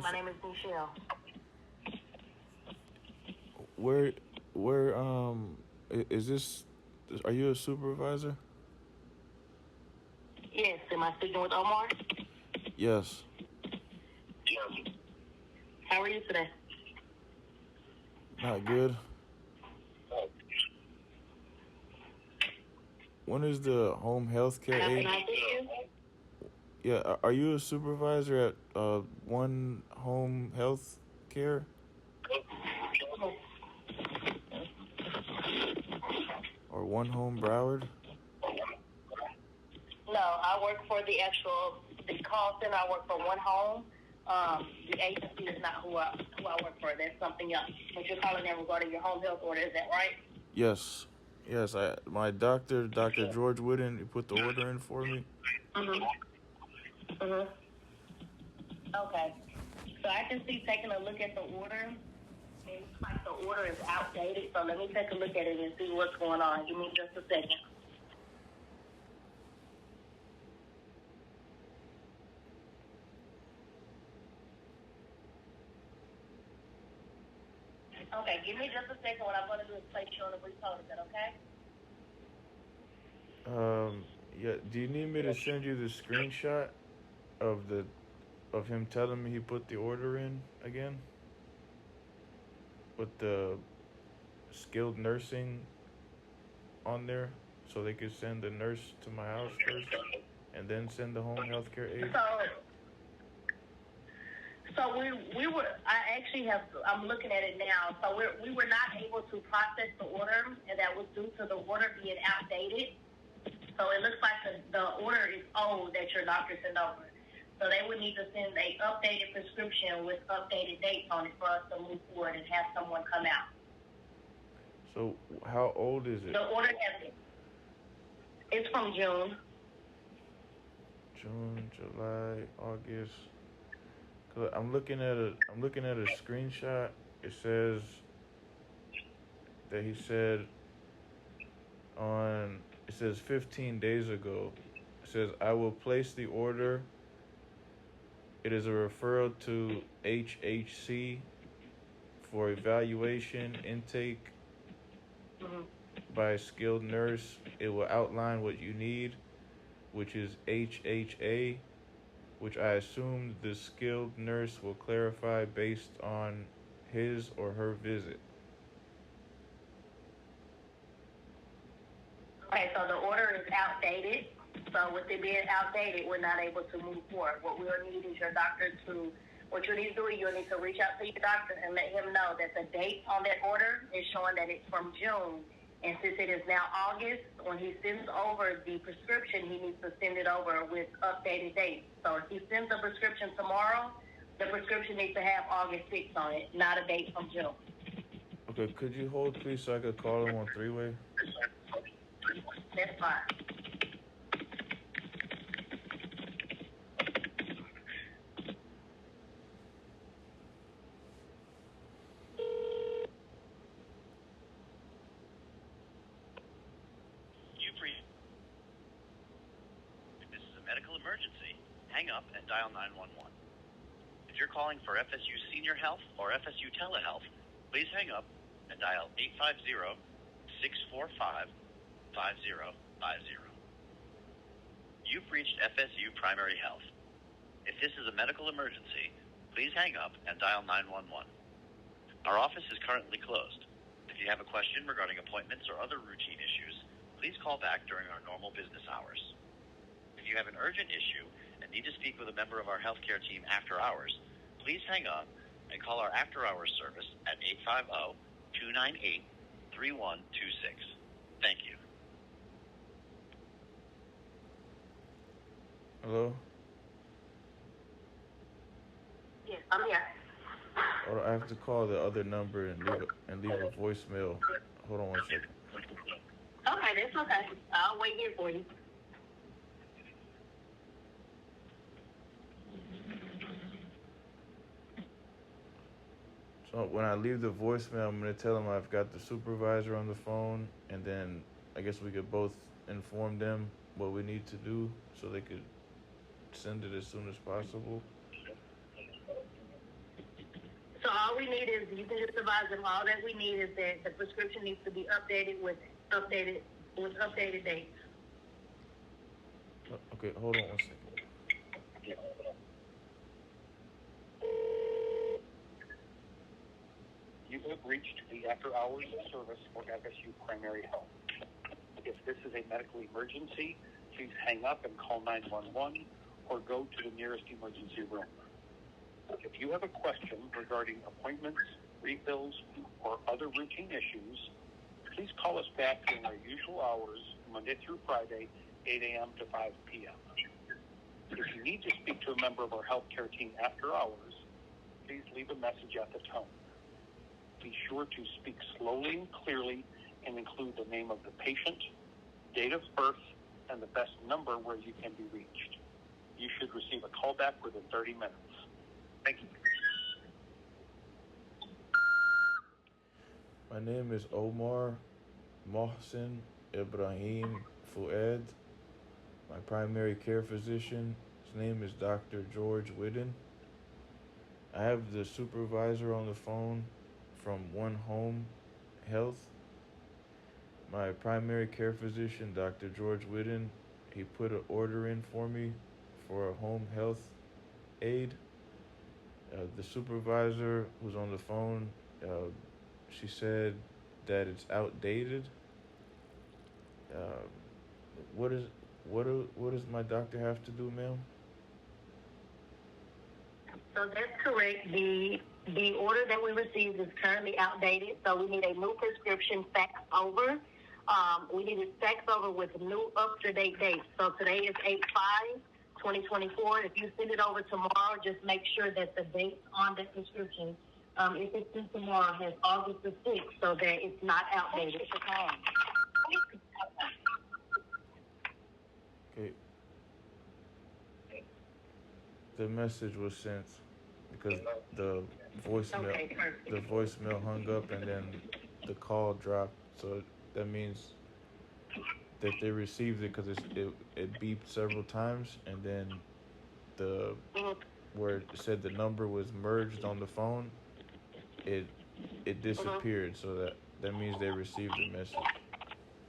My name is Michelle. Where, is this? Are you a supervisor? Yes, am I speaking with Omar? Yes. How are you today? Not good. When is the home health care How can aid? I assist you? Yeah, are you a supervisor at One Home Health Care? Or One Home Broward? No, I work for the call center. I work for One Home. The agency is not who I work for. That's something else. But you're calling in regarding your home health order, is that right? Yes. Yes, my doctor, Dr. George Wooden, he put the order in for me. Okay. So I can see taking a look at the order. It looks like the order is outdated. So let me take a look at it and see what's going on. Give me just a second. Okay, give me just a second. What I'm going to do is place you on a brief hold. Is that okay? Yeah. Do you need me to send you the screenshot of him telling me he put the order in again? With the skilled nursing on there, so they could send the nurse to my house first, and then send the home health care aid. So we were. I actually have. I'm looking at it now. So we were not able to process the order, and that was due to the order being outdated. So it looks like the order is old that your doctor sent over. So they would need to send a updated prescription with updated dates on it for us to move forward and have someone come out. So how old is it? The order it's from June. June, July, August. I'm looking at a screenshot. It says that he said it says 15 days ago. It says, I will place the order. It is a referral to HHC for evaluation intake by a skilled nurse. It will outline what you need, which is HHA, which I assume the skilled nurse will clarify based on his or her visit. Okay, so the order is outdated. So with it being outdated, we're not able to move forward. What we'll need is your doctor what you need to do is you'll need to reach out to your doctor and let him know that the date on that order is showing that it's from June. And since it is now August, when he sends over the prescription, he needs to send it over with updated dates. So if he sends the prescription tomorrow, the prescription needs to have August 6th on it, not a date from June. Okay, could you hold, please, so I could call him on three-way? That's fine. If this is a medical emergency, hang up and dial 911. If you're calling for FSU Senior Health or FSU Telehealth, please hang up and dial 850-645-5050. You've reached FSU Primary Health. If this is a medical emergency, please hang up and dial 911. Our office is currently closed. If you have a question regarding appointments or other routine issues, please call back during our normal business hours. If you have an urgent issue and need to speak with a member of our healthcare team after hours, please hang up and call our after-hours service at 850-298-3126. Thank you. Hello? Yes, I'm here. Or I have to call the other number and leave a voicemail. Hold on 1 second. Okay, that's okay. I'll wait here for you. So when I leave the voicemail, I'm going to tell them I've got the supervisor on the phone, and then I guess we could both inform them what we need to do so they could send it as soon as possible. we need is, you can just advise them, all that we need is that the prescription needs to be updated with updated dates. Okay, hold on 1 second. You have reached the after-hours service for FSU Primary Health. If this is a medical emergency, please hang up and call 911 or go to the nearest emergency room. If you have a question regarding appointments, refills, or other routine issues, please call us back during our usual hours, Monday through Friday, 8 a.m. to 5 p.m. If you need to speak to a member of our healthcare team after hours, please leave a message at the tone. Be sure to speak slowly and clearly and include the name of the patient, date of birth, and the best number where you can be reached. You should receive a call back within 30 minutes. Thank you. My name is Omar Mohsen Ibrahim Fouad. My primary care physician, his name is Dr. George Whidden. I have the supervisor on the phone from One Home Health. My primary care physician, Dr. George Whidden, he put an order in for me for a home health aid. The supervisor who's on the phone, she said that it's outdated. What does my doctor have to do, ma'am? So that's correct. The order that we received is currently outdated, so we need a new prescription faxed over. We need it faxed over with new up-to-date dates. So today is 8/5/2024. If you send it over tomorrow, just make sure that the dates on the prescription, if it's due tomorrow, has August the 6th, so that it's not outdated. Okay. The message was sent because the voicemail hung up and then the call dropped. So that means that they received it because it beeped several times, and then where it said the number was merged on the phone, it disappeared. So that means they received the message,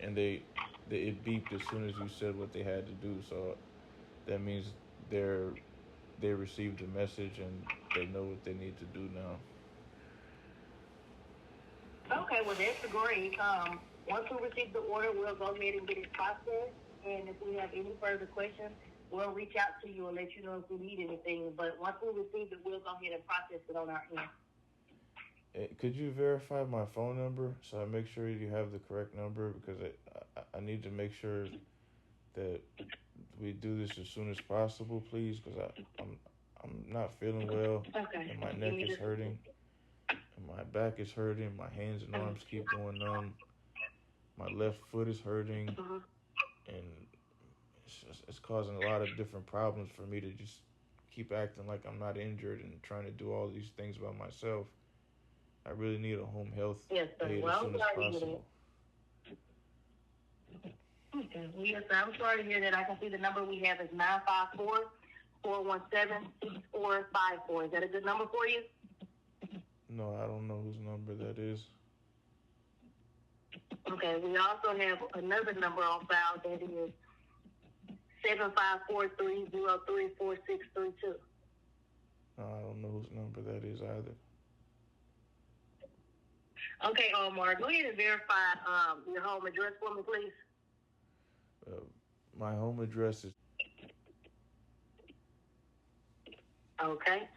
and it beeped as soon as you said what they had to do. So that means they received the message and they know what they need to do now. Okay, well that's great. Once we receive the order, we'll go ahead and get it processed. And if we have any further questions, we'll reach out to you and let you know if we need anything. But once we receive it, we'll go ahead and process it on our end. Could you verify my phone number so I make sure you have the correct number? Because I need to make sure that we do this as soon as possible, please. Because I'm not feeling well, okay. And my neck is hurting, and my back is hurting. My hands and arms keep going numb. My left foot is hurting, and it's causing a lot of different problems for me to just keep acting like I'm not injured and trying to do all these things by myself. I really need a home health aid as soon as possible. Okay. Yes, I'm sorry to hear that. I can see the number we have is 954-417-6454. Is that a good number for you? No, I don't know whose number that is. Okay, we also have another number on file that is 754-303-4632. No, I don't know whose number that is either. Okay, Omar, go ahead and verify your home address for me, please. My home address is... Okay.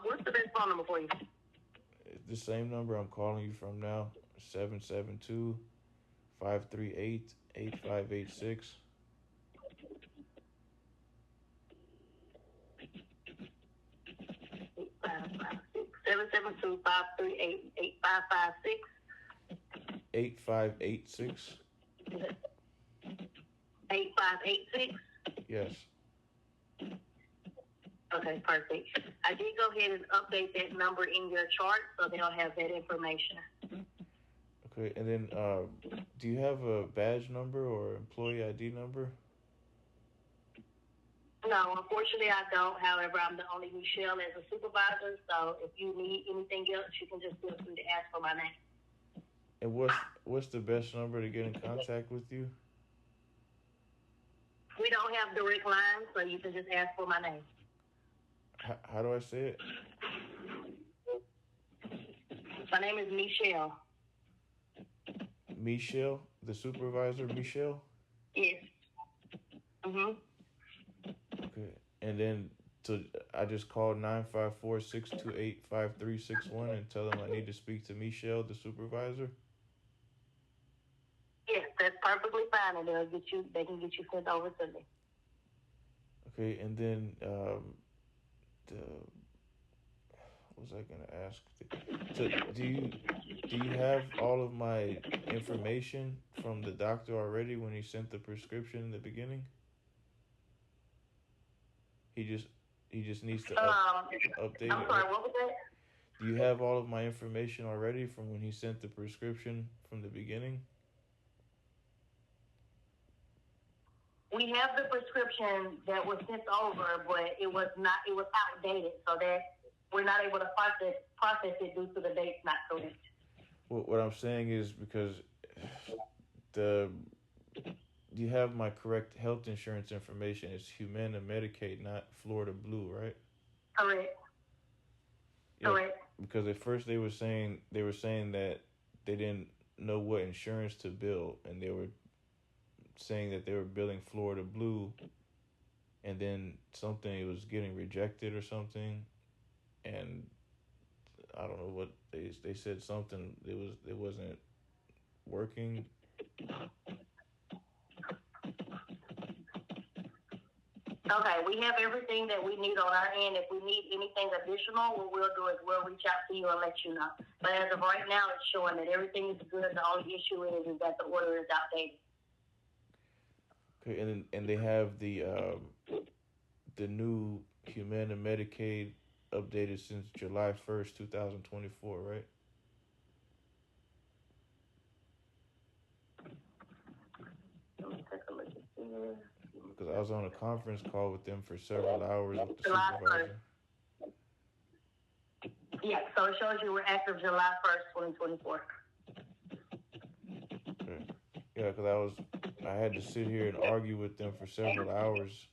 What's the best phone number for you? It's the same number I'm calling you from now, 772-538-8586. 772-538-8556. 8586. 8586. Yes. Okay, perfect. I did go ahead and update that number in your chart, so they'll have that information. Okay, and then do you have a badge number or employee ID number? No, unfortunately I don't. However, I'm the only Michelle as a supervisor, so if you need anything else, you can just feel free to ask for my name. And what's the best number to get in contact with you? We don't have direct lines, so you can just ask for my name. How do I say it? My name is Michelle. Michelle, the supervisor, Michelle? Yes. Mm-hmm. Okay. And then I just call 954-628-5361 and tell them I need to speak to Michelle, the supervisor? Yes, that's perfectly fine, and they can get you sent over to me. Okay, and then what was I gonna ask? So do you have all of my information from the doctor already when he sent the prescription in the beginning? He just needs to update I'm it. sorry, what was that? Do you have all of my information already from when he sent the prescription from the beginning? We have the prescription that was sent over, but it was outdated, so that we're not able to process it due to the dates not correct. Well, what I'm saying is because you have my correct health insurance information. It's Humana Medicaid, not Florida Blue, right? Correct. Yeah, Correct. because at first they were saying that they didn't know what insurance to bill, and they were saying that they were billing Florida Blue, and then it was getting rejected or something, and I don't know what they said something it wasn't working. Okay, we have everything that we need on our end. If we need anything additional, what we'll do is we'll reach out to you and let you know. But as of right now, it's showing that everything is good. The only issue is that the order is outdated. Okay, and they have the new Humana Medicaid updated since July 1st, 2024, right? Let me take a look at this. Because I was on a conference call with them for several hours with the July supervisor. 1st. Yeah, so it shows you we're active July 1st, 2024. Okay. Yeah, because I had to sit here and argue with them for several hours,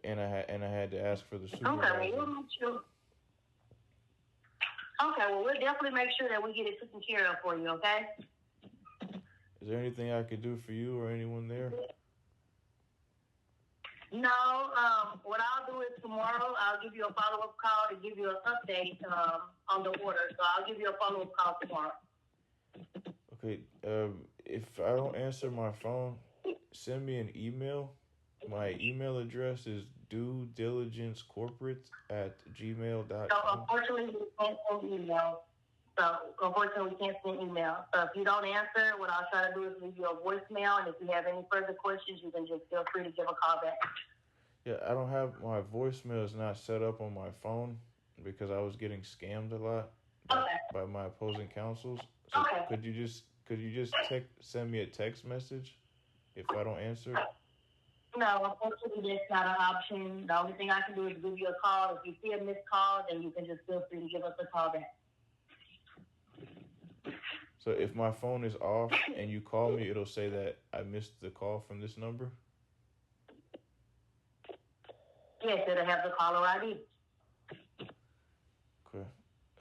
and I had to ask for the supervisor. Okay, well, we'll definitely make sure that we get it taken care of for you, okay? Is there anything I could do for you or anyone there? No, what I'll do is tomorrow I'll give you a follow-up call to give you an update on the order. So I'll give you a follow-up call tomorrow. Okay, if I don't answer my phone, send me an email. My email address is duediligencecorporate@gmail.com. So unfortunately, we can't send email. So if you don't answer, what I'll try to do is leave you a voicemail. And if you have any further questions, you can just feel free to give a call back. Yeah, I don't have my voicemail is not set up on my phone because I was getting scammed a lot by my opposing counsels. So could you just send me a text message if I don't answer? No, unfortunately, that's not an option. The only thing I can do is give you a call. If you see a missed call, then you can just feel free to give us a call back. So if my phone is off and you call me, it'll say that I missed the call from this number? Yes, it'll have the caller ID. Okay.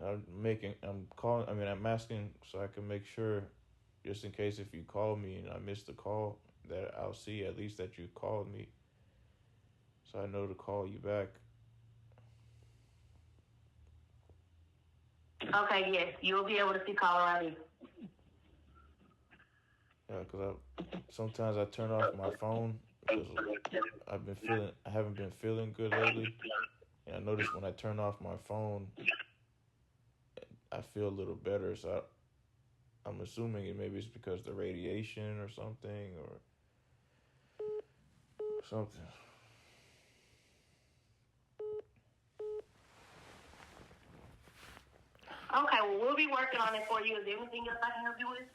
I'm asking so I can make sure, just in case if you call me and I miss the call, that I'll see at least that you called me, so I know to call you back. Okay, yes, you'll be able to see caller ID. Yeah, because sometimes I turn off my phone because I haven't been feeling good lately, and I notice when I turn off my phone, I feel a little better. So I'm assuming maybe it's because of the radiation or something or something. Okay, well, we'll be working on it for you. Is there anything else I can help you with?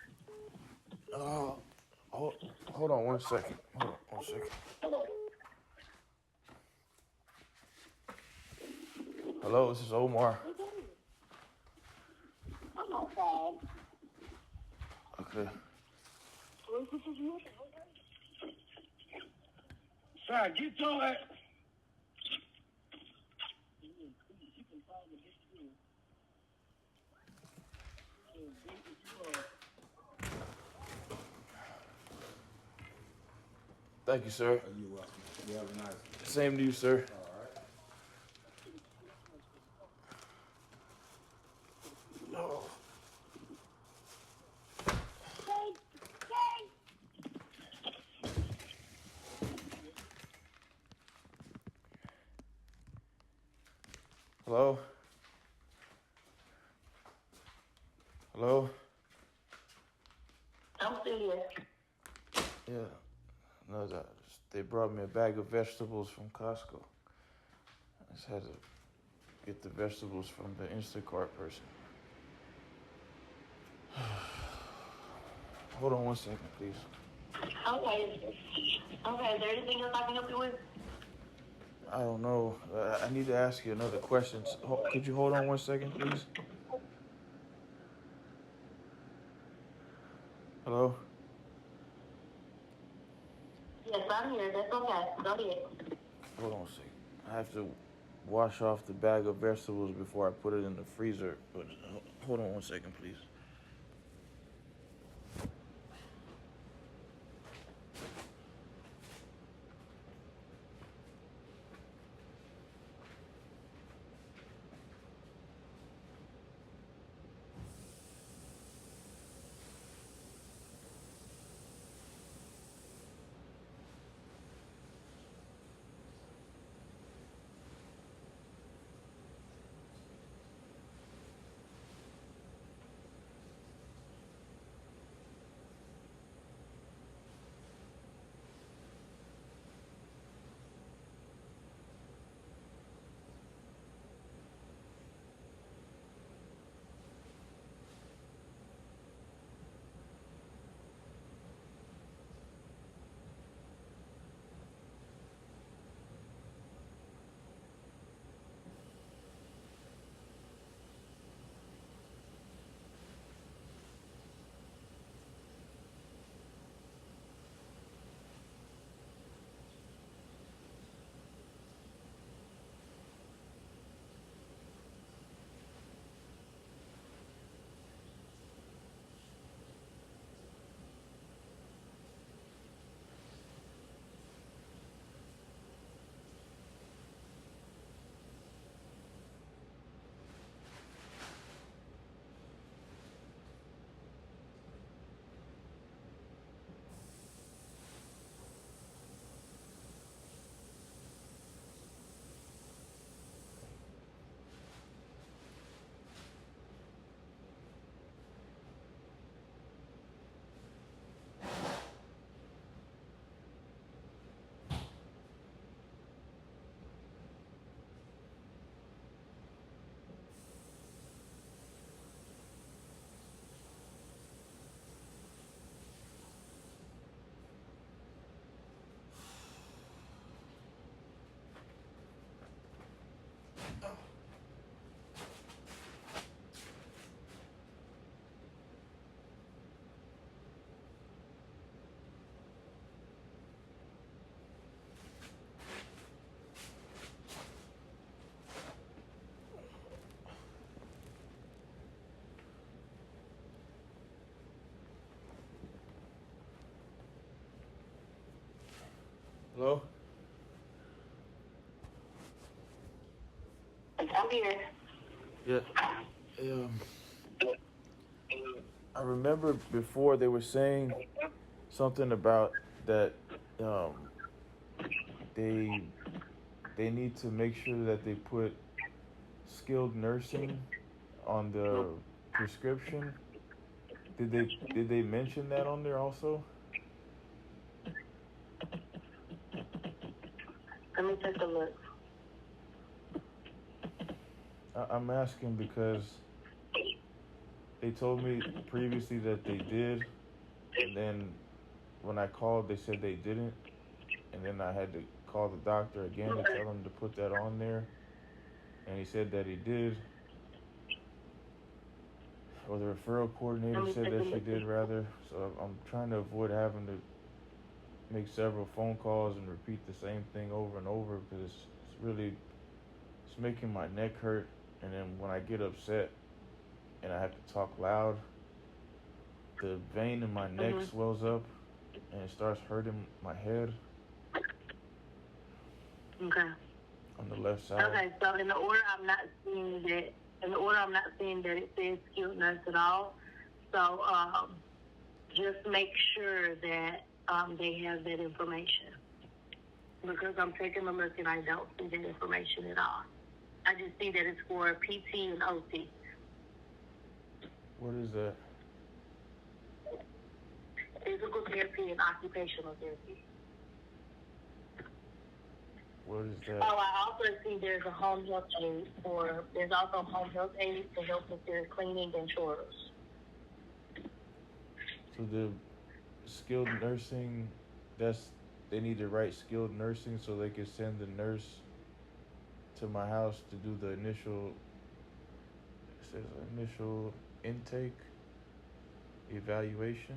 Hold on one second. Hold on one second. Hello, this is Omar. I'm outside. Okay. Sir, get to it. Thank you, sir. You're welcome. You have a nice one. Same to you, sir. All right. Oh. Hello? Hello? I'm still here. Yeah. No, they brought me a bag of vegetables from Costco. I just had to get the vegetables from the Instacart person. Hold on one second, please. Okay. Okay, is there anything else I can help you with? I don't know. I need to ask you another question. Could you hold on one second, please? Hello? Yes, I'm here. That's okay. Go ahead. Hold on a second. I have to wash off the bag of vegetables before I put it in the freezer. But hold on one second, please. Hello? I'm here. Yeah. I remember before they were saying something about that um, they need to make sure that they put skilled nursing on the prescription. Did they mention that on there also? Let me take a look. I'm asking because they told me previously that they did, and then when I called, they said they didn't, and then I had to call the doctor again to tell them to put that on there. and he said that he did, or the referral coordinator said that she did, rather. So I'm trying to avoid having to make several phone calls and repeat the same thing over and over, because it's making my neck hurt, and then when I get upset and I have to talk loud, the vein in my neck swells up and it starts hurting my head. Okay. On the left side. Okay, so in the order I'm not seeing that it says skilled nurse at all. So just make sure that they have that information, because I'm taking a look and I don't see that information at all. I just see that it's for PT and OT. What is that? Physical therapy and occupational therapy. What is that? Oh, I also see there's a home health aid there's also home health aid to help with their cleaning and chores. So the skilled nursing, they need to write skilled nursing so they can send the nurse to my house to do the initial intake evaluation.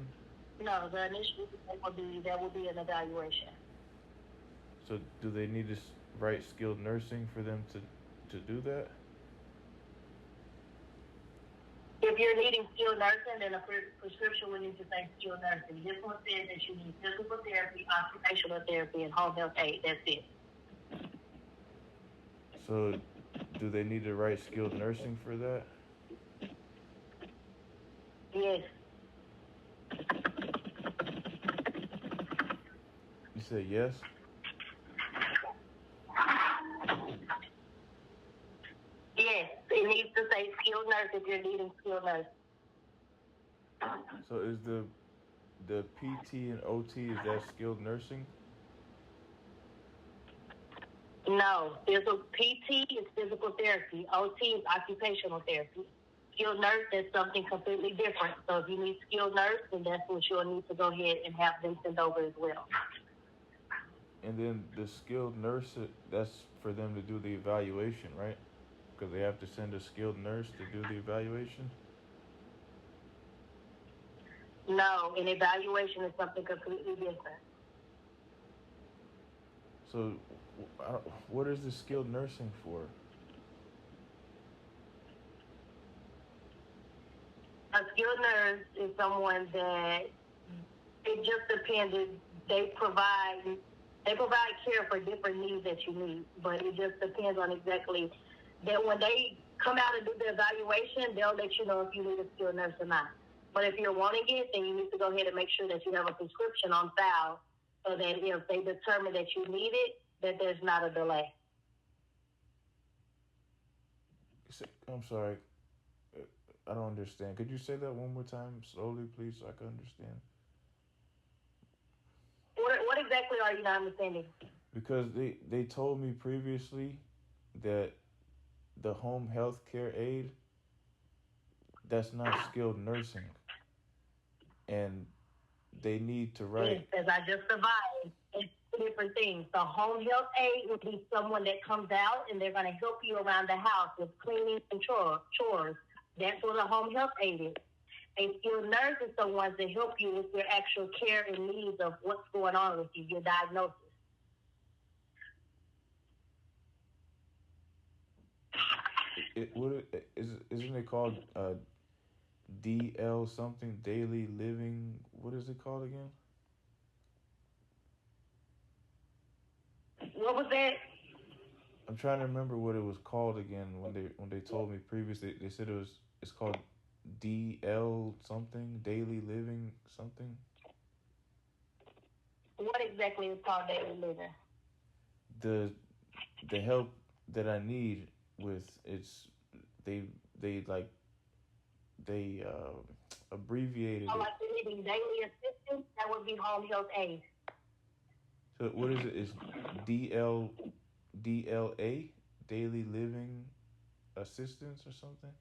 No, the initial that will be an evaluation. So do they need to write skilled nursing for them to do that? If you're needing skilled nursing, then a prescription will need to say skilled nursing. This one says that you need physical therapy, occupational therapy, and home health aid. That's it. So do they need to write skilled nursing for that? Yes. You said yes? Yes, it needs to say skilled nurse if you're needing skilled nurse. So is the PT and OT, is that skilled nursing? No, PT is physical therapy. OT is occupational therapy. Skilled nurse is something completely different. So if you need skilled nurse, then that's what you'll need to go ahead and have them send over as well. And then the skilled nurse, that's for them to do the evaluation, right? Because they have to send a skilled nurse to do the evaluation? No, an evaluation is something completely different. So what is the skilled nursing for? A skilled nurse is someone that, it just depends. They provide care for different needs that you need, but it just depends on exactly that. When they come out and do the evaluation, they'll let you know if you need a skilled nurse or not. But if you're wanting it, then you need to go ahead and make sure that you have a prescription on file, so that if they determine that you need it, that there's not a delay. I'm sorry. I don't understand. Could you say that one more time slowly, please, so I can understand? What exactly are you not understanding? Because they told me previously that the home health care aid, that's not skilled nursing. And they need to write... Yes, as I just advised, it's two different things. The home health aid would be someone that comes out and they're going to help you around the house with cleaning and chores. That's what a home health aid is. A skilled nurse is the ones that help you with your actual care and needs of what's going on with you, your diagnosis. Isn't it called DL something, daily living? What is it called again? What was that? I'm trying to remember what it was called again. When they told me previously, they said it's called DL something, daily living something. What exactly is called daily living? The help that I need with they abbreviated like it. you're needing daily assistance, that would be home health aid. So what is it? Is DLA, daily living assistance or something?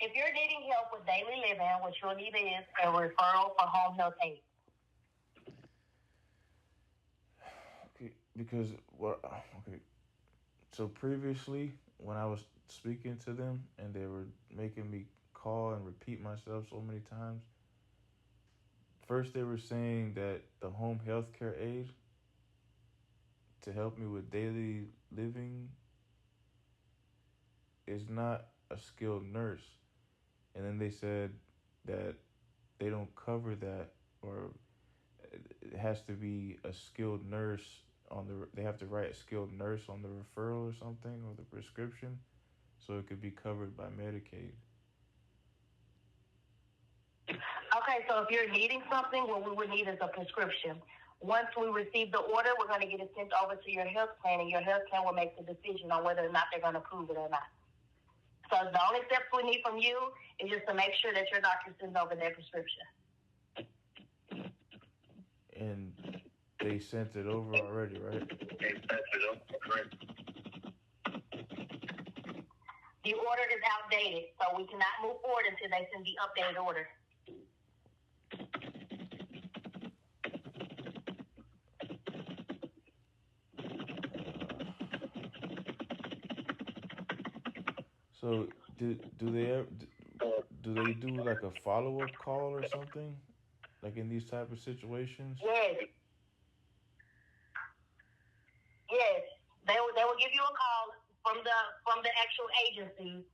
If you're needing help with daily living, what you'll need is a referral for home health aid. Okay, because okay. So previously, when I was speaking to them and they were making me call and repeat myself so many times, first they were saying that the home health care aide to help me with daily living is not a skilled nurse. And then they said that they don't cover that, or it has to be a skilled nurse they have to write a skilled nurse on the referral or something, or the prescription, so it could be covered by Medicaid. Okay, so if you're needing something, what we would need is a prescription. Once we receive the order, we're going to get it sent over to your health plan, and your health plan will make the decision on whether or not they're going to approve it or not. So the only steps we need from you is just to make sure that your doctor sends over their prescription. And they sent it over already, right? The order is outdated, so we cannot move forward until they send the updated order. So do they do like a follow-up call or something, like in these type of situations? Yes. They will give you a call from the actual agency,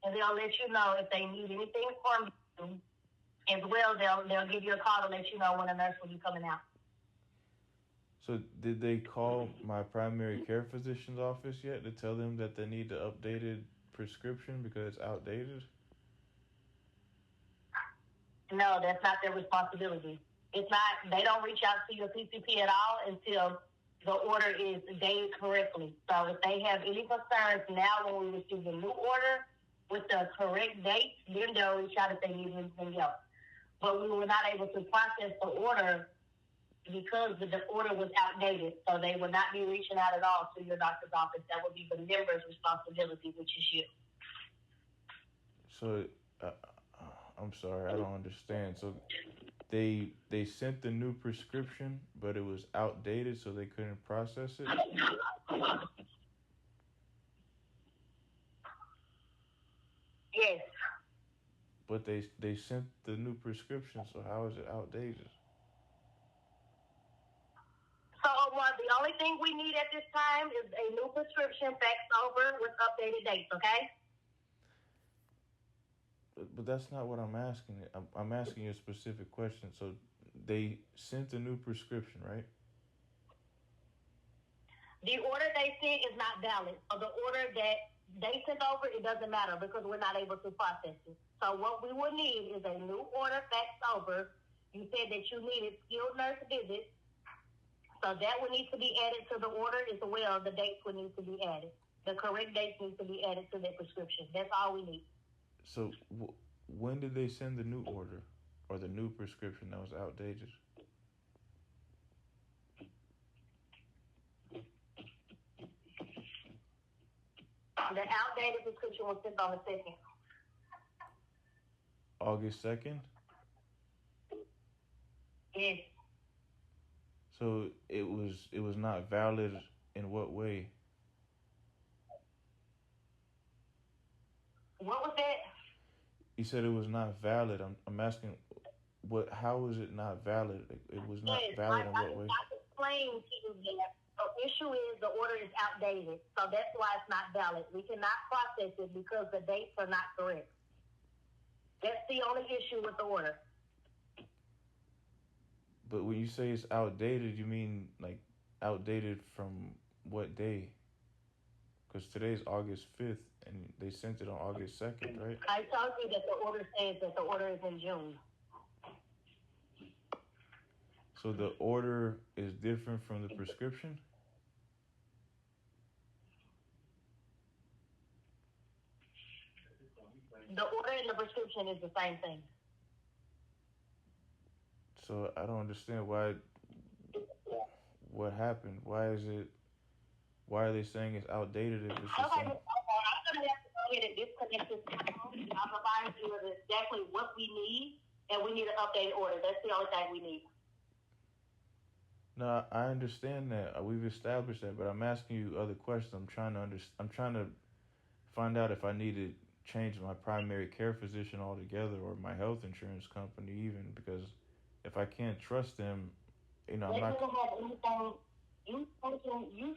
and they'll let you know if they need anything from you. As well, they'll give you a call to let you know when a nurse will be coming out. So did they call my primary care physician's office yet to tell them that they need the updated prescription because it's outdated? No, that's not their responsibility. It's not. They don't reach out to your PCP at all until the order is dated correctly. So if they have any concerns now when we receive the new order with the correct date, then they'll reach out if they need anything else. But we were not able to process the order because the order was outdated. So they would not be reaching out at all to your doctor's office. That would be the member's responsibility, which is you. So, I'm sorry, I don't understand. So they sent the new prescription, but it was outdated, so they couldn't process it? Yes. But they sent the new prescription, so how is it outdated? So, Omar, the only thing we need at this time is a new prescription faxed over with updated dates, okay? But that's not what I'm asking. I'm asking you a specific question. So they sent a new prescription, right? The order they sent is not valid. So the order that they sent over, it doesn't matter because we're not able to process it. So what we would need is a new order faxed over. You said that you needed skilled nurse visits. So that would need to be added to the order as well. The dates would need to be added. The correct dates need to be added to the prescription. That's all we need. So when did they send the new order or the new prescription that was outdated? The outdated prescription was sent on the 2nd. August 2nd? Yes. So it was not valid in what way? What was that? You said it was not valid. I'm asking, how was it not valid? It was not valid in what way? I explained to you that the issue is the order is outdated. So that's why it's not valid. We cannot process it because the dates are not correct. That's the only issue with the order. But when you say it's outdated, you mean like outdated from what day? Because today's August 5th, and they sent it on August 2nd, right? I told you that the order says that the order is in June. So the order is different from the prescription? The order and the prescription is the same thing. So I don't understand what happened. Why are they saying it's outdated if it's the same? I'm going to have to go ahead and disconnect this phone. I'm providing you with exactly what we need, and we need an updated order. That's the only thing we need. No, I understand that. We've established that, but I'm asking you other questions. I'm trying to find out if I need to change my primary care physician altogether or my health insurance company even, because if I can't trust them, I'm That not. doesn't have anything. You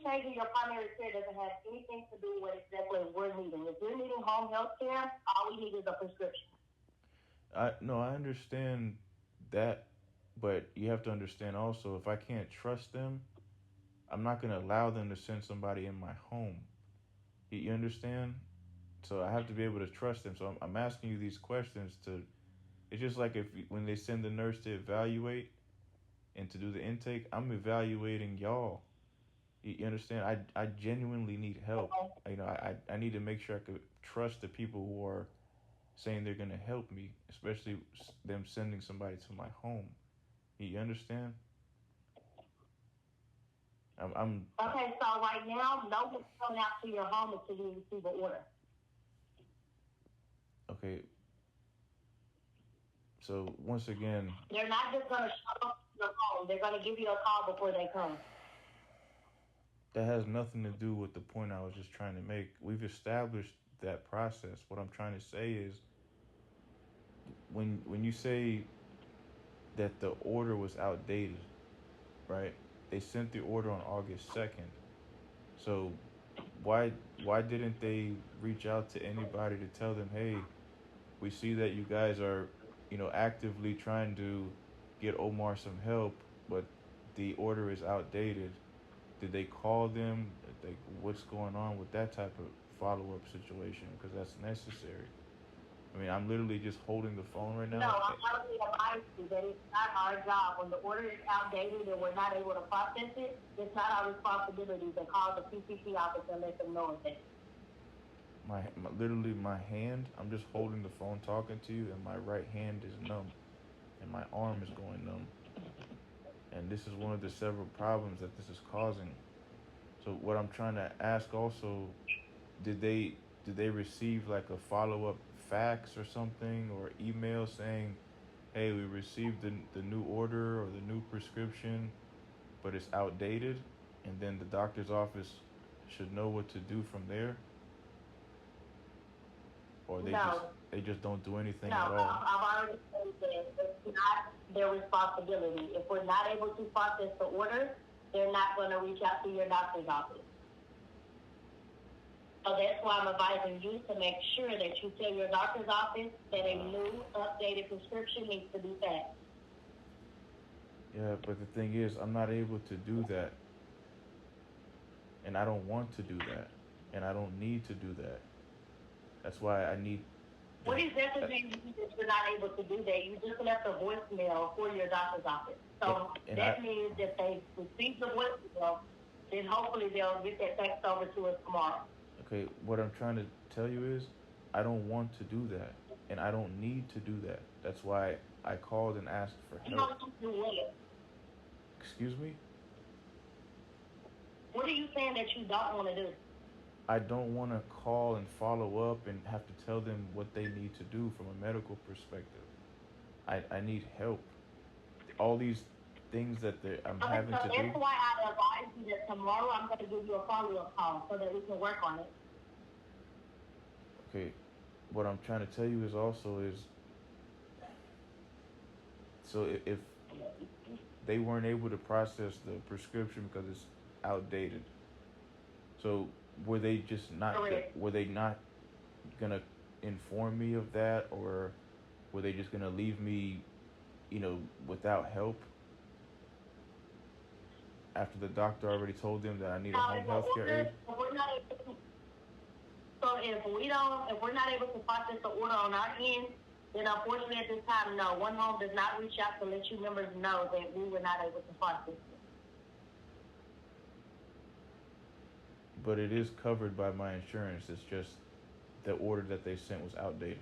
changing your primary care doesn't have anything to do with exactly what we're needing. If you're needing home health care, all we need is a prescription. I understand that, but you have to understand also if I can't trust them, I'm not going to allow them to send somebody in my home. You understand? So I have to be able to trust them. So I'm asking you these questions to. It's just like when they send the nurse to evaluate and to do the intake, I'm evaluating y'all. You understand? I genuinely need help. I need to make sure I could trust the people who are saying they're gonna help me, especially them sending somebody to my home. You understand? I'm Okay, so right now, no one's coming out to your home until you receive an order. okay. So once again, They're not just going to show up to your home. They're going to give you a call before they come. that has nothing to do with the point I was just trying to make. We've established that process. What I'm trying to say is, when you say that the order was outdated, right? They sent the order on August 2nd. So why didn't they reach out to anybody to tell them, hey, we see that you guys are, actively trying to get Omar some help, but the order is outdated. Did they call them? What's going on with that type of follow-up situation? Because that's necessary. I mean, I'm literally just holding the phone right now. No, I'm not going to advise you that it's not our job. When the order is outdated and we're not able to process it, it's not our responsibility to call the PCC office and let them know of it. Literally my hand, I'm just holding the phone talking to you, and my right hand is numb, and my arm is going numb. And this is one of the several problems that this is causing. So what I'm trying to ask also, did they receive like a follow-up fax or something, or email saying, hey, we received the new order or the new prescription, but it's outdated, and then the doctor's office should know what to do from there? Or they just don't do anything at all? I've already said that it's not their responsibility. If we're not able to process the order, they're not going to reach out to your doctor's office. So that's why I'm advising you to make sure that you tell your doctor's office that a new, updated prescription needs to be faxed. Yeah, but the thing is, I'm not able to do that. And I don't want to do that. And I don't need to do that. That's why I need... What exactly do you mean that you're not able to do that? You just left a voicemail for your doctor's office. So that means that they receive the voicemail, then hopefully they'll get that text over to us tomorrow. Okay, what I'm trying to tell you is, I don't want to do that. And I don't need to do that. That's why I called and asked for help. You don't need to do what? Excuse me? What are you saying that you don't want to do? I don't want to call and follow up and have to tell them what they need to do from a medical perspective. I need help. All these things that I'm having to do. That's why I advise you that tomorrow I'm going to give you a follow-up call so that we can work on it. Okay, what I'm trying to tell you is also so if they weren't able to process the prescription because it's outdated, so were they just not? Correct. Were they not gonna inform me of that, or were they just gonna leave me, without help? After the doctor already told them that I need a home health care aide? So if we're not able to process the order on our end, then unfortunately at this time, no. One Home does not reach out to let you members know that we were not able to process it. But it is covered by my insurance. It's just the order that they sent was outdated.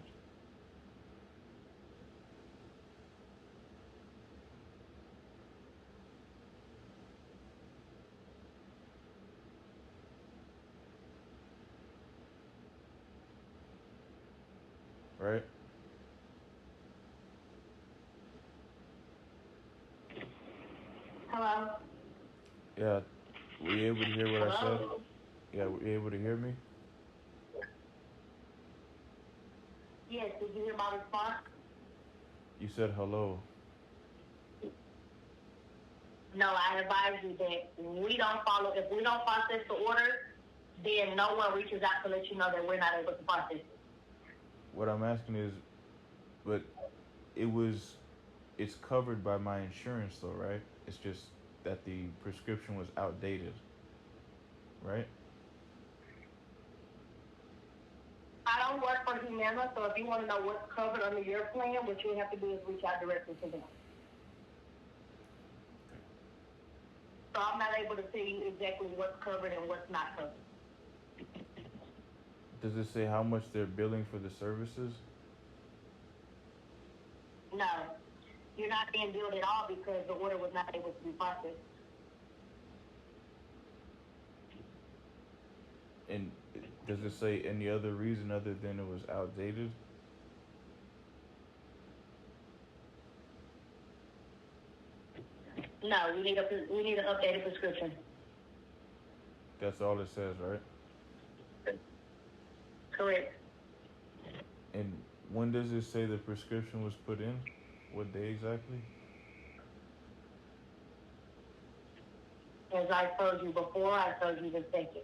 Right? Hello? Yeah. Were you able to hear what I said? Hello? Yeah, were you able to hear me? Yes, did you hear my response? You said hello. No, I advise you that if we don't process the order, then no one reaches out to let you know that we're not able to process it. What I'm asking is, but it was, it's covered by my insurance though, right? It's just that the prescription was outdated, right? I don't work for Humana, so if you want to know what's covered under your plan, what you have to do is reach out directly to them. So I'm not able to tell you exactly what's covered and what's not covered. Does it say how much they're billing for the services? No, you're not being billed at all because the order was not able to be processed. And does it say any other reason other than it was outdated? No, we need an updated prescription. That's all it says, right? Correct. And when does it say the prescription was put in? What day exactly? As I told you before, I told you the second.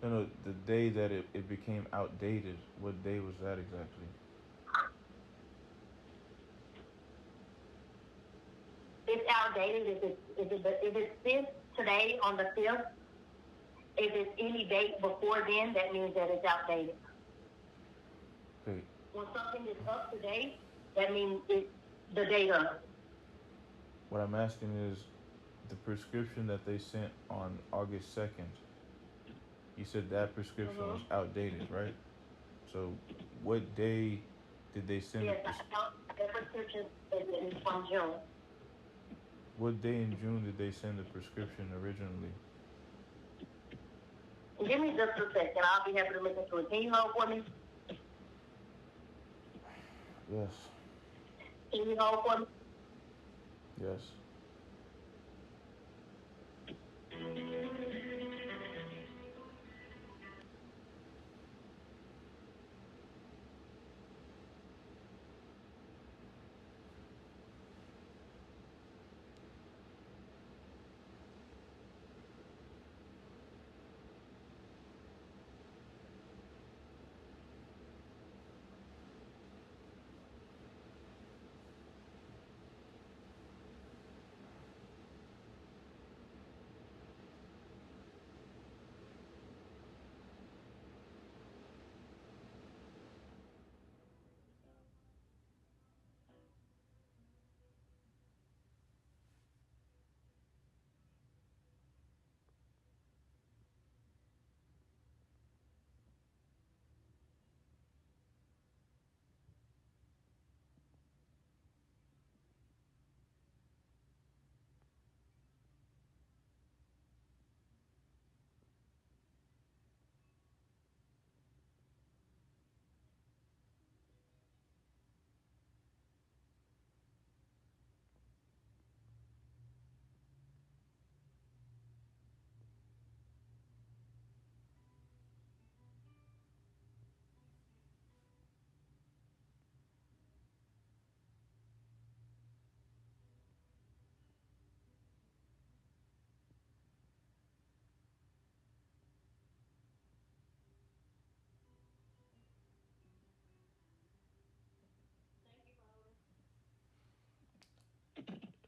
No, the day that it became outdated. What day was that exactly? It's outdated if it's this today on the 5th. If it's any date before then, that means that it's outdated. Okay. When something is up to date, that means it's the date up. What I'm asking is the prescription that they sent on August 2nd. You said that prescription was outdated, right? So what day did they send Yes, the the prescription is from June. What day in June did they send the prescription originally? Give me just a second. I'll be happy to look into it. Can you hold for me? Yes. Can you hold for me? Yes.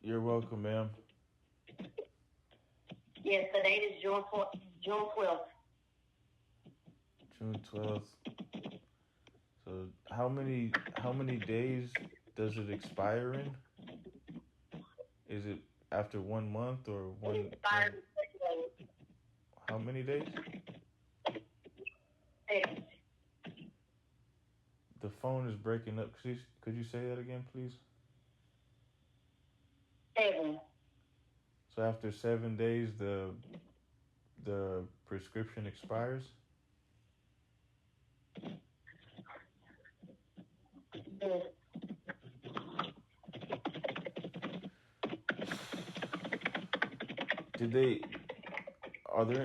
You're welcome, ma'am. Yes, the date is June 12th. June 12th. So how many days does it expire in? Is it after 1 month or one? It expires in 6 days. How many days? 6. The phone is breaking up. Could you say that again, please? 7. So after 7 days, the prescription expires. Yes. Did they? Are there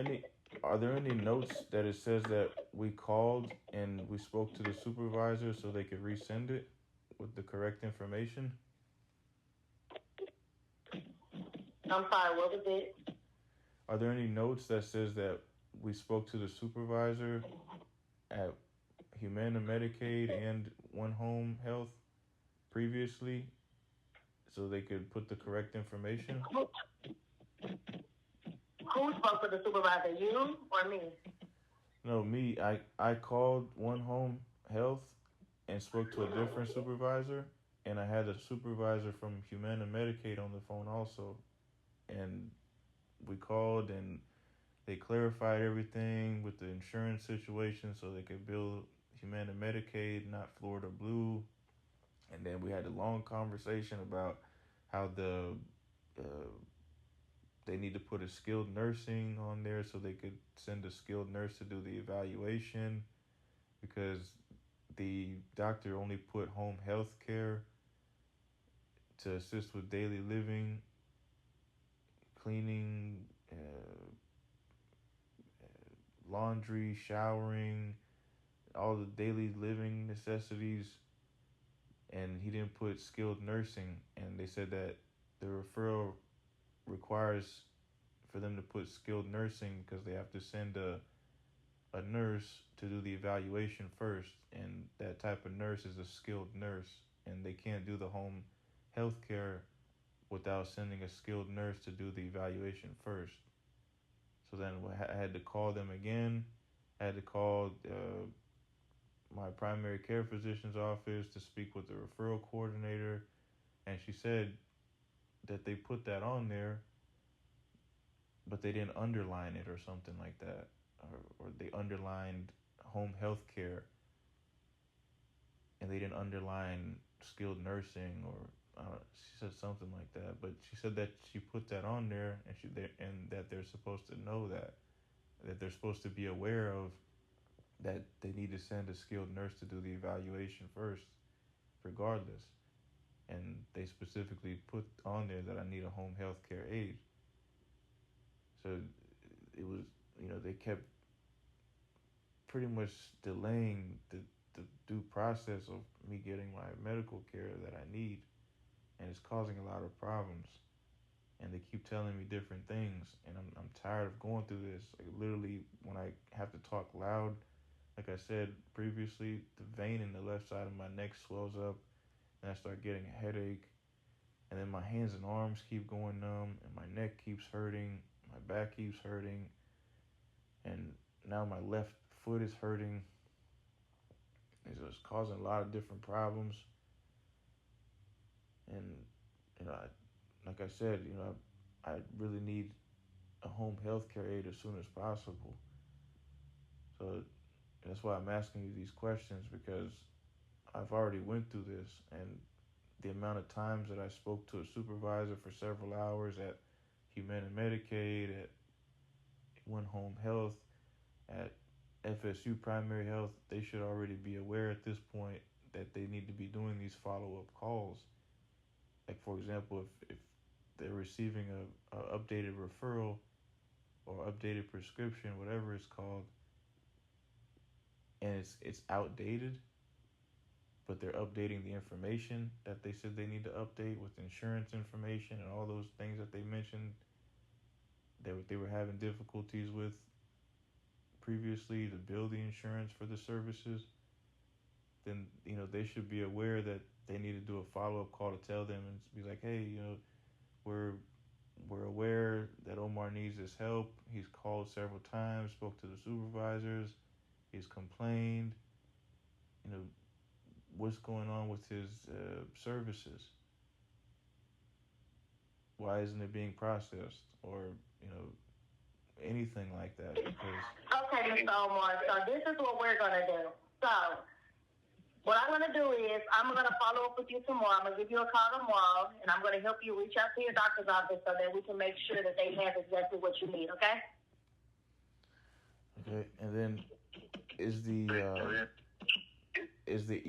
any notes that it says that we called and we spoke to the supervisor so they could resend it with the correct information? I'm sorry, what was it? Are there any notes that says that we spoke to the supervisor at Humana Medicaid and One Home Health previously so they could put the correct information? Who spoke to the supervisor, you or me? No, me. I called One Home Health and spoke to a different supervisor, and I had a supervisor from Humana Medicaid on the phone also. And we called and they clarified everything with the insurance situation so they could bill Humana Medicaid, not Florida Blue. And then we had a long conversation about how they need to put a skilled nursing on there so they could send a skilled nurse to do the evaluation, because the doctor only put home health care to assist with daily living, cleaning, laundry, showering, all the daily living necessities, and he didn't put skilled nursing. And they said that the referral requires for them to put skilled nursing because they have to send a nurse to do the evaluation first, and that type of nurse is a skilled nurse, and they can't do the home health care without sending a skilled nurse to do the evaluation first. So then I had to call them again. I had to call my primary care physician's office to speak with the referral coordinator, and she said that they put that on there, but they didn't underline it or something like that, or they underlined home health care, and they didn't underline skilled nursing, or she said something like that. But she said that she put that on there, and that they're supposed to know that they're supposed to be aware of that they need to send a skilled nurse to do the evaluation first, regardless. And they specifically put on there that I need a home health care aide. So it was, they kept pretty much delaying the due process of me getting my medical care that I need. And it's causing a lot of problems. And they keep telling me different things. And I'm tired of going through this. Like, literally, when I have to talk loud, like I said previously, the vein in the left side of my neck swells up, and I start getting a headache. And then my hands and arms keep going numb, and my neck keeps hurting, my back keeps hurting, and now my left foot is hurting. It's just causing a lot of different problems. And, like I said, I really need a home health care aide as soon as possible. So that's why I'm asking you these questions, because I've already went through this, and the amount of times that I spoke to a supervisor for several hours at Humana Medicaid, at One Home Health, at FSU Primary Health, they should already be aware at this point that they need to be doing these follow-up calls. Like, for example, if they're receiving a updated referral or updated prescription, whatever it's called, and it's outdated, but they're updating the information that they said they need to update with insurance information and all those things that they mentioned that they were having difficulties with previously to bill the insurance for the services, then they should be aware that they need to do a follow-up call to tell them and be like, hey, we're aware that Omar needs this help. He's called several times, spoke to the supervisors, he's complained, what's going on with his services? Why isn't it being processed? Or, anything like that. Because Okay, Mr. Omar, so this is what we're going to do. So what I'm going to do is I'm going to follow up with you tomorrow. I'm going to give you a call tomorrow, and I'm going to help you reach out to your doctor's office so that we can make sure that they have exactly what you need, okay? Okay, and then is the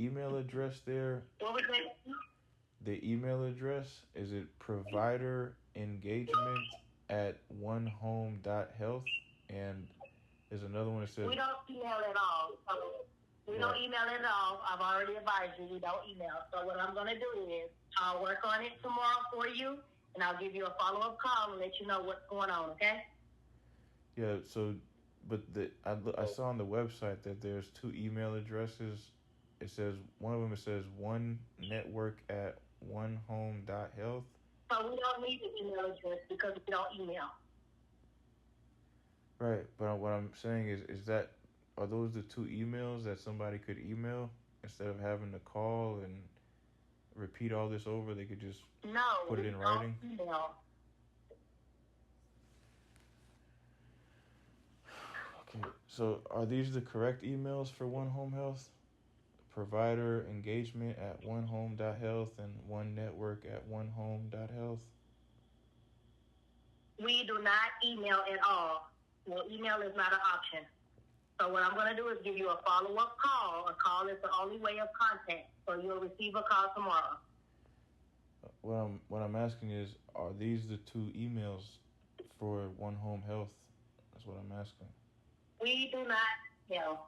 email address there? What was that? The email address, is it provider engagement onehome.health, and there's another one that says We don't email at all. So we don't email at all. I've already advised you we don't email. So what I'm going to do is I'll work on it tomorrow for you, and I'll give you a follow-up call and let you know what's going on, okay? yeah. So, but I saw on the website that there's two email addresses. It says one of them. It says one network at onehome.health. So we don't need the email address because we don't email. Right, but what I'm saying is that are those the two emails that somebody could email instead of having to call and repeat all this over? They could just put it in writing. Email. Okay, so are these the correct emails for One Home Health? Provider engagement at onehome.health and one network at onehome.health? We do not email at all. Well, email is not an option. So what I'm going to do is give you a follow-up call. A call is the only way of contact. So you'll receive a call tomorrow. What I'm asking is, are these the two emails for One Home Health? That's what I'm asking. We do not email.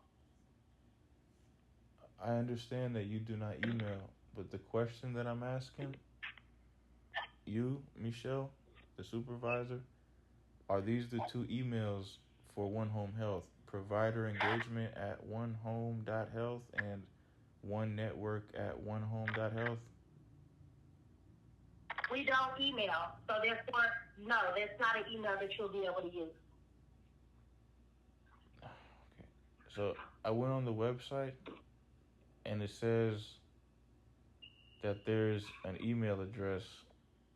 I understand that you do not email, but the question that I'm asking you, Michelle, the supervisor, are these the two emails for One Home Health? Provider engagement at onehome.health and one network at onehome.health? We don't email. So therefore, no, that's not an email that you'll be able to use. Okay. So I went on the website and it says that there's an email address.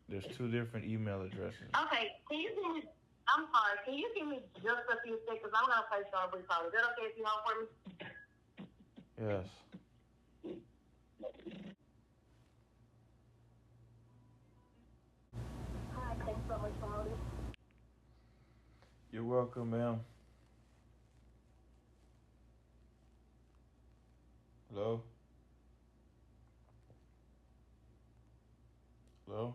There's two different email addresses. Okay, can you give me, I'm sorry, can you give me just a few seconds? I'm going to place you on a brief hold. Is that okay if you hold for me? Yes. Hi, thanks so much for holding. You're welcome, ma'am. Hello? Hello?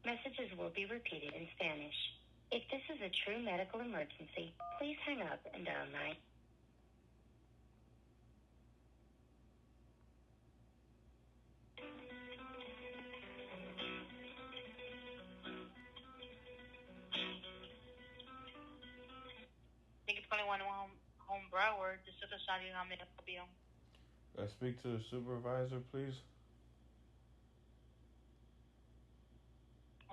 Messages will be repeated in Spanish. If this is a true medical emergency, please hang up and dial 9. Thank you for calling One Home Broward. This is Rosario. How may I help you? Can I speak to the supervisor, please?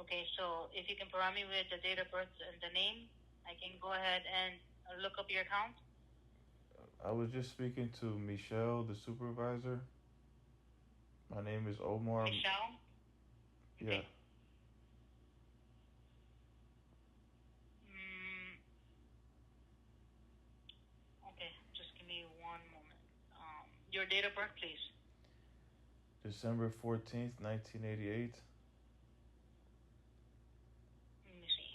Okay, so if you can provide me with the date of birth and the name, I can go ahead and look up your account. I was just speaking to Michelle, the supervisor. My name is Omar. Michelle? Yeah. Okay. Okay, just give me one moment. Your date of birth, please. December 14th, 1988. Let me see.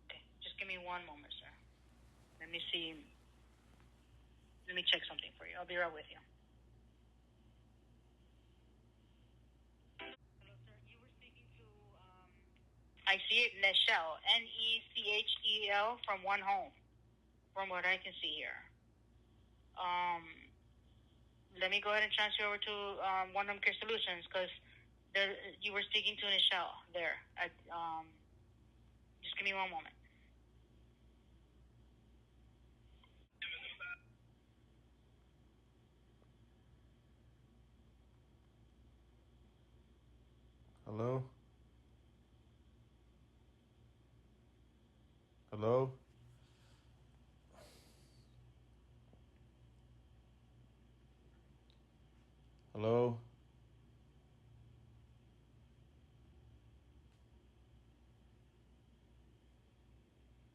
Okay, just give me one moment, sir. Let me see. Let me check something for you. I'll be right with you. Hello, sir. You were speaking to I see it, Nechel, Nechel, from One Home, from what I can see here. Let me go ahead and transfer over to One Home Care Solutions because you were speaking to Nechel there. Just give me one moment. Hello? Hello? Hello?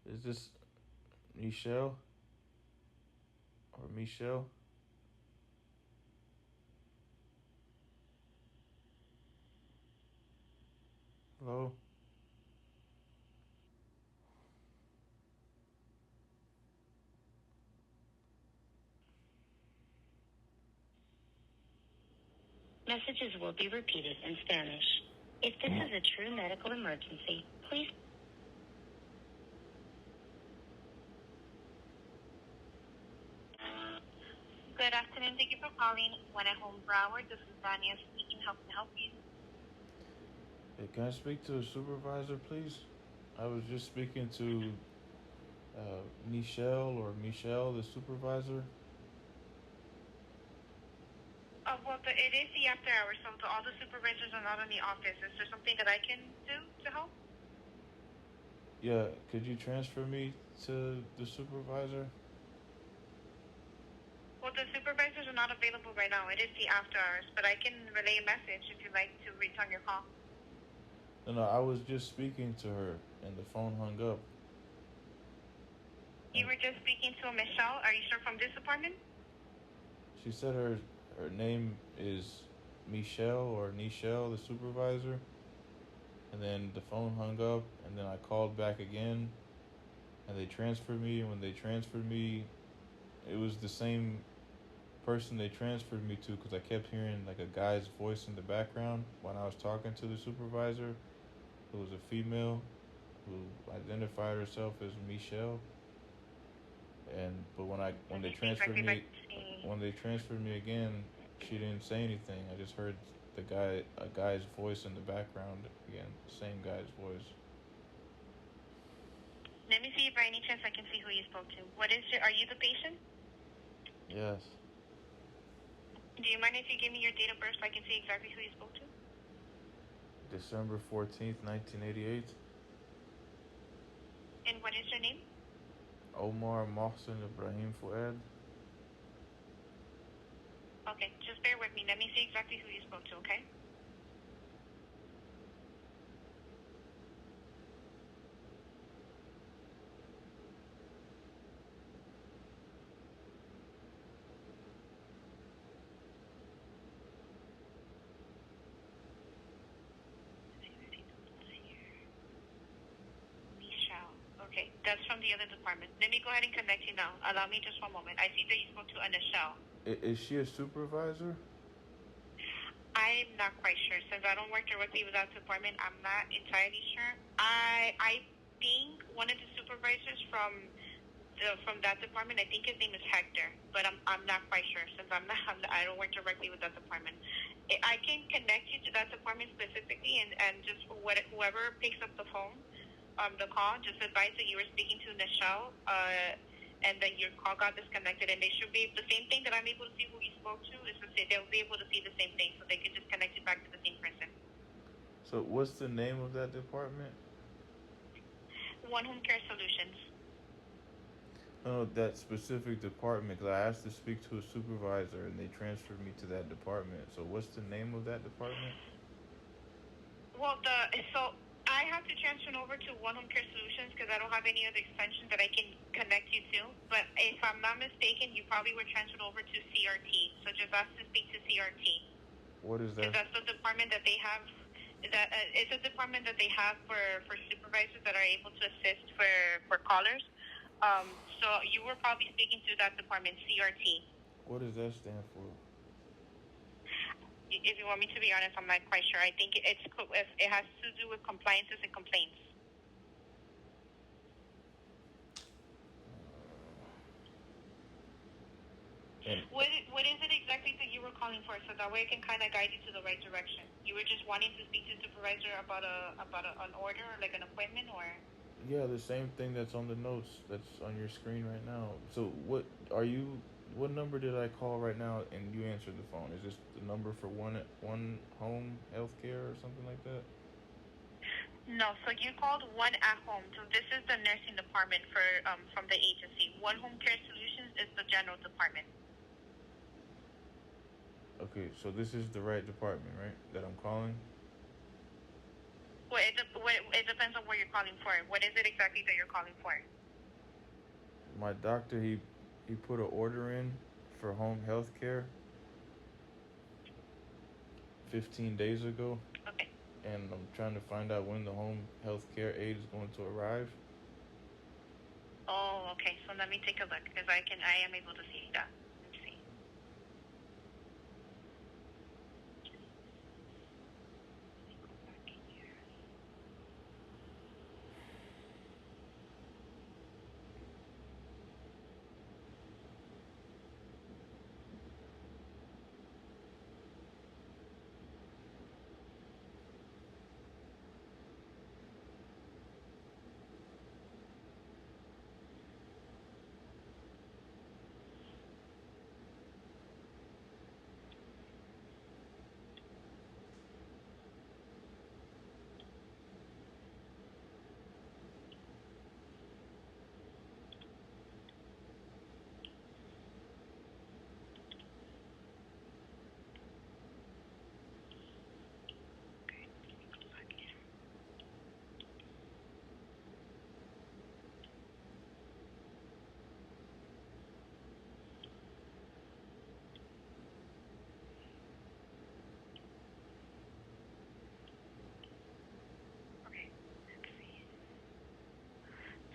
Is this Michelle? Or Michelle? Hello? Messages will be repeated in Spanish. If this is a true medical emergency, please. Good afternoon. Thank you for calling One at Home Broward. This is Dania speaking. How can I help you? Hey, can I speak to a supervisor, please? I was just speaking to Michelle, the supervisor. Well, it is the after hours, so all the supervisors are not in the office. Is there something that I can do to help? Yeah, could you transfer me to the supervisor? Well, the supervisors are not available right now. It is the after hours, but I can relay a message if you'd like to return your call. No, I was just speaking to her, and the phone hung up. You were just speaking to Michelle. Are you sure from this apartment? She said her name is Michelle, the supervisor. And then the phone hung up, and then I called back again, and they transferred me. And when they transferred me, it was the same person they transferred me to because I kept hearing like a guy's voice in the background when I was talking to the supervisor. It was a female who identified herself as Michelle. But when they transferred me again, she didn't say anything. I just heard a guy's voice in the background again, same guy's voice. Let me see if by any chance I can see who you spoke to. Are you the patient? Yes. Do you mind if you give me your date of birth so I can see exactly who you spoke to? December 14th, 1988. And what is your name? Omar Mohsen Ibrahim Fouad. Okay, just bear with me. Let me see exactly who you spoke to, okay? Okay, that's from the other department. Let me go ahead and connect you now. Allow me just one moment. I see that you spoke to Michelle. Is she a supervisor? I'm not quite sure. Since I don't work directly with that department, I'm not entirely sure. I think one of the supervisors from that department, I think his name is Hector, but I'm not quite sure since I don't work directly with that department. I can connect you to that department specifically, and just whoever picks up the phone, the call, just advise that you were speaking to Michelle, and that your call got disconnected, and they should be the same thing that I'm able to see who you spoke to is to say they'll be able to see the same thing, so they can just connect you back to the same person. So what's the name of that department? One Home Care Solutions. No, that specific department, because I asked to speak to a supervisor and they transferred me to that department. So what's the name of that department? Well, so I have to transfer over to One Home Care Solutions because I don't have any other extensions that I can connect you to. But if I'm not mistaken, you probably were transferred over to CRT. So just ask to speak to CRT. What is that? Because that's the department that they have. It's a department that they have for supervisors that are able to assist for callers. So you were probably speaking to that department, CRT. What does that stand for? If you want me to be honest, I'm not quite sure. I think it has to do with compliances and complaints. What is it exactly that you were calling for, so that way I can kind of guide you to the right direction? You were just wanting to speak to the supervisor about an order, or like an appointment, or? Yeah, the same thing that's on the notes that's on your screen right now. So what number did I call right now and you answered the phone? Is this the number for one home healthcare or something like that? No, so you called One at Home. So this is the nursing department from the agency. One Home Care Solutions is the general department. Okay, so this is the right department, right? That I'm calling? Well, it depends on what you're calling for. What is it exactly that you're calling for? My doctor, he put an order in for home health care 15 days ago. Okay. And I'm trying to find out when the home health care aid is going to arrive. Oh, okay. So let me take a look, because I am able to see that. Let's see.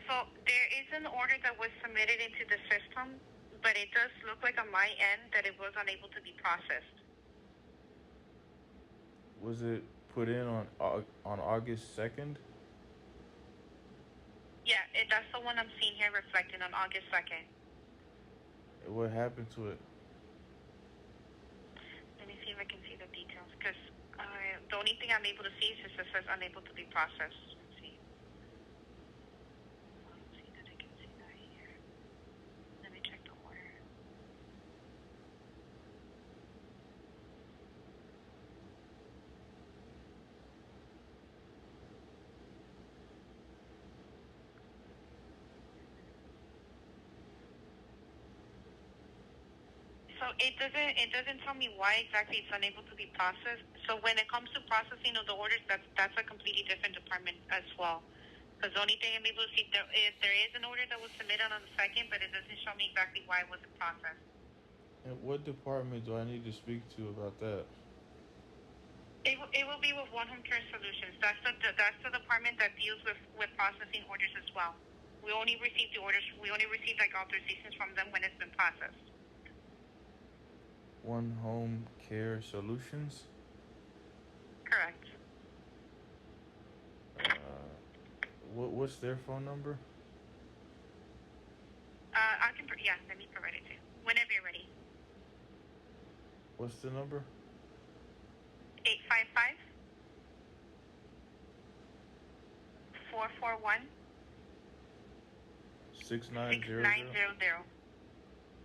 So there is an order that was submitted into the system, but it does look like on my end that it was unable to be processed. Was it put in on August 2nd? Yeah, that's the one I'm seeing here reflected on August 2nd. What happened to it? Let me see if I can see the details, because the only thing I'm able to see is just it says unable to be processed. Let's see. I don't see that I can see that here. Let me check the order. So it doesn't tell me why exactly it's unable to be processed. So when it comes to processing of the orders, that's a completely different department as well. Because the only thing I'm able to see, there is an order that was submitted on the 2nd, but it doesn't show me exactly why it wasn't processed. And what department do I need to speak to about that? It will be with One Home Care Solutions. That's the department that deals with processing orders as well. We only receive the orders. We only receive like authorizations from them when it's been processed. One Home Care Solutions? Correct. What's their phone number? Let me provide it to you. Whenever you're ready. What's the number? 855 441 6900? 6900.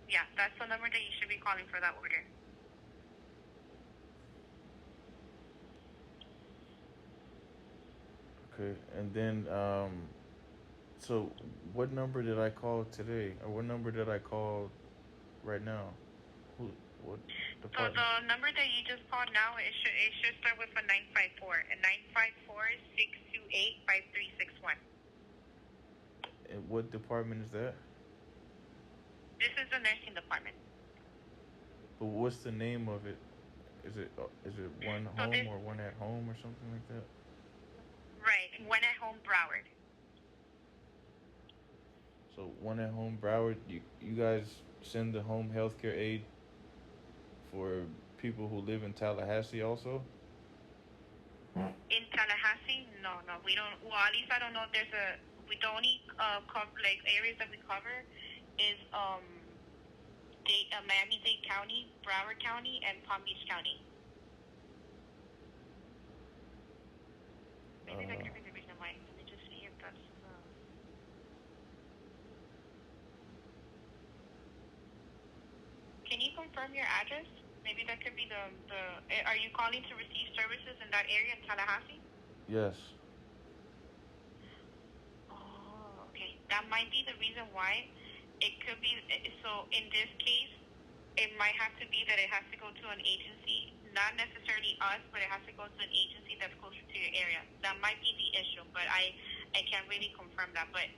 Yeah, that's the number that you should be calling for that order. Okay, and then so what number did I call today, or what number did I call right now? What So department? the number that you just called now, it should start with a 954, and 954-628-5361. And what department is that? This is the nursing department. But what's the name of it? Is it One Home or One at Home or something like that? Right, One at Home Broward. So One at Home Broward, you guys send the home healthcare aid for people who live in Tallahassee also? In Tallahassee, no, we don't. Well, at least I don't know if there's a. We the only like areas that we cover is Miami-Dade County, Broward County, and Palm Beach County. Maybe that could be the reason why. Let me just see if that's. Can you confirm your address? Maybe that could be the. Are you calling to receive services in that area in Tallahassee? Yes. Oh, okay. That might be the reason why. It could be. So in this case, it might have to be that it has to go to an agency, not necessarily us, but it has to go to an agency that's closer to your area. That might be the issue, but I can't really confirm that. But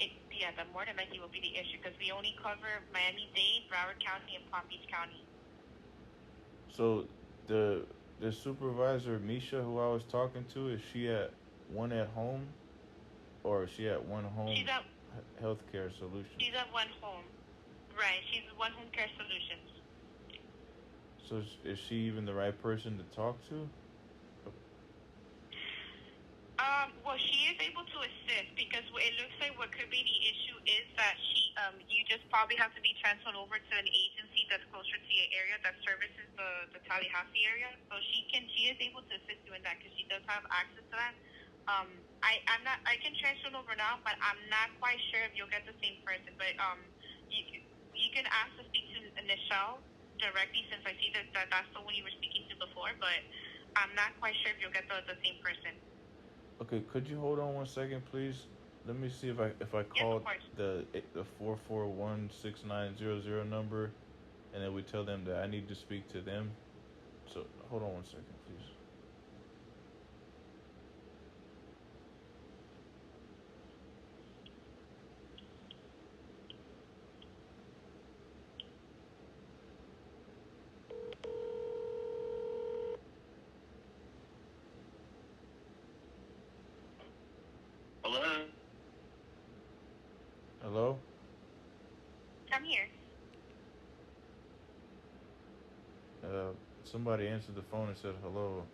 the more than likely will be the issue because we only cover Miami-Dade, Broward County, and Palm Beach County. So the supervisor Misha, who I was talking to, is she at one at home, or is she at one home? She's at Healthcare Solutions. She's at one home, right? She's One Home Care Solutions. So is she even the right person to talk to? Well, she is able to assist because it looks like what could be the issue is that you just probably have to be transferred over to an agency that's closer to your area that services the Tallahassee area. So she is able to assist you in that because she does have access to that. I can transfer it over now, but I'm not quite sure if you'll get the same person. But you can ask to speak to Nichelle directly since I see that's the one you were speaking to before. But I'm not quite sure if you'll get the same person. Okay, could you hold on 1 second, please? Let me see if I called the 4416900 number, and then we tell them that I need to speak to them. So hold on 1 second, please. Hello? Hello? I'm here. Somebody answered the phone and said hello.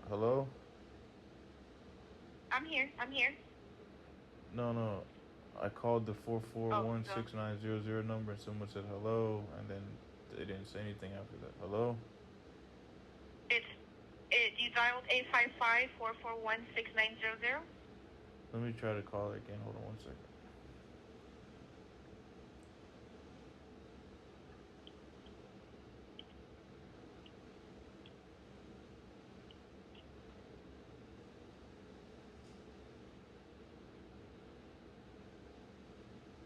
Hello? I'm here. No. I called the 4416900 number and someone said hello, and then they didn't say anything after that. Hello? You dialed 855-441-6900. Let me try to call it again. Hold on 1 second.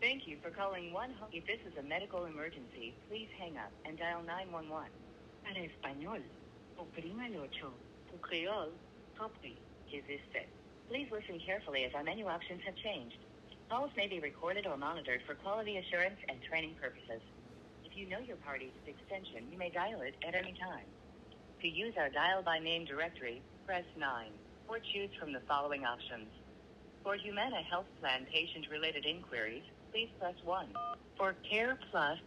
Thank you for calling One Home. If this is a medical emergency, please hang up and dial 911. Para español, oprima el 8. For Creole, tapri, que este. Please listen carefully as our menu options have changed. Calls may be recorded or monitored for quality assurance and training purposes. If you know your party's extension, you may dial it at any time. To use our dial by name directory, press 9, or choose from the following options. For Humana Health Plan patient-related inquiries, please press 1. For Care Plus,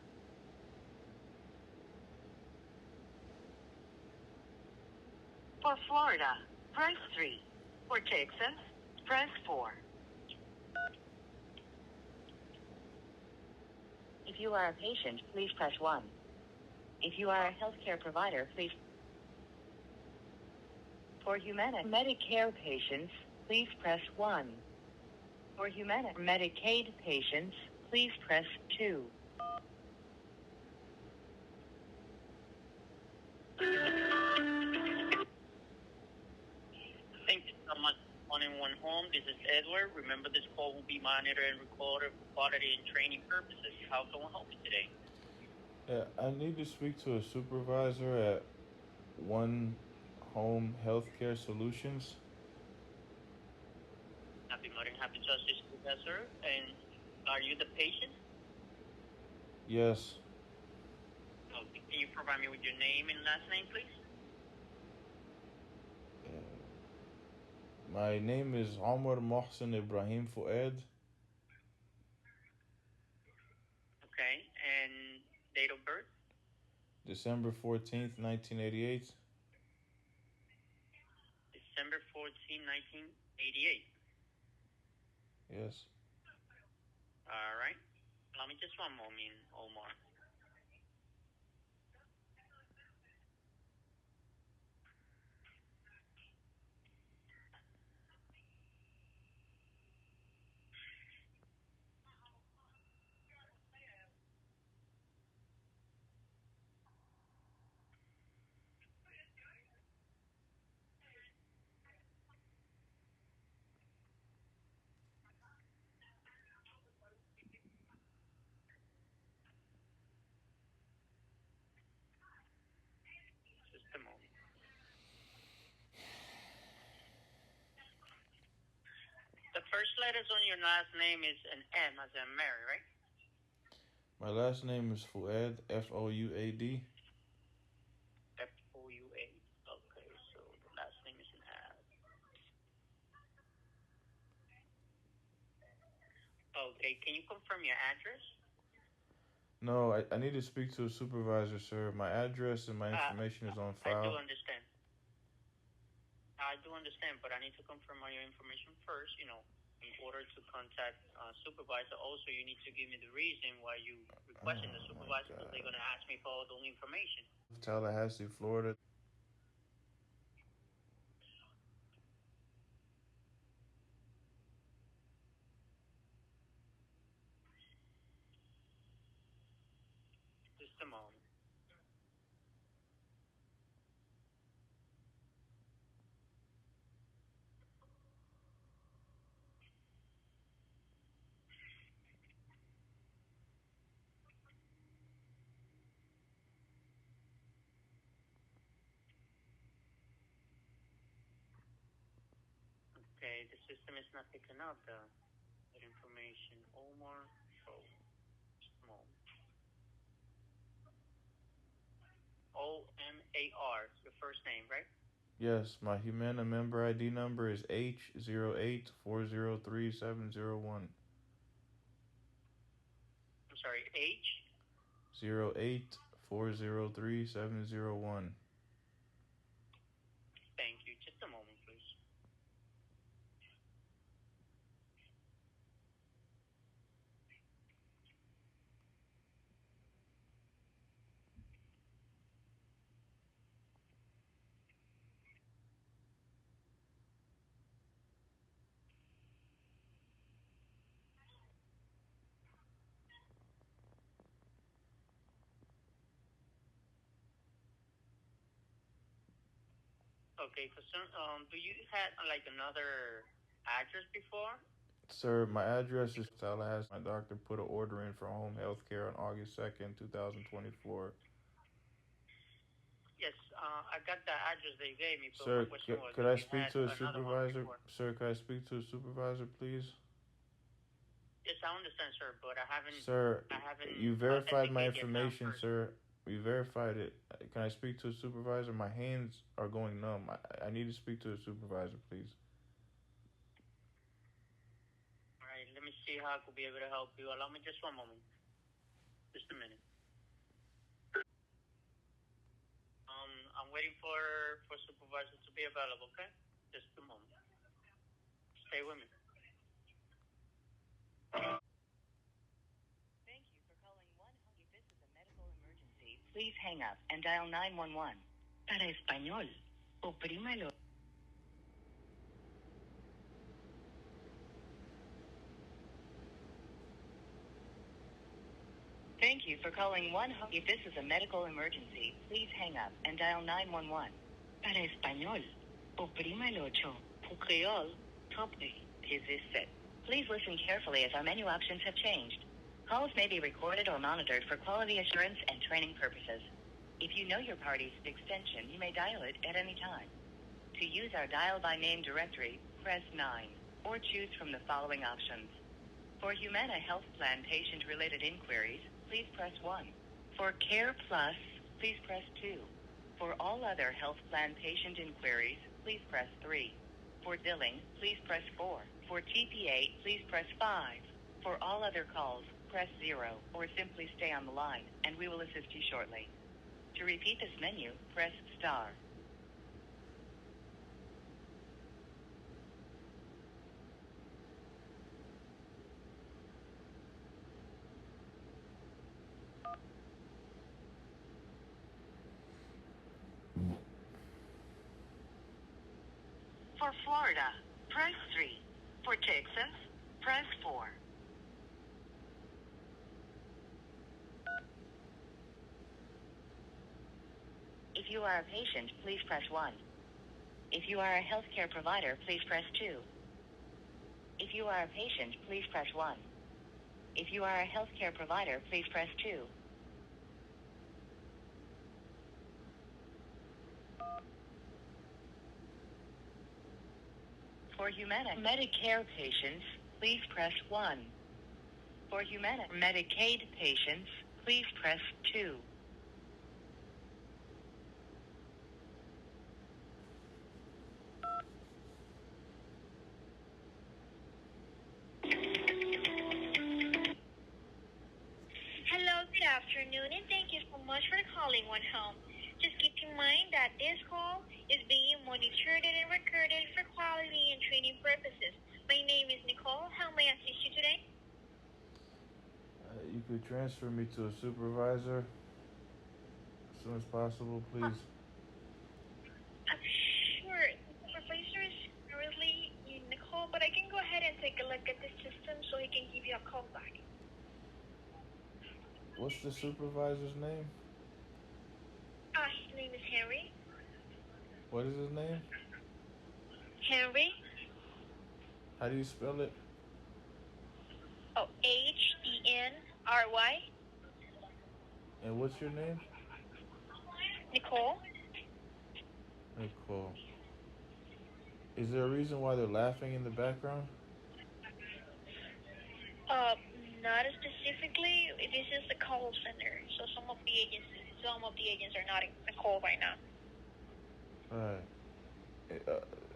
for Florida, press 3. For Texas, press 4. If you are a patient, please press 1. If you are a healthcare provider, please. For Humana Medicare patients, please press 1. For Humana Medicaid patients, please press 2. Thank you so much for calling One Home. This is Edward. Remember, this call will be monitored and recorded for quality and training purposes. How can we help you today? Yeah, I need to speak to a supervisor at One Home Healthcare Solutions. I'd be more than happy to assist you, sir. And are you the patient? Yes. Okay. Can you provide me with your name and last name, please? My name is Omar Mohsen Ibrahim Fouad. Okay. And date of birth? December 14th, 1988. December 14, 1988. Yes. All right. Allow me just one moment, Omar. Just a moment. The first letters on your last name is an M as in Mary, right? My last name is Fouad, Fouad. Fouad. Okay, so the last name is an S. Okay, can you confirm your address? No, I need to speak to a supervisor, sir. My address and my information is on file. I do understand. I do understand, but I need to confirm all your information first, in order to contact supervisor. Also, you need to give me the reason why you requesting the supervisor, because they're going to ask me for all the information. Tallahassee, Florida. Just a moment. Okay, the system is not picking up that information. Omar, just a moment. Omar, your first name, right? Yes, my Humana member ID number is H08403701. I'm sorry, H? 08403701. Thank you. Just a moment, please. Okay, do you had another address before? Sir, my address is Tallahassee. My doctor put an order in for home health care on August 2nd, 2024. Yes, I got the address they gave me, but Sir, my question was could if I you speak had to a another one supervisor? before. Sir, could I speak to a supervisor, please? Yes, I understand, sir, but I haven't. Sir, you verified my authenticated the account information, first. sir. We verified it. Can I speak to a supervisor? My hands are going numb. I need to speak to a supervisor, please. All right, let me see how I could be able to help you. Allow me just one moment. Just a minute. I'm waiting for supervisor to be available, okay? Just a moment. Stay with me. Thank you for calling 100. If this is a medical emergency, please hang up and dial 911. Para español, oprímalo. Thank you for calling 100. If this is a medical emergency, please hang up and dial 911. Para español, oprima el 8. Pour créole, tapez, resist. Please listen carefully as our menu options have changed. Calls may be recorded or monitored for quality assurance and training purposes. If you know your party's extension, you may dial it at any time. To use our dial by name directory, press 9 or choose from the following options. For Humana Health Plan patient-related inquiries, please press 1. For Care Plus, please press 2. For all other health plan patient inquiries, please press 3. For billing, please press 4. For TPA, please press 5. For all other calls, press 0 or simply stay on the line and we will assist you shortly. To repeat this menu, press star. For Florida, press 3. For Texas, press 4. If you are a patient, please press 1. If you are a healthcare provider, please press 2. If you are a patient, please press 1. If you are a healthcare provider, please press 2. For Medicare patients, please press 1. For Medicaid patients, please press 2. Hello, good afternoon, and thank you so much for calling One Home. Just keep in mind that this call is being monitored and recorded for quality and training purposes. My name is Nicole. How may I assist you today? You could transfer me to a supervisor as soon as possible, please. Sure. The supervisor is currently in the call, but I can go ahead and take a look at the system so he can give you a call back. What's the supervisor's name? His name is Henry. What is his name? Henry. How do you spell it? Oh, Henry. And what's your name? Nicole. Nicole. Is there a reason why they're laughing in the background? Not specifically. This is the call center, so some of the agents are not in the call right now. Alright.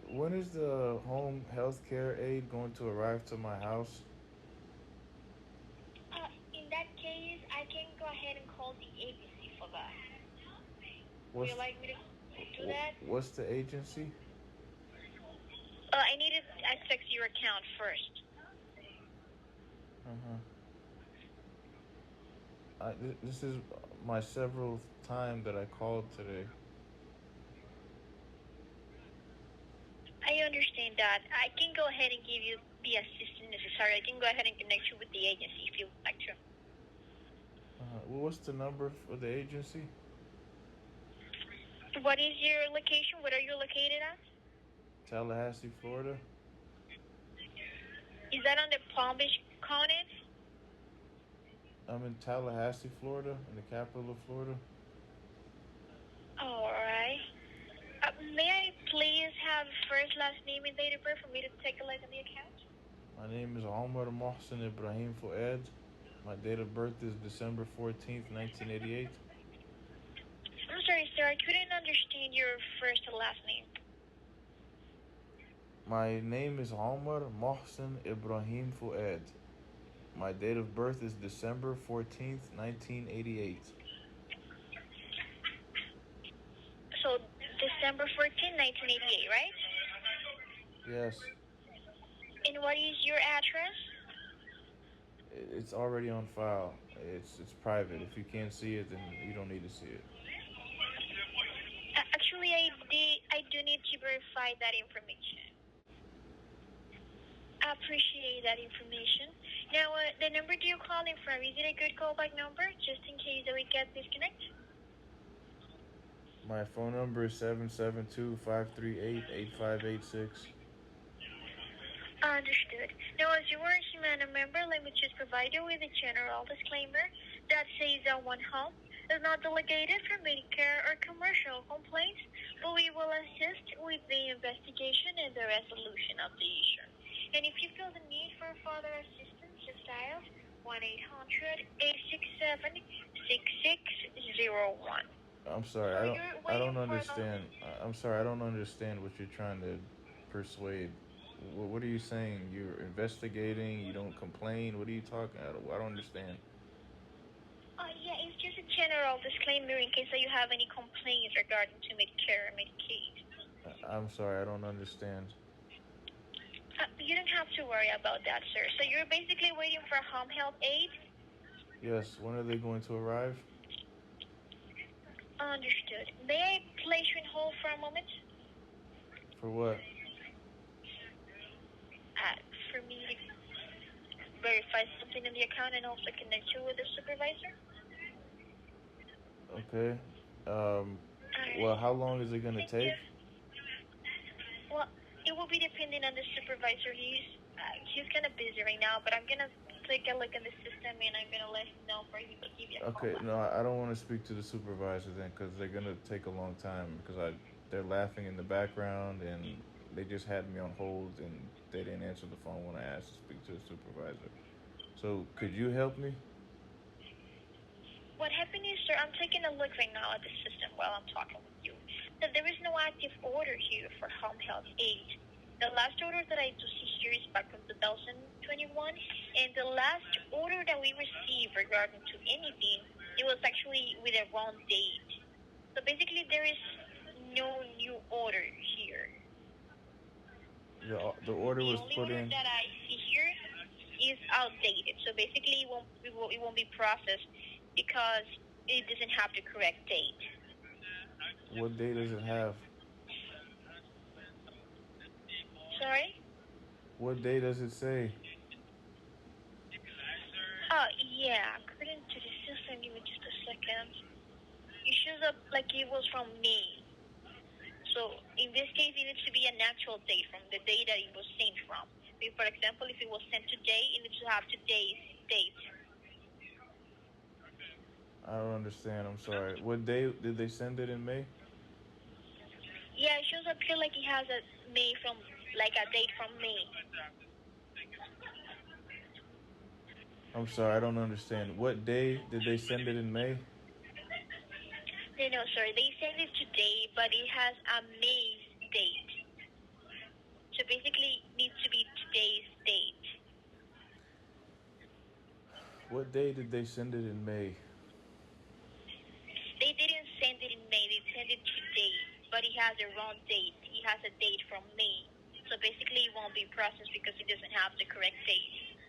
When is the home health care aid going to arrive to my house? In that case, I can go ahead and call the agency for that. Would you like me to do that? What's the agency? I need to access your account first. This is my several time that I called today. I understand that. I can go ahead and give you the assistance necessary. I can go ahead and connect you with the agency if you would like to. What's the number for the agency? What is your location? Where are you located at? Tallahassee, Florida. Is that on the Palm Beach County? I'm in Tallahassee, Florida, in the capital of Florida. All right. May I please have first, last name, and date of birth for me to take a look at the account? My name is Omar Mohsen Ibrahim Fouad. My date of birth is December 14th, 1988. I'm sorry, sir. I couldn't understand your first and last name. My name is Omar Mohsen Ibrahim Fouad. My date of birth is December 14th, 1988. So, December 14th, 1988, right? Yes. And what is your address? It's already on file. It's private. If you can't see it, then you don't need to see it. Actually, I do need to verify that information. I appreciate that information. Now, the number that you're calling from, is it a good callback number, just in case that we get disconnected? My phone number is 772-538-8586. Understood. Now, as you are a Humana member, let me just provide you with a general disclaimer that says that One Home is not delegated for Medicare or commercial complaints, but we will assist with the investigation and the resolution of the issue. And if you feel the need for further assistance, just dial 1-800-867-6601. I'm sorry, I don't understand. I'm sorry, I don't understand what you're trying to persuade. What are you saying? You're investigating, you don't complain? What are you talking about? I don't understand. Yeah, it's just a general disclaimer in case that you have any complaints regarding to Medicare or Medicaid. I'm sorry, I don't understand. You don't have to worry about that, sir. So you're basically waiting for home health aid? Yes, when are they going to arrive? Understood. May I place you in hold for a moment? For what? For me to verify something in the account and also connect you with the supervisor? Okay. Well, how long is it going to take? Well, it will be depending on the supervisor. He's kind of busy right now, but I'm going to take a look in the system and I'm going to let him know for him to give you a call. Okay, no, I don't want to speak to the supervisor then because they're going to take a long time because they're laughing in the background and they just had me on hold and they didn't answer the phone when I asked to speak to the supervisor. So could you help me? What happened is, sir, I'm taking a look right now at the system while I'm talking with you. So there is no active order here for home health aid. The last order that I do see here is back from 2021, and the last order that we received regarding to anything, it was actually with a wrong date. So basically, there is no new order here. The order was put in. The only order that I see here is outdated. So basically, it won't be processed because it doesn't have the correct date. What date does it have? Sorry? What day does it say? Yeah. According to the system, give me just a second. It shows up like it was from May. So in this case, it needs to be an actual date from the day that it was sent from. For example, if it was sent today, it needs to have today's date. I don't understand. I'm sorry. What day did they send it in May? Yeah, it shows up here like it has a May from, like a date from May. I'm sorry, I don't understand. What day did they send it in May? No, sorry. They sent it today, but it has a May date. So basically, it needs to be today's date. What day did they send it in May? They didn't send it in May. They sent it today, but it has a wrong date. It has a date from May. So basically, it won't be processed because it doesn't have the correct date.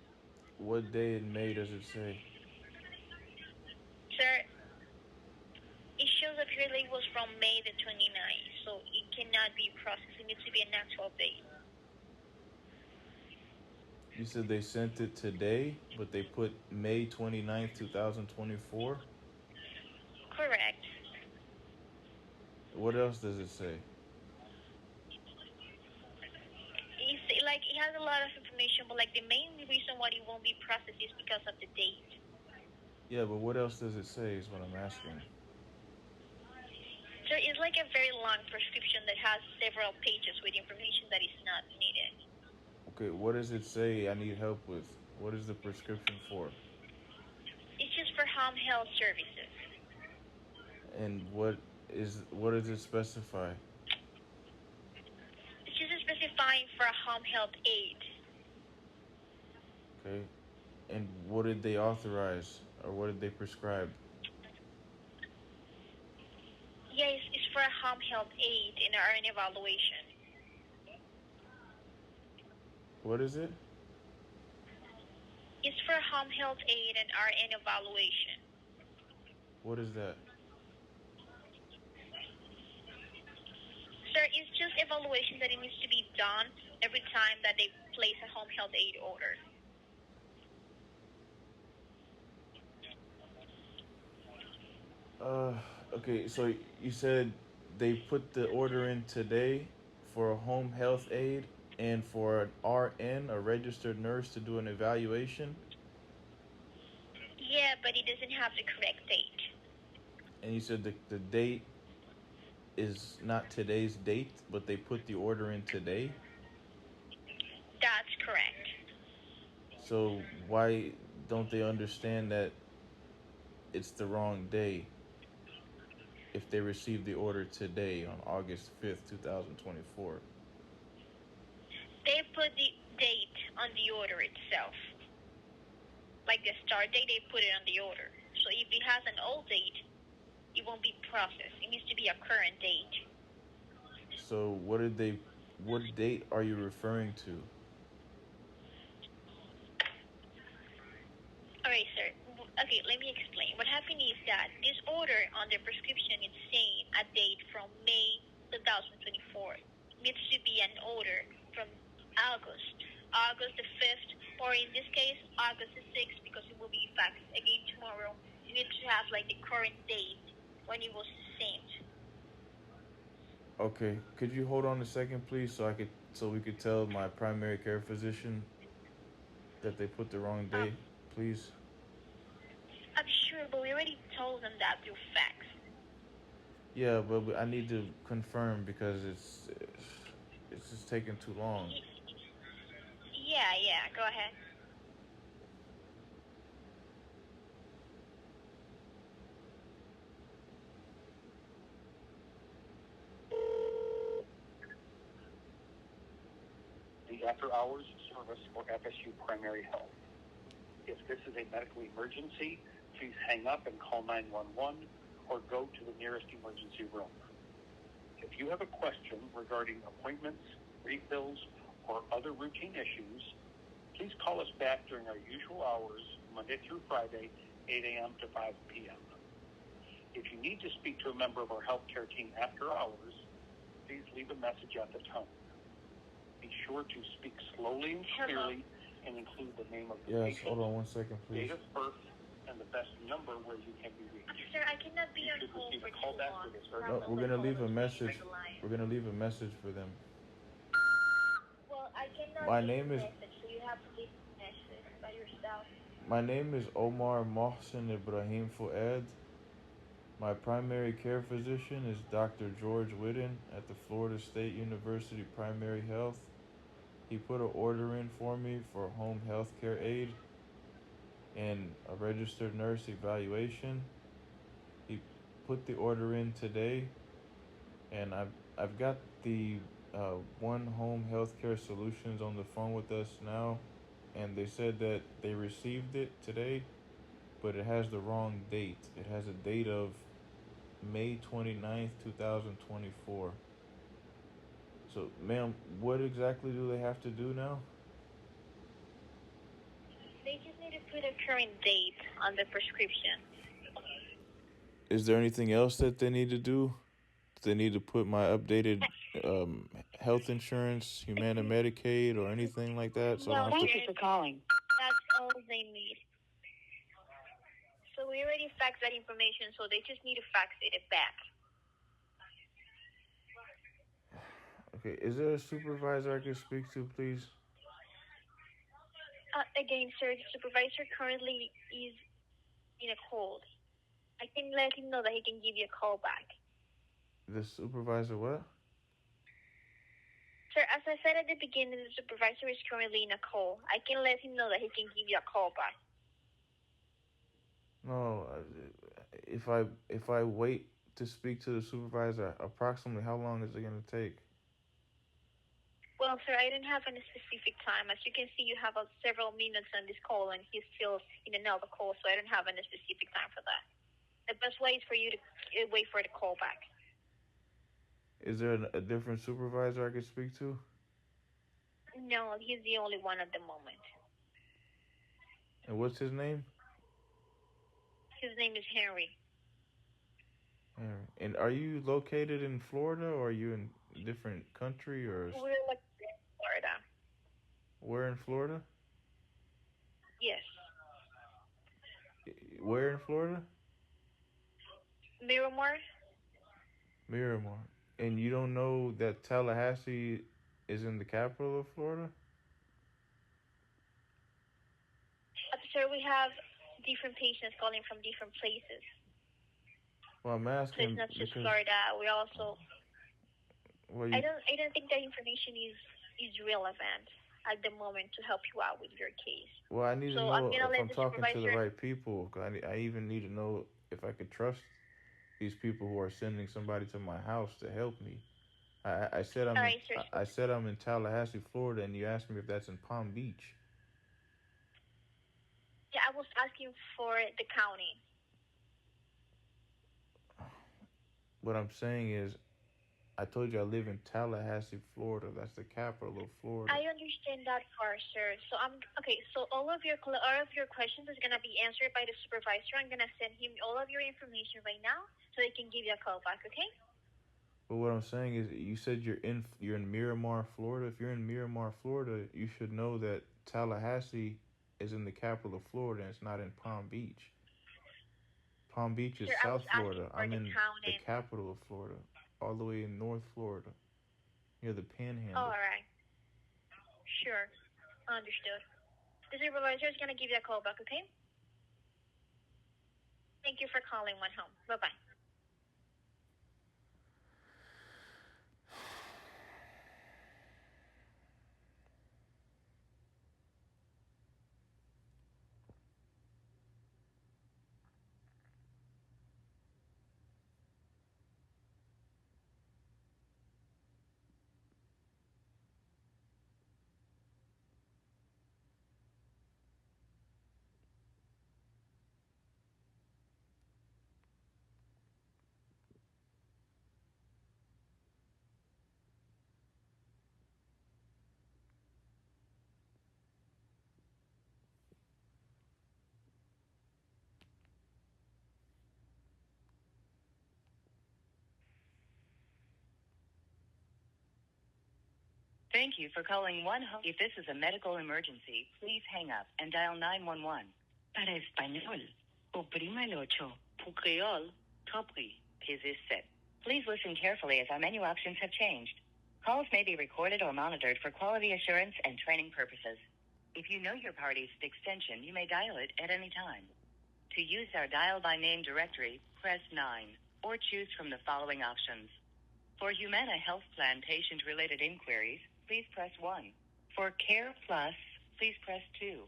What day in May does it say? Sir, it shows up here that it was from May the 29th, so it cannot be processed. It needs to be an actual date. You said they sent it today, but they put May 29th, 2024? Correct. What else does it say? It has a lot of information, but the main reason why it won't be processed is because of the date. Yeah, but what else does it say is what I'm asking. So it's like a very long prescription that has several pages with information that is not needed. Okay, what does it say I need help with? What is the prescription for? It's just for home health services. And what does it specify? It's just specifying for a home health aid. Okay. And what did they authorize or what did they prescribe? Yes, it's for a home health aid in our evaluation. What is it? It's for home health aid and RN evaluation. What is that? Sir, it's just evaluation that it needs to be done every time that they place a home health aid order. Okay, so you said they put the order in today for a home health aid and for an RN, a registered nurse, to do an evaluation? Yeah, but it doesn't have the correct date. And you said the date is not today's date, but they put the order in today? That's correct. So why don't they understand that it's the wrong day if they received the order today on August 5th, 2024? They put the date on the order itself. Like the start date, they put it on the order. So if it has an old date, won't be processed. It needs to be a current date. So what date are you referring to? All right, sir. Okay, let me explain. What happened is that this order on the prescription is saying a date from May 2024. Needs to be an order from August the 5th, or in this case, August the 6th, because it will be faxed again tomorrow. You need to have like the current date when it was sent. Okay, could you hold on a second, please, so we could tell my primary care physician that they put the wrong date, please? I'm sure, but we already told them that through fax. Yeah, but I need to confirm because it's just taking too long. Yeah, go ahead. The after-hours service for FSU Primary Health. If this is a medical emergency, please hang up and call 911 or go to the nearest emergency room. If you have a question regarding appointments, refills, or other routine issues, please call us back during our usual hours, Monday through Friday, 8 a.m. to 5 p.m. If you need to speak to a member of our healthcare team after hours, please leave a message at the tone. Be sure to speak slowly and clearly and include the name of the Yes, patient, hold on 1 second, please. date of birth, and the best number where you can be reached. Sir, I cannot be You on should hold receive for a call too back long. for this No, we're gonna leave a message. We're gonna leave a message for them. Well, I cannot My leave name a is message, so you have to leave a message by yourself. My name is Omar Mohsen Ibrahim Fouad. My primary care physician is Dr. George Whitten at the Florida State University Primary Health. He put an order in for me for home health care aid and a registered nurse evaluation. He put the order in today, and I've got the One Home Healthcare Solutions on the phone with us now, and they said that they received it today, but it has the wrong date. It has a date of May 29th, 2024. So, ma'am, what exactly do they have to do now? They just need to put a current date on the prescription. Is there anything else that they need to do? Do they need to put my updated health insurance, Humana Medicaid, or anything like that? So I don't have Thank you for calling. That's all they need. So we already faxed that information, so they just need to fax it back. Okay, is there a supervisor I can speak to, please? Again, sir, the supervisor currently is in a cold. I can let him know that he can give you a call back. The supervisor what? Sir, as I said at the beginning, the supervisor is currently in a call. I can let him know that he can give you a call back. No, if I wait to speak to the supervisor, approximately how long is it gonna take? Well, sir, I don't have any specific time. As you can see, you have several minutes on this call, and he's still in another call, so I don't have any specific time for that. The best way is for you to wait for the call back. Is there a different supervisor I could speak to? No, he's the only one at the moment. And what's his name? His name is Henry. Henry. And are you located in Florida, or are you in a different country, or? We're like in Florida. Where in Florida? Yes. Where in Florida? Miramar? Miramar. And you don't know that Tallahassee is in the capital of Florida? Sir, we have different patients calling from different places. Well, I'm So asking it's not just because, Florida. We also. well, I don't think that information is relevant at the moment to help you out with your case. Well, I need to So I'm know gonna if let I'm the talking to the supervisor- right people. 'Cause I even need to know if I could trust these people who are sending somebody to my house to help me. I said All right, sir. I said I'm in Tallahassee, Florida, and you asked me if that's in Palm Beach. Yeah, I was asking for the county. What I'm saying is, I told you I live in Tallahassee, Florida. That's the capital of Florida. I understand that part, sir. So okay. So all of your questions is gonna be answered by the supervisor. I'm gonna send him all of your information right now, so he can give you a call back. Okay? But what I'm saying is, you said you're in Miramar, Florida. If you're in Miramar, Florida, you should know that Tallahassee is in the capital of Florida, and it's not in Palm Beach. Palm Beach is Sir, I was South asking Florida. for I'm the in town the name. capital of Florida, all the way in North Florida, near the Panhandle. All right. Sure. Understood. The supervisor is gonna give you a call back. Okay? Thank you for calling One Home. Bye bye. Thank you for calling One Home. If this is a medical emergency, please hang up and dial 911. Para español, oprima el ocho. Pour créole, compris, pesez sept. Please listen carefully as our menu options have changed. Calls may be recorded or monitored for quality assurance and training purposes. If you know your party's extension, you may dial it at any time. To use our dial by name directory, press 9 or choose from the following options. For Humana Health Plan patient-related inquiries, please press 1. For Care Plus, please press 2.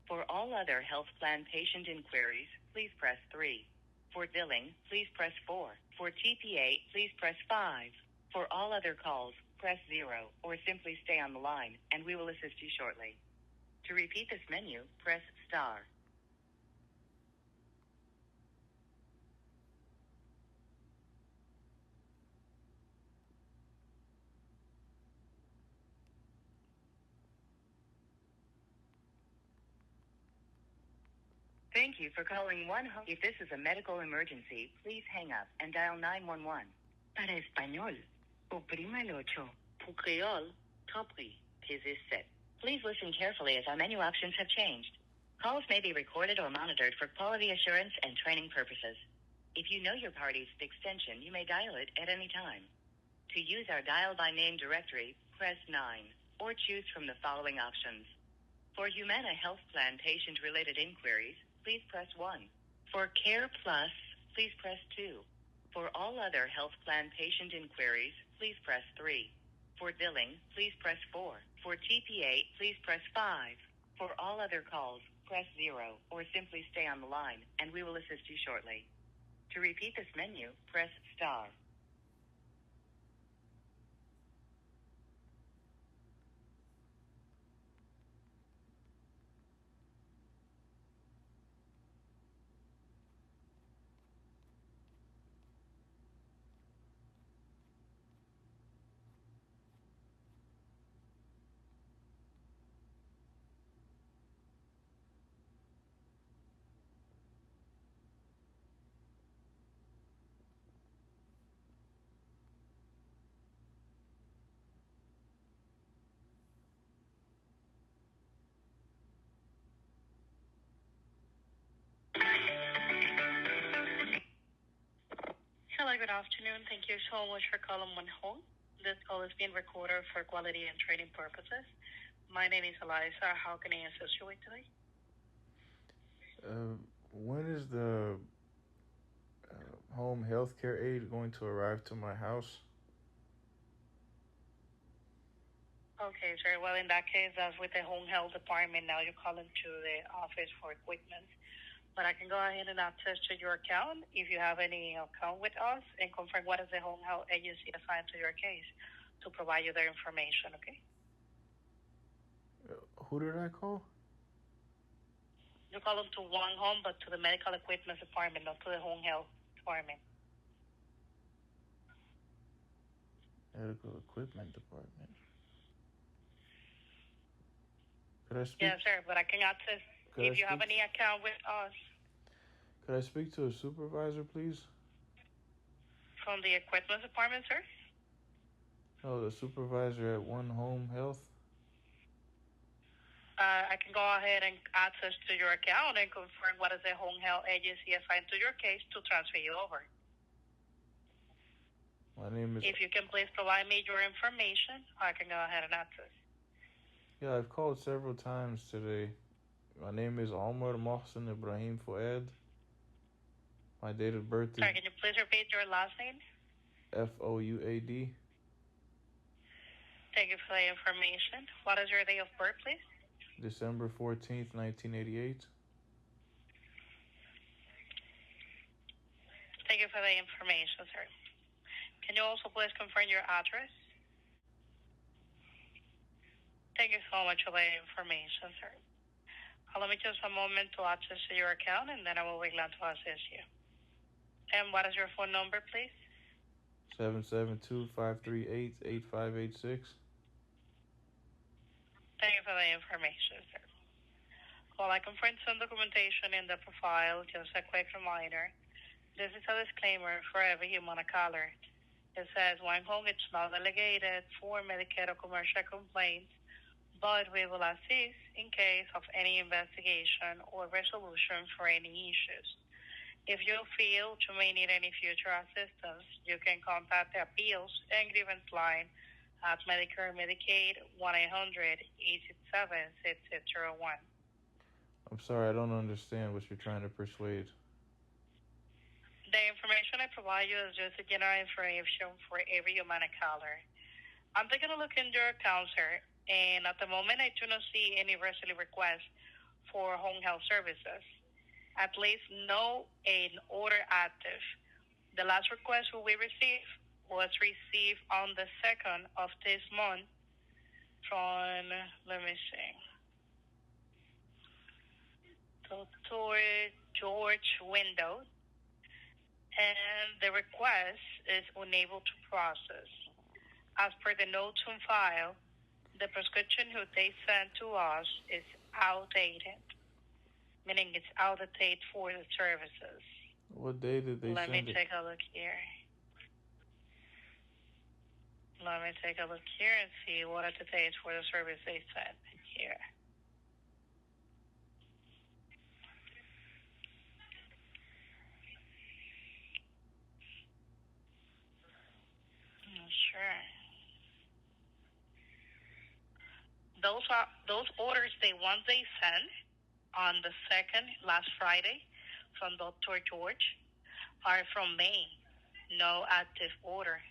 For all other health plan patient inquiries, please press 3. For billing, please press 4. For TPA, please press 5. For all other calls, press 0 or simply stay on the line and we will assist you shortly. To repeat this menu, press star. Thank you for calling One Home. If this is a medical emergency, please hang up and dial 911. Para español, oprima el ocho. Pour créole, compris, pesez sept. Please listen carefully as our menu options have changed. Calls may be recorded or monitored for quality assurance and training purposes. If you know your party's extension, you may dial it at any time. To use our dial by name directory, press 9 or choose from the following options. For Humana Health Plan patient-related inquiries, please press 1. For Care Plus, please press 2. For all other health plan patient inquiries, please press 3. For billing, please press 4. For TPA, please press 5. For all other calls, press 0 or simply stay on the line and we will assist you shortly. To repeat this menu, press star. Hello, good afternoon. Thank you so much for calling One Home. This call is being recorded for quality and training purposes. My name is Eliza. How can I assist you with today? When is the home health care aid going to arrive to my house? Okay, sir. Well, in that case, that's with the home health department. Now you're calling to the office for equipment. But I can go ahead and access to your account if you have any account with us and confirm what is the home health agency assigned to your case to provide you their information, okay? Who did I call? You call them to One Home, but to the medical equipment department, not to the home health department. Medical equipment department. Could I speak? Yes, sir, but I can access if you have any account with us. Could I speak to a supervisor, please? From the equipment department, sir? No, the supervisor at One Home Health. I can go ahead and access to your account and confirm what is the home health agency assigned to your case to transfer you over. My name is... If you can please provide me your information, I can go ahead and access. Yeah, I've called several times today. My name is Omar Mohsen Ibrahim Fouad. My date of birth is... Sorry, can you please repeat your last name? Fouad. Thank you for the information. What is your date of birth, please? December 14th, 1988. Thank you for the information, sir. Can you also please confirm your address? Thank you so much for the information, sir. Allow me just a moment to access to your account, and then I will be glad to assist you. And what is your phone number, please? 772-538-8586. Thank you for the information, sir. While I confirm some documentation in the profile, just a quick reminder. This is a disclaimer for every human caller. It says, One Home is not delegated for Medicare or commercial complaints, but we will assist in case of any investigation or resolution for any issues. If you feel you may need any future assistance, you can contact the Appeals and Grievance line at MEDICARE Medicaid 1-800-867-6601. I'm sorry, I don't understand what you're trying to persuade. The information I provide you is just a general information for every human caller. I'm taking a look in your account, sir, and at the moment I do not see any recent requests for home health services. At least no an order active. The last request we received was received on the 2nd of this month from, let me see, Dr. George Window, and the request is unable to process. As per the notes on file, the prescription who they sent to us is outdated, meaning it's out of date for the services. What day did they Let send it? me take a look here. Let me take a look here and see what are the dates for the service they sent here. Sure. Those orders they sent on the 2nd, last Friday, from Dr. George, are from May. No active order.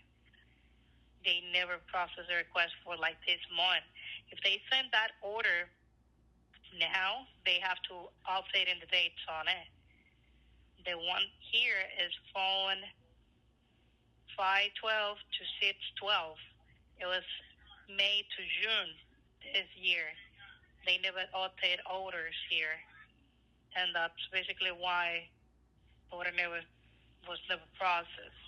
They never processed a request for like this month. If they send that order now, they have to update in the dates on it. The one here is phone 512 to 612. It was May to June this year. They never update orders here, and that's basically why order was never processed.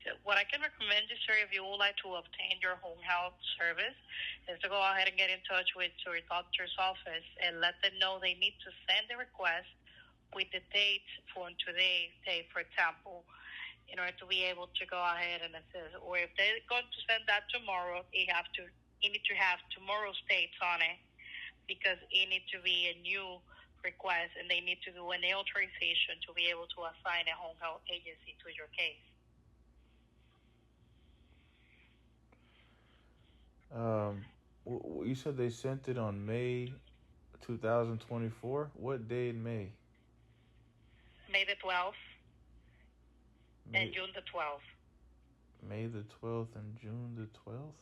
So what I can recommend you, sir, if you would like to obtain your home health service, is to go ahead and get in touch with your doctor's office and let them know they need to send the request with the date for today's date, for example, in order to be able to go ahead and assist. Or if they're going to send that tomorrow, you need to have tomorrow's dates on it, because it needs to be a new request, and they need to do an authorization to be able to assign a home health agency to your case. You said they sent it on May 2024. What day in May? May the 12th and June the 12th. May the 12th and June the 12th?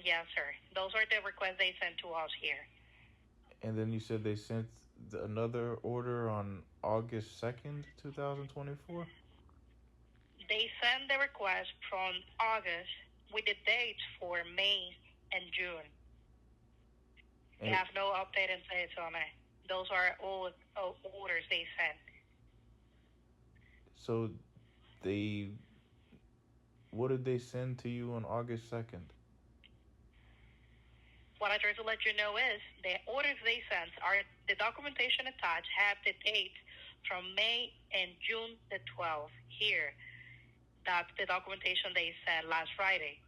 Yes, sir. Those are the requests they sent to us here. And then you said they sent another order on August 2nd, 2024? They sent the request from August with the dates for May and June. They have no updated dates on it. Those are all orders they sent. So they what did they send to you on August 2nd? What I try to let you know is the orders they sent are the documentation attached have the dates from May and June the 12th here. That's the documentation they sent last Friday.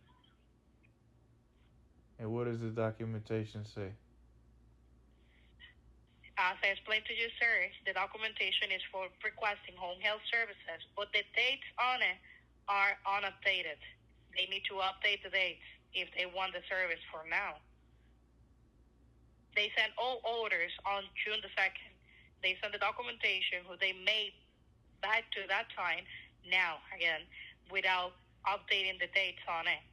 And what does the documentation say? As I explained to you, sir, the documentation is for requesting home health services, but the dates on it are unupdated. They need to update the dates if they want the service for now. They sent all orders on June the 2nd. They sent the documentation who they made back to that time now, again, without updating the dates on it.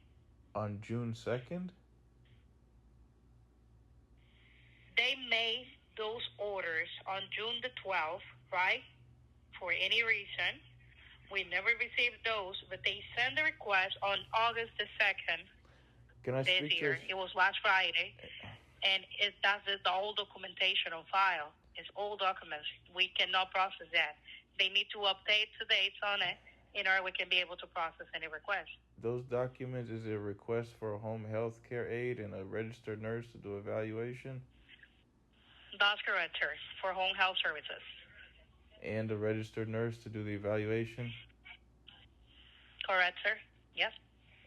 On June 2nd? They made those orders on June the 12th, right? For any reason. We never received those, but they sent the request on August the 2nd Can I this speak year. to It was last Friday. And that's the old documentation on file. It's old documents. We cannot process that. They need to update the dates on it in order we can be able to process any request. those documents? Is it a request for a home health care aide and a registered nurse to do evaluation? That's correct, sir, for home health services. And a registered nurse to do the evaluation? Correct, sir. Yes.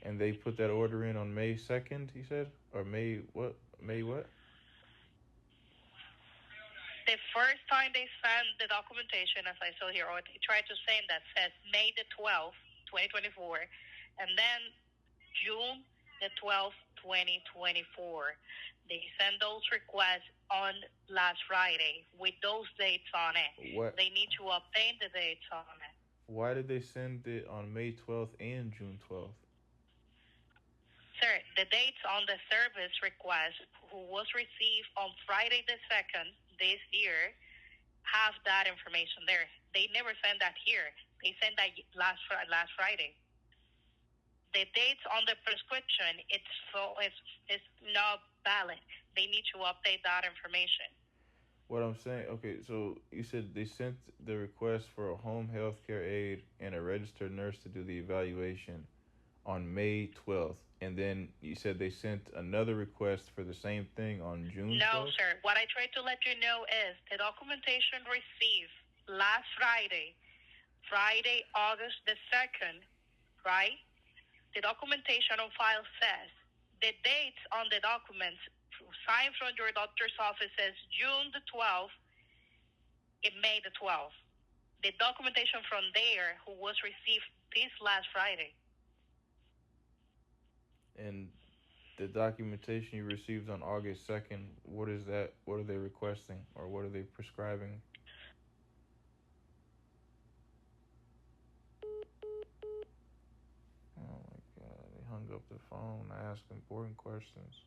And they put that order in on May 2nd, he said? Or May what? May what? The first time they sent the documentation, as I saw here, or they tried to send that, says May the 12th, 2024, and then June the 12th, 2024. They sent those requests on last Friday with those dates on it. What? They need to update the dates on it. Why did they send it on May 12th and June 12th? Sir, the dates on the service request, who was received on Friday the 2nd this year, have that information there. They never sent that here. They sent that last Friday. The dates on the prescription, it's not valid. They need to update that information. What I'm saying, okay, so you said they sent the request for a home health care aide and a registered nurse to do the evaluation on May 12th. And then you said they sent another request for the same thing on June 12th? No, sir. What I tried to let you know is the documentation received last Friday, August the 2nd, right? The documentation on file says the dates on the documents signed from your doctor's office says June the 12th and May the 12th. The documentation from there who was received this last Friday. And the documentation you received on August 2nd, what is that? What are they requesting? Or what are they prescribing? Oh my God, they hung up the phone. I asked important questions.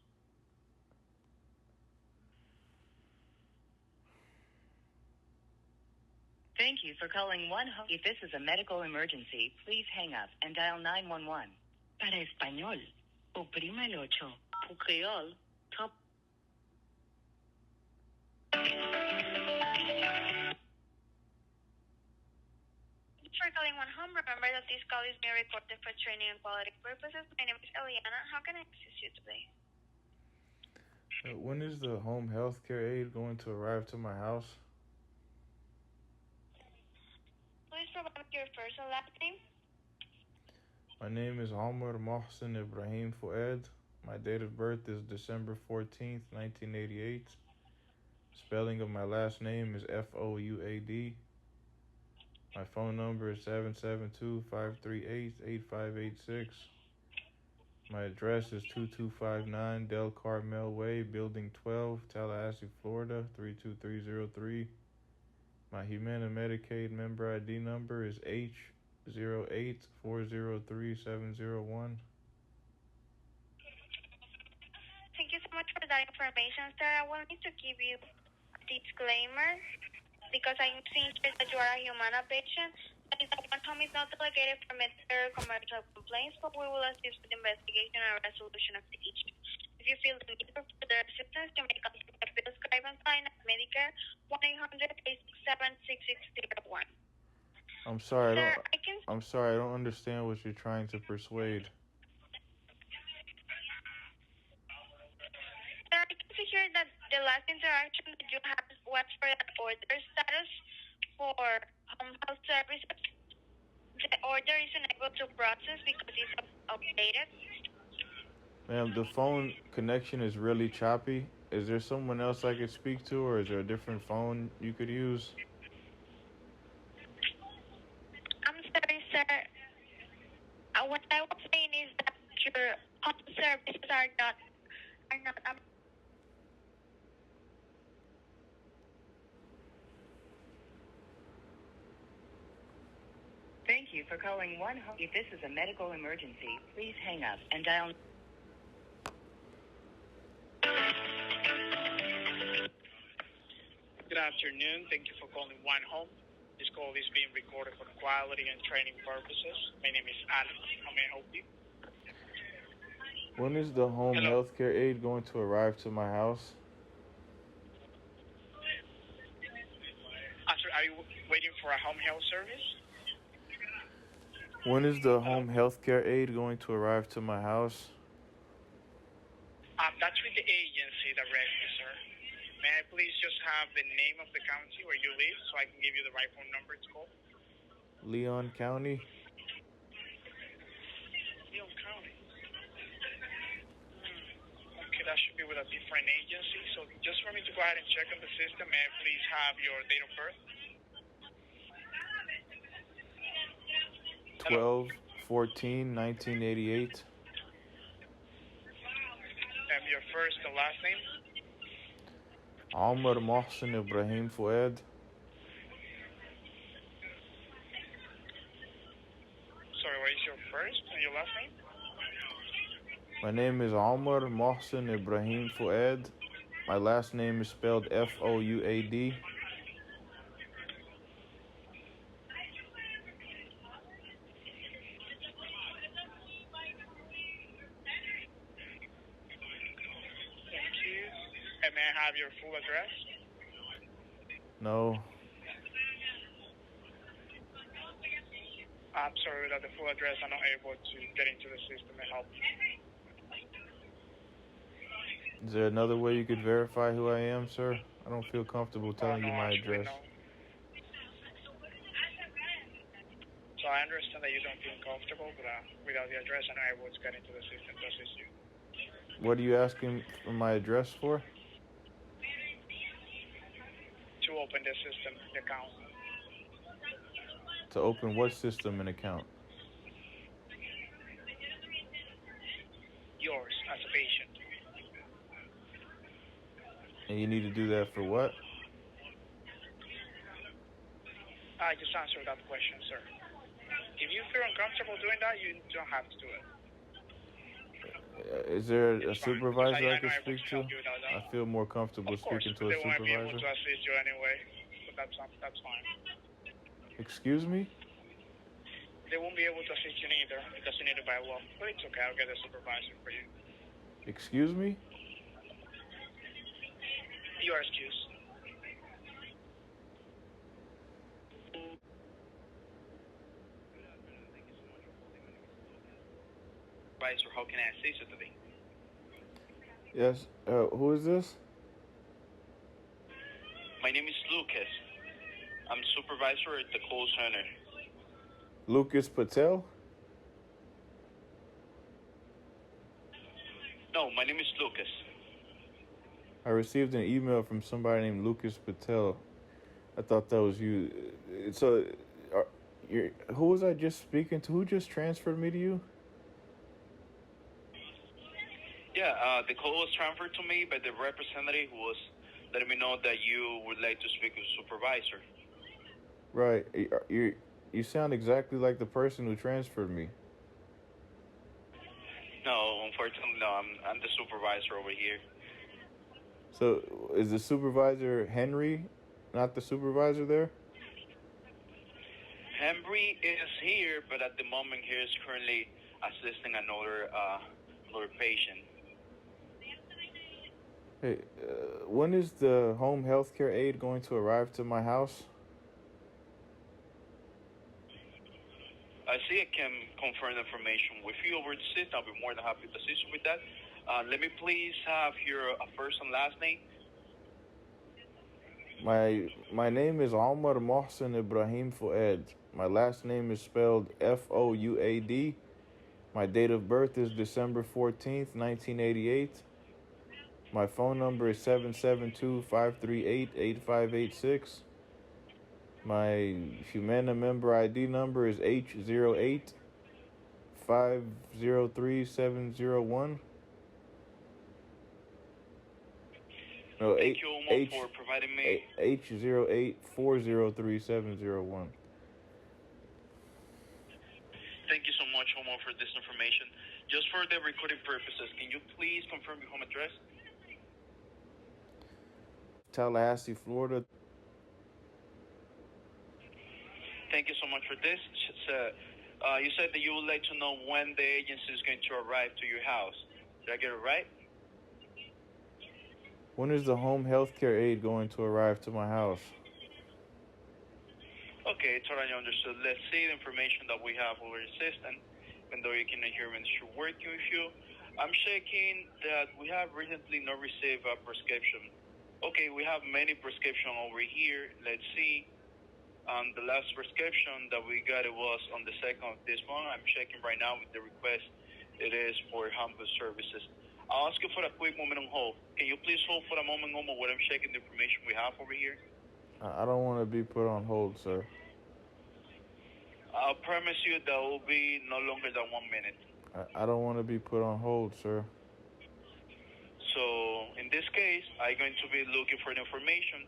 Thank you for calling If this is a medical emergency, please hang up and dial 911. Para español, oprima el 8. For Creole, top. Thanks for calling One Home. Remember that this call is being recorded for training and quality purposes. My name is Eliana. How can I assist you today? When is the home health care aide going to arrive to my house? Please provide your first and last name. My name is Omar Mohsen Ibrahim Fouad. My date of birth is December 14th, 1988. Spelling of my last name is Fouad. My phone number is 772-538-8586. My address is 2259 Del Carmel Way, Building 12, Tallahassee, Florida, 32303. My Humana Medicaid member ID number is H08403701. Thank you so much for that information, sir. I will need to give you a disclaimer because I'm seeing that you are a Humana patient. That is that One Home is not delegated for Medicare commercial complaints, but we will assist with investigation and resolution of the issue. If you feel the need for further assistance, you may contact the bill scribe line at MEDICARE 1-800-867-6601. I'm sorry, Sir, I can I'm sorry, I don't understand what you're trying to persuade. Sir, I can see here that the last interaction that you had was for an order status for home health services. The order isn't able to process because it's outdated. Ma'am, the phone connection is really choppy. Is there someone else I could speak to, or is there a different phone you could use? I'm sorry, sir. What I was saying is that your home services are not. Thank you for calling One Home. If this is a medical emergency, please hang up and dial. Good afternoon. Thank you for calling One Home. This call is being recorded for quality and training purposes. My name is Alex. How may I help you? When is the home healthcare aid going to arrive to my house? Sir, are you waiting for a home health service? When is the home healthcare aid going to arrive to my house? That's with the agency directly, sir. May I please just have the name of the county where you live so I can give you the right phone number to call? Leon County? Leon County. Okay, that should be with a different agency. So just for me to go ahead and check on the system, may I please have your date of birth? 12/14/1988. Your first and last name? Omar Mohsen Ibrahim Fouad. Sorry, what is your first and your last name? My name is Omar Mohsen Ibrahim Fouad. My last name is spelled Fouad. May I have your full address? No. I'm sorry, without the full address, I'm not able to get into the system and help you. Is there another way you could verify who I am, sir? I don't feel comfortable telling you my actually, address. no. So I understand that you don't feel comfortable, but without the address, I'm not able to get into the system to assist you. What are you asking for my address for? To open the system, the account. To open what system and account? Yours, as a patient. And you need to do that for what? I just answered that question, sir. If you feel uncomfortable doing that, you don't have to do it. Is there a supervisor I could speak to? I feel more comfortable Of course, speaking to a they won't be able supervisor. to assist you anyway, but that's fine. Excuse me? They won't be able to assist you neither because you need it by law. But it's okay, I'll get a supervisor for you. Excuse me? You are excused. Supervisor, how can I assist you today? Yes. Who is this? My name is Lucas. I'm supervisor at the call center. Lucas Patel? No, my name is Lucas. I received an email from somebody named Lucas Patel. I thought that was you. So, who was I just speaking to? Who just transferred me to you? Yeah, the call was transferred to me by the representative who was letting me know that you would like to speak with the supervisor. Right. You sound exactly like the person who transferred me. No, unfortunately, no. I'm the supervisor over here. So, is the supervisor Henry, not the supervisor there? Henry is here, but at the moment he is currently assisting another patient. Hey, when is the home healthcare aid going to arrive to my house? I see I can confirm the information with you over the system. I'll be more than happy to assist you with that. Let me please have your first and last name. My name is Omar Mohsen Ibrahim Fouad. My last name is spelled Fouad. My date of birth is December 14th, 1988. My phone number is 772-538-8586. My Humana member ID number is H08-503-701. No, Thank you, Omar, for providing me. H08-403-701. Thank you so much, Omar, for this information. Just for the recording purposes, can you please confirm your home address? Tallahassee, Florida. Thank you so much for this. You said that you would like to know when the agency is going to arrive to your house. Did I get it right? When is the home health care aide going to arrive to my house? Okay, totally understood. Let's see the information that we have over the system, even though you cannot hear me, it's working with you. I'm checking that we have recently not received a prescription. Okay, we have many prescriptions over here. Let's see. The last prescription that we got, it was on the 2nd of this month. I'm checking right now with the request. It is for home health services. I'll ask you for a quick moment on hold. Can you please hold for a moment, Omar, while I'm checking the information we have over here? I don't want to be put on hold, sir. I'll promise you that will be no longer than 1 minute. I don't want to be put on hold, sir. So in this case, I'm going to be looking for the information.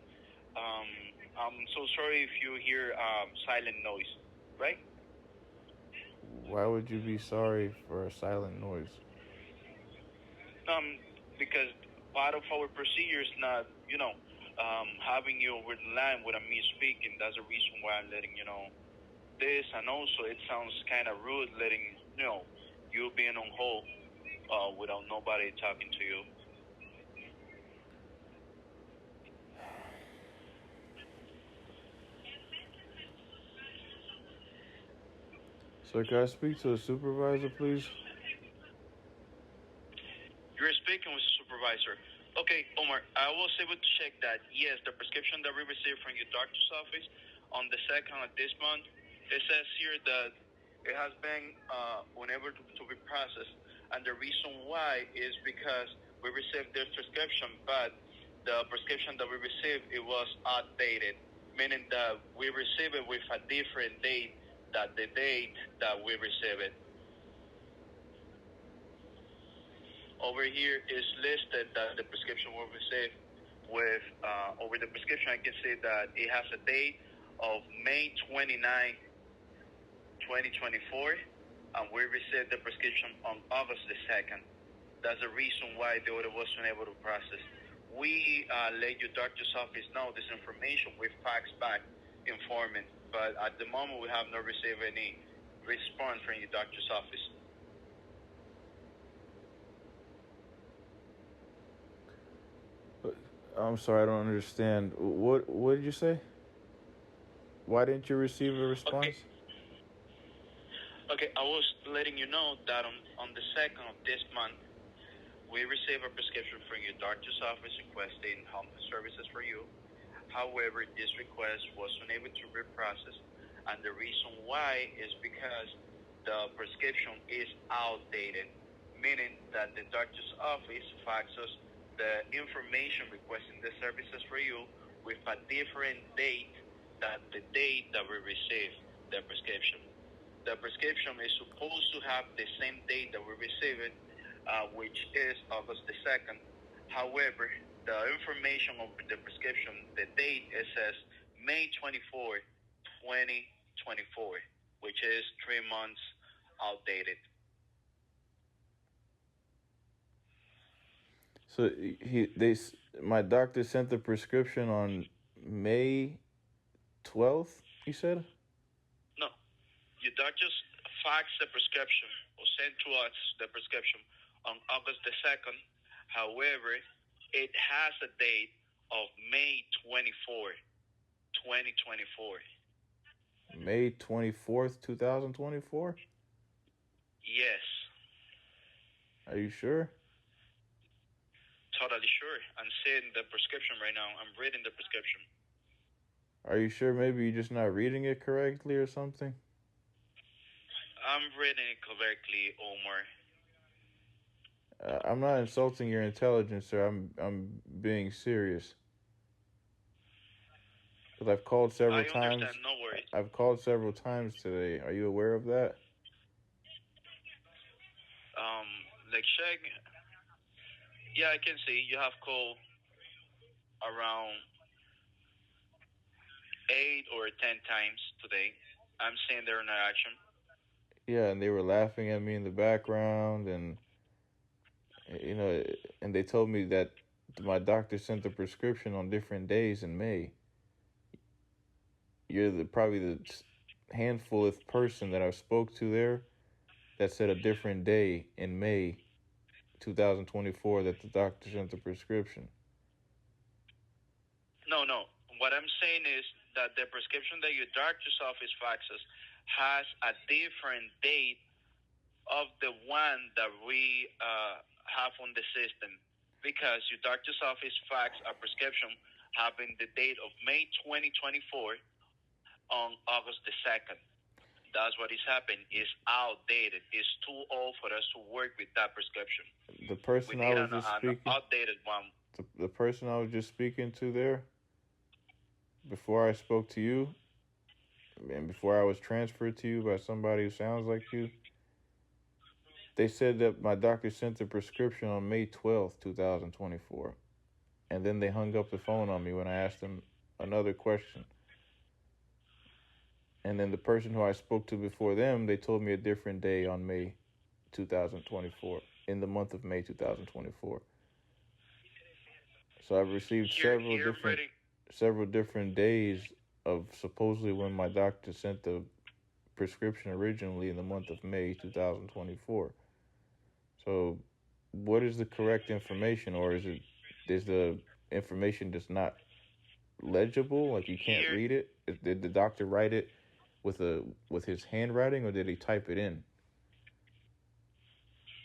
I'm so sorry if you hear silent noise, right? Why would you be sorry for a silent noise? Because part of our procedure is not, having you over the line without me speaking. That's the reason why I'm letting you know this. And also, it sounds kind of rude letting, you being on hold without nobody talking to you. Sir, can I speak to a supervisor, please? You're speaking with the supervisor. Okay, Omar, I was able to check that, yes, the prescription that we received from your doctor's office on the 2nd of this month, it says here that it has been unable to be processed. And the reason why is because we received this prescription, but the prescription that we received, it was outdated, meaning that we received it with a different date than the date that we received it. Over here is listed that the prescription was received with, over the prescription I can see that it has a date of May 29, 2024, and we received the prescription on August the 2nd. That's the reason why the order wasn't able to process. We let your doctor's office know this information with fax back informing, but at the moment we have not received any response from your doctor's office. I'm sorry, I don't understand. What did you say? Why didn't you receive a response? Okay, I was letting you know that on the 2nd of this month, we received a prescription from your doctor's office requesting home services for you. However, this request was unable to be processed, and the reason why is because the prescription is outdated, meaning that the doctor's office faxes the information requesting the services for you with a different date than the date that we received the prescription. The prescription is supposed to have the same date that we received it, which is August the 2nd. However, the information of the prescription, the date, it says May 24, 2024, which is 3 months outdated. So my doctor sent the prescription on May 12th, you said? No. Your doctor's faxed the prescription or sent to us the prescription on August the 2nd. However, it has a date of May 24, 2024. May 24th, 2024? Yes, Are you sure? totally sure. I'm seeing the prescription right now. I'm reading the prescription. Are you sure maybe you're just not reading it correctly or something? I'm reading it correctly, Omar. I'm not insulting your intelligence, sir. I'm being serious. Because I've called several I understand. times. No worries. I've called several times today. Are you aware of that? Like check. Yeah, I can see you have called around 8 or 10 times today. I'm seeing their interaction. Yeah, and they were laughing at me in the background, and and they told me that my doctor sent the prescription on different days in May. You're probably the handfulest person that I spoke to there that said a different day in May 2024 that the doctor sent the prescription. No. What I'm saying is that the prescription that your doctor's office faxes has a different date of the one that we have on the system, because your doctor's office faxed a prescription having the date of May 2024 on August the 2nd. That's what is happening. It's outdated. It's too old for us to work with that prescription. The person We I need was just an speaking, updated one. the person I was just speaking to there, before I spoke to you, and before I was transferred to you by somebody who sounds like you, they said that my doctor sent the prescription on May 12th, 2024. And then they hung up the phone on me when I asked them another question. And then the person who I spoke to before them, they told me a different day on May 2024, in the month of May 2024. So I've received several different days of supposedly when my doctor sent the prescription originally in the month of May 2024. So what is the correct information, or is the information just not legible, like you can't read it? Did the doctor write it with his handwriting, or did he type it in?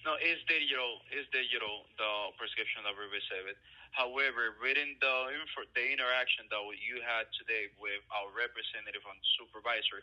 No, it's digital. It's digital, the prescription that we received. However, reading the interaction that you had today with our representative and supervisor,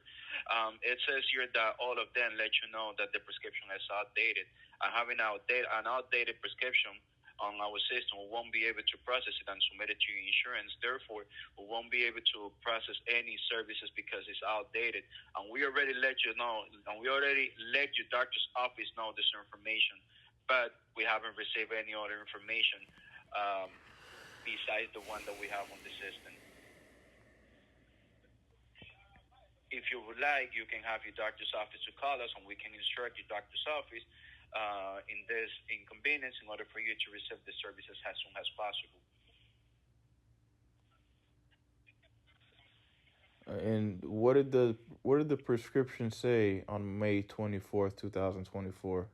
it says here that all of them let you know that the prescription is outdated. And having an outdated prescription on our system, we won't be able to process it and submit it to your insurance. Therefore, we won't be able to process any services because it's outdated. And we already let you know, and we already let your doctor's office know this information, but we haven't received any other information besides the one that we have on the system. If you would like, you can have your doctor's office to call us, and we can instruct your doctor's office in this inconvenience in order for you to receive the services as soon as possible. And what did the prescription say on May 24th, 2024?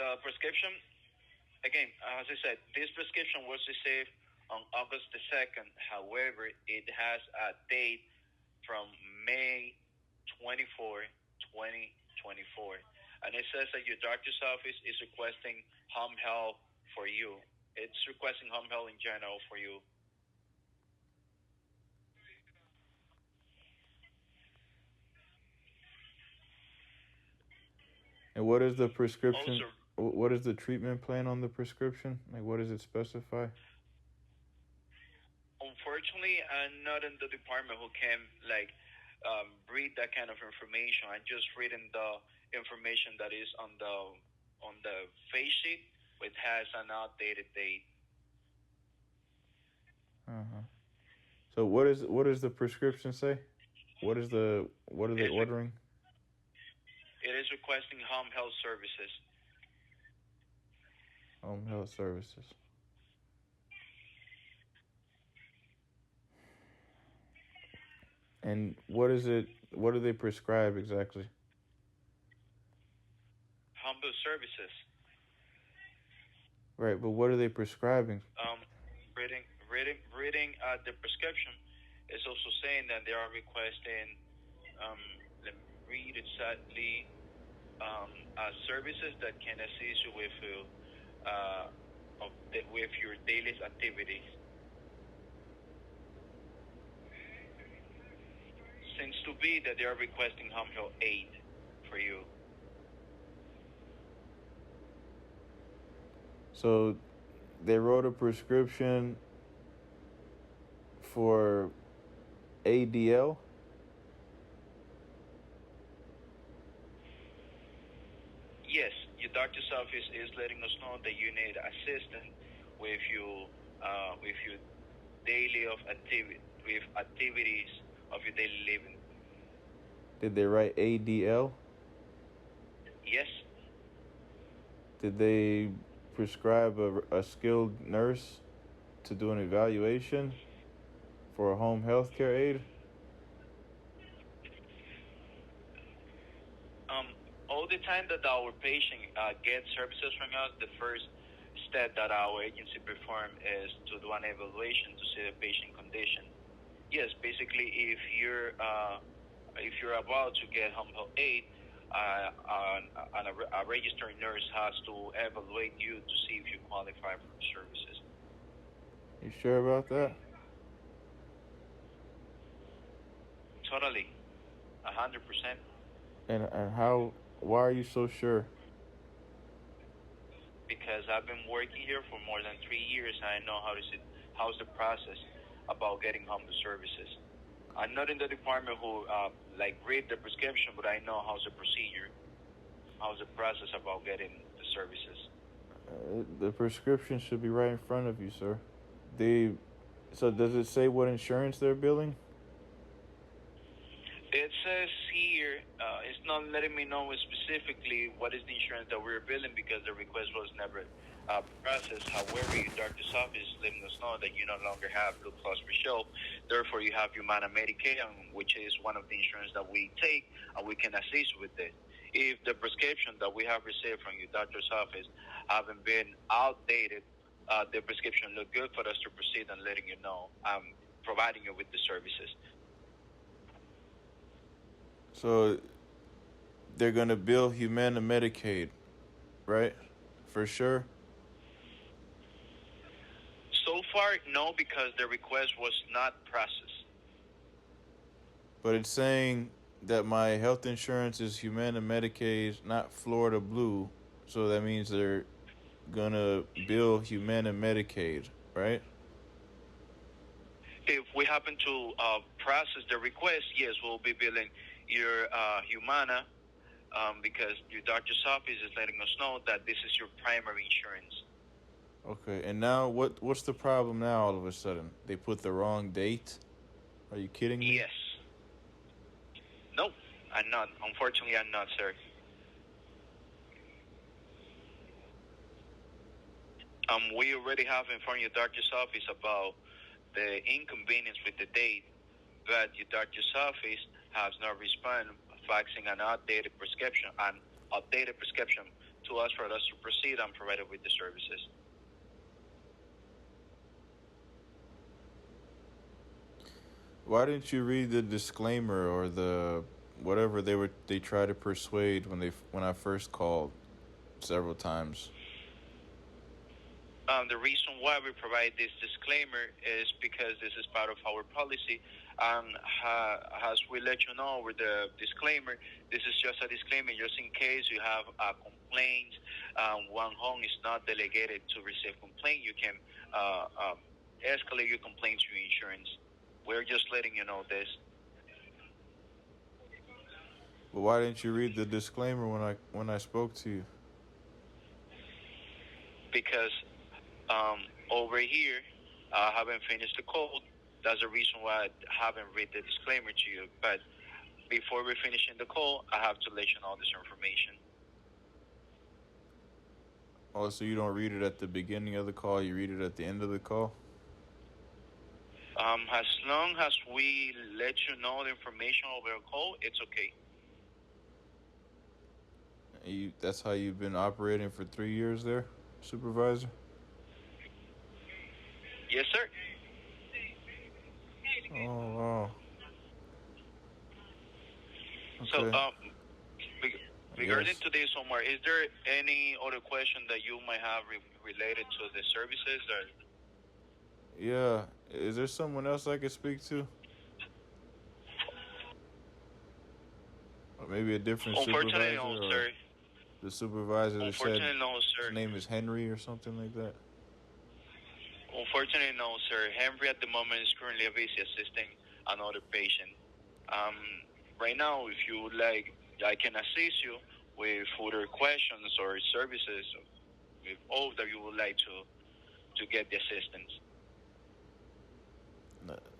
The prescription, again, as I said, this prescription was received on August the 2nd. However, it has a date from May 24, 2024. And it says that your doctor's office is requesting home health for you. It's requesting home health in general for you. And what is the prescription? What is the treatment plan on the prescription? Like, what does it specify? Unfortunately, I'm not in the department who can read that kind of information. I'm just reading the information that is on the face sheet, which has an outdated date. So what does the prescription say? What are they ordering? It is requesting home health services. Home health services. And what is it? What do they prescribe exactly? Home health services. Right, but what are they prescribing? Reading the prescription. It's also saying that they are requesting, let me read exactly, services that can assist you with with your daily activities. Seems to be that they are requesting home health aid for you. So they wrote a prescription for ADL. Yes, your doctor's office is letting us know that you need assistance with your daily activities of your daily living. Did they write ADL? Yes. Did they prescribe a skilled nurse to do an evaluation for a home health care aid? All the time that our patient gets services from us, the first step that our agency perform is to do an evaluation to see the patient condition. Yes, basically, if you're about to get home health aid, a registered nurse has to evaluate you to see if you qualify for the services. You sure about that? Totally, 100%. And how? Why are you so sure? Because I've been working here for more than 3 years, and I know how's the process about getting home the services. I'm not in the department who read the prescription, but I know how's the procedure, how's the process about getting the services. The prescription should be right in front of you, sir. So does it say what insurance they're billing? It says here, it's not letting me know specifically what is the insurance that we're billing because the request was never processed. However, your doctor's office is letting us know that you no longer have Blue Cross Blue Shield. Therefore, you have Humana Medicaid, which is one of the insurance that we take, and we can assist with it. If the prescription that we have received from your doctor's office haven't been outdated, the prescription look good for us to proceed and letting you know, providing you with the services. So they're going to bill Humana Medicaid, right? For sure? So far, no, because the request was not processed. But it's saying that my health insurance is Humana Medicaid, not Florida Blue. So that means they're going to bill Humana Medicaid, right? If we happen to process the request, yes, we'll be billing your Humana because your doctor's office is letting us know that this is your primary insurance. Okay, and now what's the problem now all of a sudden? They put the wrong date? Are you kidding me? Yes. No, I'm not. Unfortunately, I'm not, sir. We already have informed your doctor's office about the inconvenience with the date, but your doctor's office has not responded, faxing an outdated prescription to us for us to proceed and provide it with the services. Why didn't you read the disclaimer or the whatever they tried to persuade when I first called several times? The reason why we provide this disclaimer is because this is part of our policy. As we let you know with the disclaimer, this is just a disclaimer just in case you have a complaint. One home is not delegated to receive complaint. You can escalate your complaint to your insurance. We're just letting you know this. But why didn't you read the disclaimer when I spoke to you? Because over here, I haven't finished the call. That's the reason why I haven't read the disclaimer to you. But before we're finishing the call, I have to let you know this information. Oh, so you don't read it at the beginning of the call, you read it at the end of the call? As long as we let you know the information over a call, it's okay. That's how you've been operating for 3 years there, supervisor? Yes, sir. Oh wow. So, Okay. regarding Yes. to this, Omar, is there any other question that you might have related to the services? Or Yeah. Is there someone else I could speak to? Or maybe a different unfortunately, no, supervisor, or sir. the supervisor that said Unfortunately, no, his sir. name is Henry or something like that? Unfortunately, no, sir. Henry at the moment is currently busy assisting another patient. Um, right now, if you would like, I can assist you with further questions or services with all that you would like to get the assistance.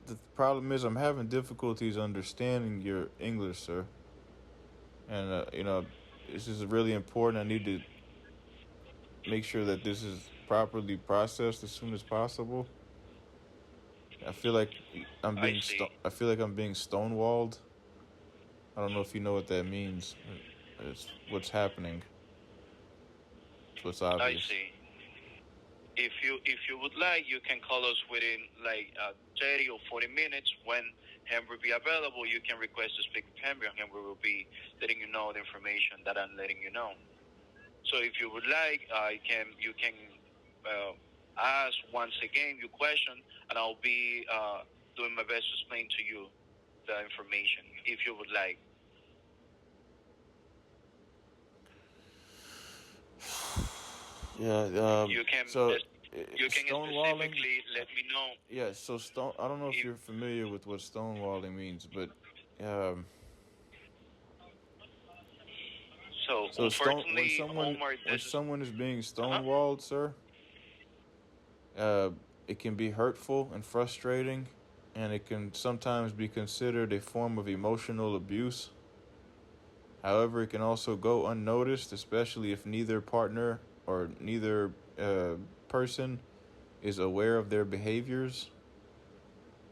The problem is I'm having difficulties understanding your English, sir. And this is really important. I need to make sure that this is properly processed as soon as possible. I feel like I see. I feel like I'm being stonewalled. I don't know if you know what that means. It's what's happening. It's what's I obvious. see. If you would like, you can call us within like 30 or 40 minutes. When Henry will be available, you can request to speak with Henry, and Henry will be letting you know the information that I'm letting you know. So if you would like, you can ask once again your question, and I'll be doing my best to explain to you the information if you would like. Yeah. You can So you can stonewalling. specifically let me know. Yeah. So I don't know if you're familiar with what stonewalling means, but um. So So unfortunately, Omar, when this is someone is being stonewalled, sir, it can be hurtful and frustrating, and it can sometimes be considered a form of emotional abuse. However, it can also go unnoticed, especially if neither partner or neither person is aware of their behaviors.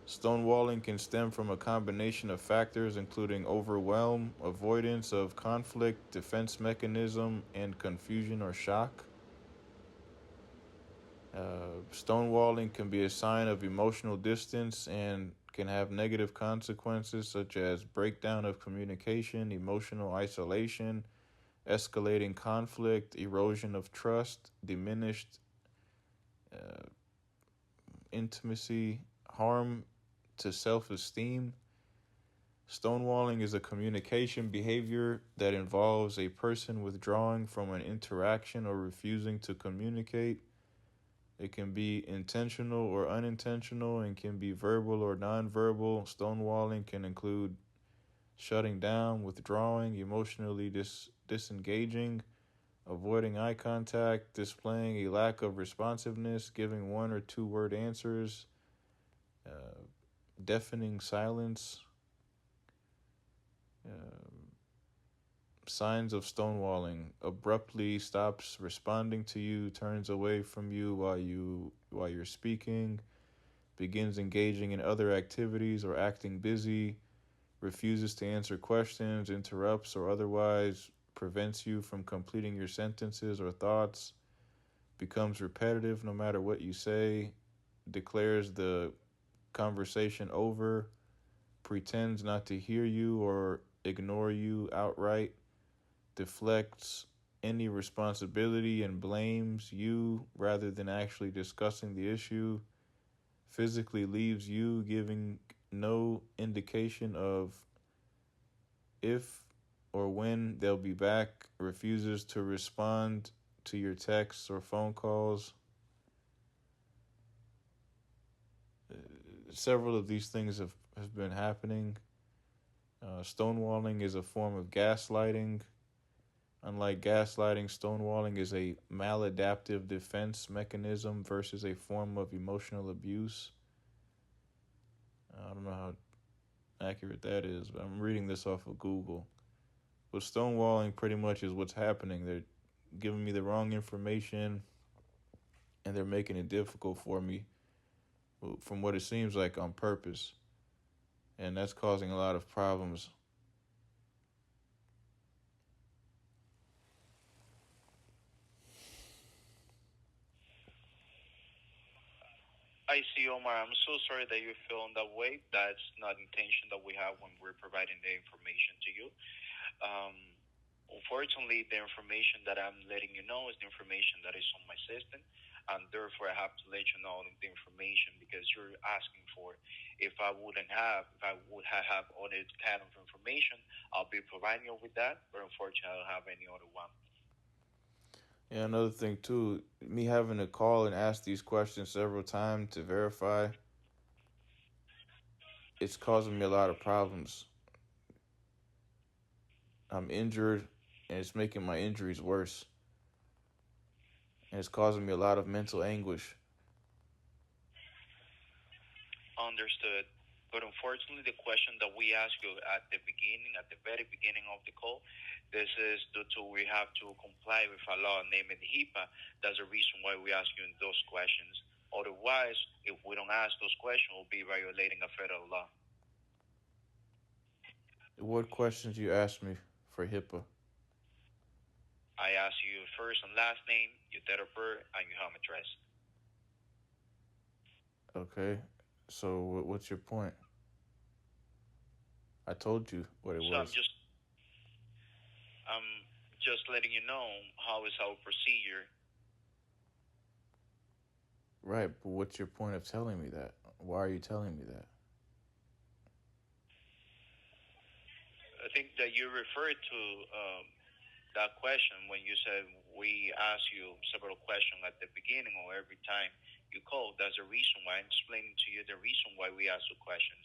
Stonewalling can stem from a combination of factors, including overwhelm, avoidance of conflict, defense mechanism, and confusion or shock. Stonewalling can be a sign of emotional distance and can have negative consequences such as breakdown of communication, emotional isolation, escalating conflict, erosion of trust, diminished uh, intimacy, harm to self esteem. Stonewalling is a communication behavior that involves a person withdrawing from an interaction or refusing to communicate. It can be intentional or unintentional and can be verbal or nonverbal. Stonewalling can include shutting down, withdrawing, emotionally disengaging, avoiding eye contact, displaying a lack of responsiveness, giving one or two word answers, uh, deafening silence. Signs of stonewalling: abruptly stops responding to you, turns away from you while you're speaking, begins engaging in other activities or acting busy, refuses to answer questions, interrupts or otherwise prevents you from completing your sentences or thoughts, becomes repetitive no matter what you say, declares the conversation over, pretends not to hear you or ignore you outright, deflects any responsibility and blames you rather than actually discussing the issue, physically leaves you, giving no indication of if or when they'll be back, refuses to respond to your texts or phone calls. Several of these things have been happening. Stonewalling is a form of gaslighting. Unlike gaslighting, stonewalling is a maladaptive defense mechanism versus a form of emotional abuse. I don't know how accurate that is, but I'm reading this off of Google. But stonewalling pretty much is what's happening. They're giving me the wrong information and they're making it difficult for me, from what it seems like, on purpose. And that's causing a lot of problems. I see, Omar. I'm so sorry that you feel in that way. That's not the intention that we have when we're providing the information to you. Um, Unfortunately, the information that I'm letting you know is the information that is on my system, and therefore I have to let you know the information because you're asking for. If I would have other kind of information, I'll be providing you with that. But unfortunately, I don't have any other one. Yeah, another thing too, me having to call and ask these questions several times to verify, it's causing me a lot of problems. I'm injured, and it's making my injuries worse. And it's causing me a lot of mental anguish. Understood. But unfortunately, the question that we ask you at the beginning, at the very beginning of the call, this is due to we have to comply with a law named HIPAA. That's the reason why we ask you those questions. Otherwise, if we don't ask those questions, we'll be violating a federal law. What questions you asked me for HIPAA? I ask you your first and last name, your date of birth, and your home address. Okay, so what's your point? I told you what it was. I'm just letting you know how is our procedure. Right, but what's your point of telling me that? Why are you telling me that? I think that you referred to that question when you said we ask you several questions at the beginning or every time you call. That's the reason why I'm explaining to you the reason why we ask you questions.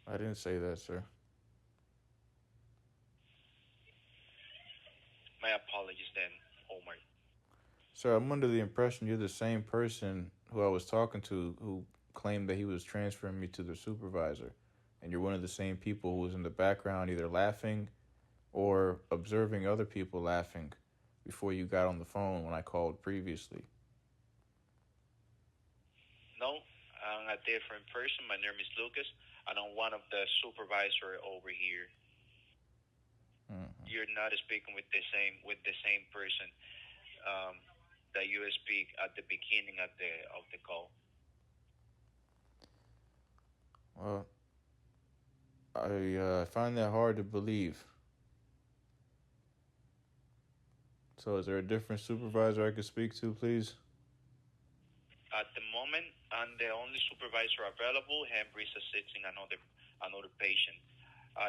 I didn't say that, sir. My apologies then, Omar. Sir, I'm under the impression you're the same person who I was talking to who claimed that he was transferring me to the supervisor. And you're one of the same people who was in the background either laughing or observing other people laughing before you got on the phone when I called previously. No, I'm a different person. My name is Lucas, and I'm one of the supervisor over here. You're not speaking with the same person that you speak at the beginning of the call. Well, I find that hard to believe. So is there a different supervisor I could speak to, please? At the moment, I'm the only supervisor available. Henry is assisting another patient.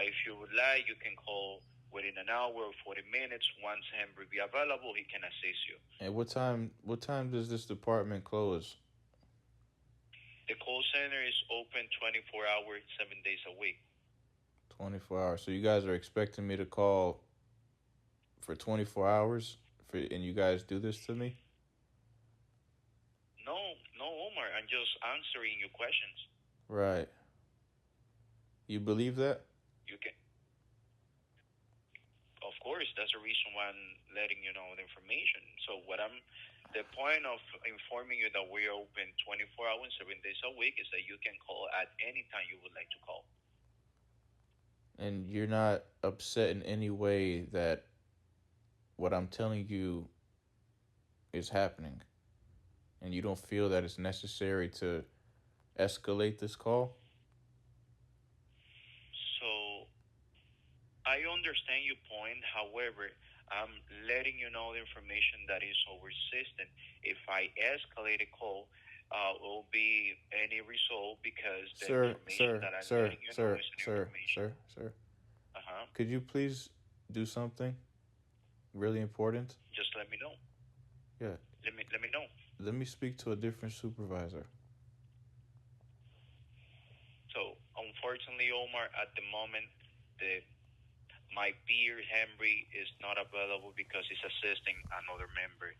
If you would like, you can call within an hour or 40 minutes. Once Henry be available, he can assist you. And what time does this department close? The call center is open 24 hours, 7 days a week. 24 hours. So you guys are expecting me to call for 24 hours, and you guys do this to me? No, Omar. I'm just answering your questions. Right. You believe that? You can. Of course, that's the reason why I'm letting you know the information. So the point of informing you that we're open 24 hours, 7 days a week is that you can call at any time you would like to call. And you're not upset in any way that what I'm telling you is happening? And you don't feel that it's necessary to escalate this call? So I understand your point. However, I'm letting you know the information that is over system. If I escalate a call, it will be any result because the information that I'm letting you know is new information. Sir. Could you please do something really important? Just let me know. Yeah. Let me know. Let me speak to a different supervisor. So, unfortunately, Omar, at the moment, my peer Henry is not available because he's assisting another member.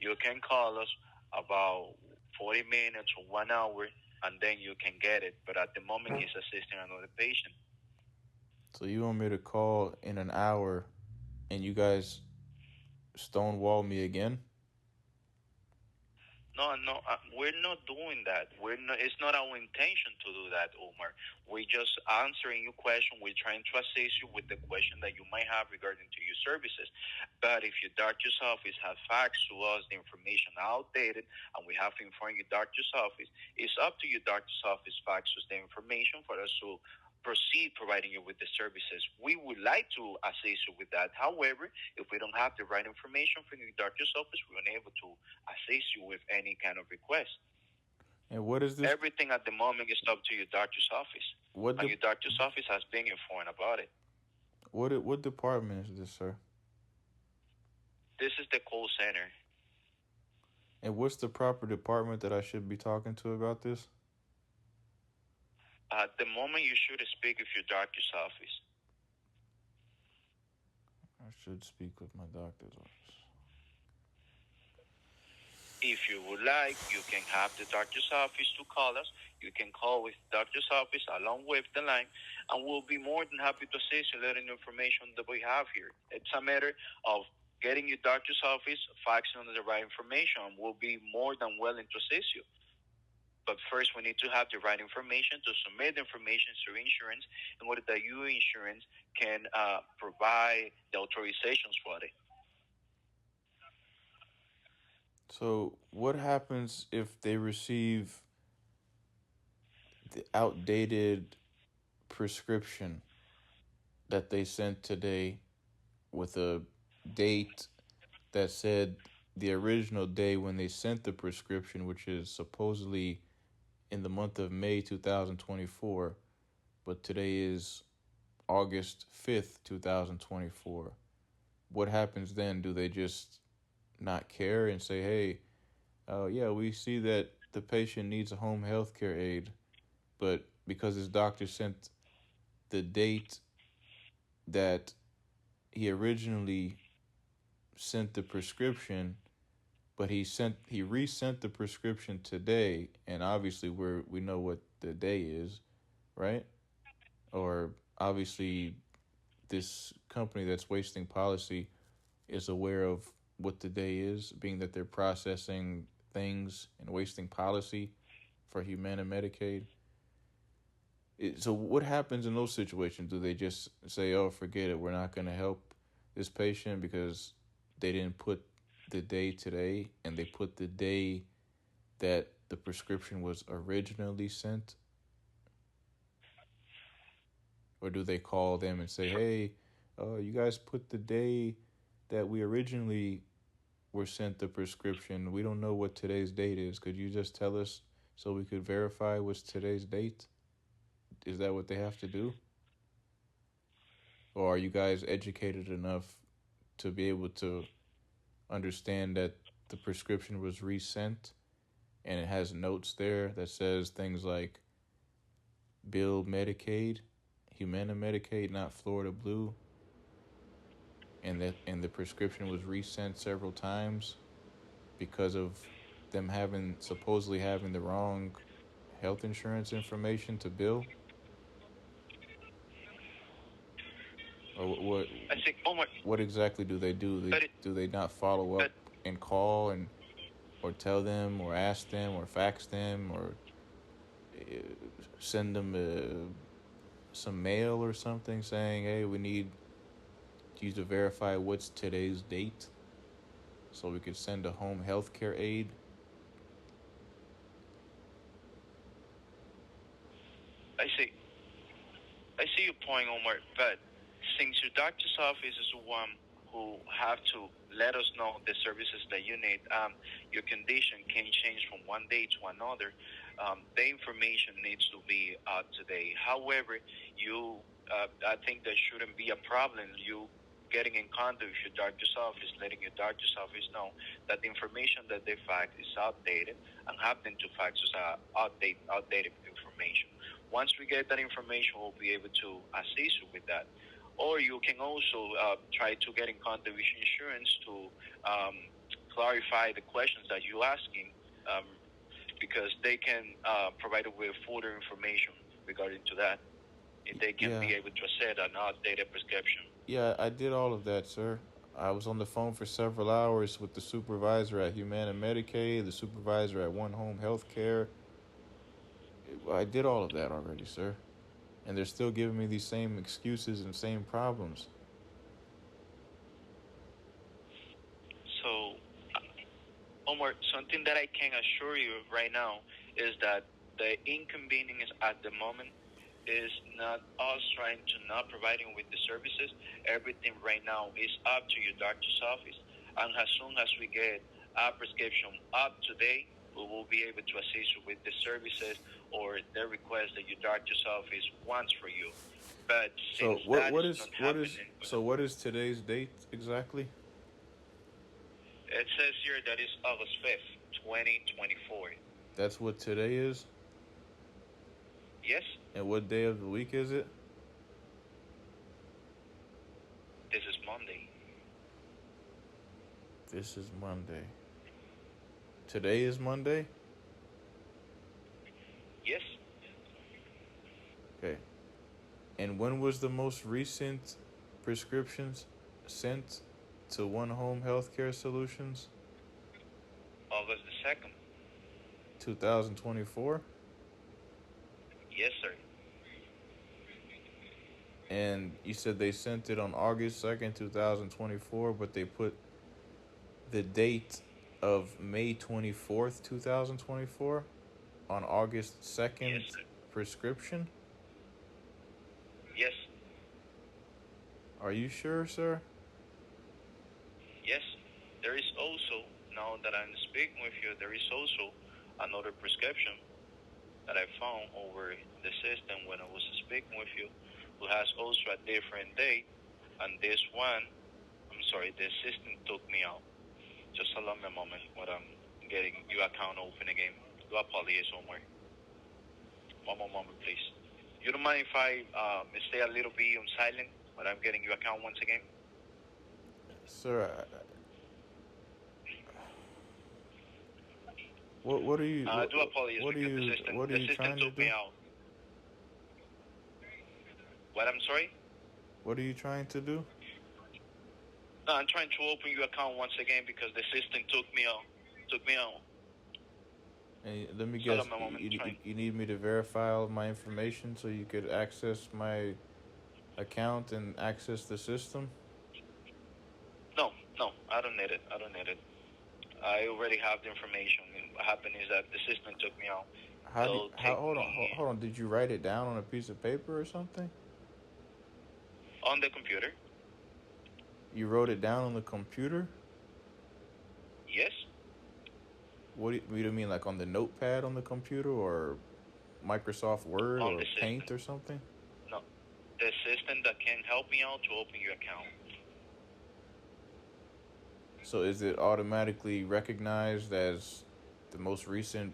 You can call us about 40 minutes or 1 hour, and then you can get it. But at the moment, he's assisting another patient. So you want me to call in an hour, and you guys stonewall me again? No, we're not doing that. We're not. It's not our intention to do that, Omar. We're just answering your question. We're trying to assist you with the question that you might have regarding to your services. But if your doctor's office has faxed to us the information outdated, and we have to inform your doctor's office, it's up to your doctor's office fax us the information for us to proceed providing you with the services. We would like to assist you with that. However, if we don't have the right information from your doctor's office, we're unable to assist you with any kind of request. And what is this? Everything at the moment is up to your doctor's office. And your doctor's office has been informed about it. What department is this, sir? This is the call center. And what's the proper department that I should be talking to about this? At the moment, you should speak with your doctor's office. I should speak with my doctor's office. If you would like, you can have the doctor's office to call us. You can call with the doctor's office along with the line, and we'll be more than happy to assist you letting the information that we have here. It's a matter of getting your doctor's office, faxing on the right information, and we'll be more than willing to assist you. But first, we need to have the right information to submit the information to insurance in order that your insurance can provide the authorizations for it. So what happens if they receive the outdated prescription that they sent today with a date that said the original day when they sent the prescription, which is supposedly in the month of May 2024, but today is August 5th, 2024. What happens then? Do they just not care and say, hey, yeah, we see that the patient needs a home health care aid, but because his doctor sent the date that he originally sent the prescription, but he resent the prescription today, and obviously we know what the day is, right? Or obviously this company that's wasting policy is aware of what the day is, being that they're processing things and wasting policy for Humana Medicaid. So what happens in those situations? Do they just say, oh, forget it, we're not going to help this patient because they didn't put the day today and they put the day that the prescription was originally sent? Or do they call them and say, hey, you guys put the day that we originally were sent the prescription. We don't know what today's date is. Could you just tell us so we could verify what's today's date? Is that what they have to do? Or are you guys educated enough to be able to understand that the prescription was resent and it has notes there that says things like bill Medicaid, Humana Medicaid, not Florida Blue, and the prescription was resent several times because of them supposedly having the wrong health insurance information to bill? Or what exactly do they do? Do they not follow up and call or tell them or ask them or fax them or send them some mail or something saying, hey, we need you to verify what's today's date so we could send a home health care aid? I see your point, Omar, but since your doctor's office is the one who have to let us know the services that you need, your condition can change from one day to another. The information needs to be out today. However, I think there shouldn't be a problem. You getting in contact with your doctor's office, letting your doctor's office know that the information that they fax is outdated and happening to fax us outdated information. Once we get that information, we'll be able to assist you with that. Or you can also try to get in contact with insurance to clarify the questions that you're asking, because they can provide you with further information regarding to that. If they can be able to set an outdated prescription. Yeah, I did all of that, sir. I was on the phone for several hours with the supervisor at Humana Medicaid, the supervisor at One Home Healthcare. I did all of that already, sir. And they're still giving me these same excuses and same problems. So, Omar, something that I can assure you right now is that the inconvenience at the moment is not us trying to not providing with the services. Everything right now is up to your doctor's office. And as soon as we get our prescription up to date, we will be able to assist you with the services or the request that your doctor's office wants for you. But So since what is today's date exactly? it says here that it's August 5th, 2024. That's what today is? Yes, And what day of the week is it? this is Monday. This is Monday. Today is Monday? Yes, Okay. And when was the most recent prescriptions sent to One Home Healthcare Solutions? August the 2nd. 2024? Yes, sir. And you said they sent it on August 2nd, 2024, but they put the date of May 24th, 2024 on August 2nd Yes, sir. prescription? Yes, Are you sure, sir? yes. There is also, now that I'm speaking with you, there is also another prescription that I found over the system when I was speaking with you, who has also a different date. And this one, I'm sorry, the system took me out. Just allow me a moment when I'm getting your account open again. Do apologize, Omar. One more moment, please. You don't mind if I stay a little bit on silent when I'm getting your account once again? Sir, what are you? I do apologize What are because you? What are the you system trying to took do? me out. What, I'm sorry? What are you trying to do? No, I'm trying to open your account once again because the system took me out. And let me Hold guess. on a moment, You need me to verify all of my information so you could access my account and access the system? No, I don't need it. I already have the information. What happened is that the system took me out. Hold on. Did you write it down on a piece of paper or something? On the computer? You wrote it down on the computer? Yes. What do you mean, like on the notepad on the computer or Microsoft Word On or the system. Paint or something? No. The system that can help me out to open your account. So is it automatically recognized as the most recent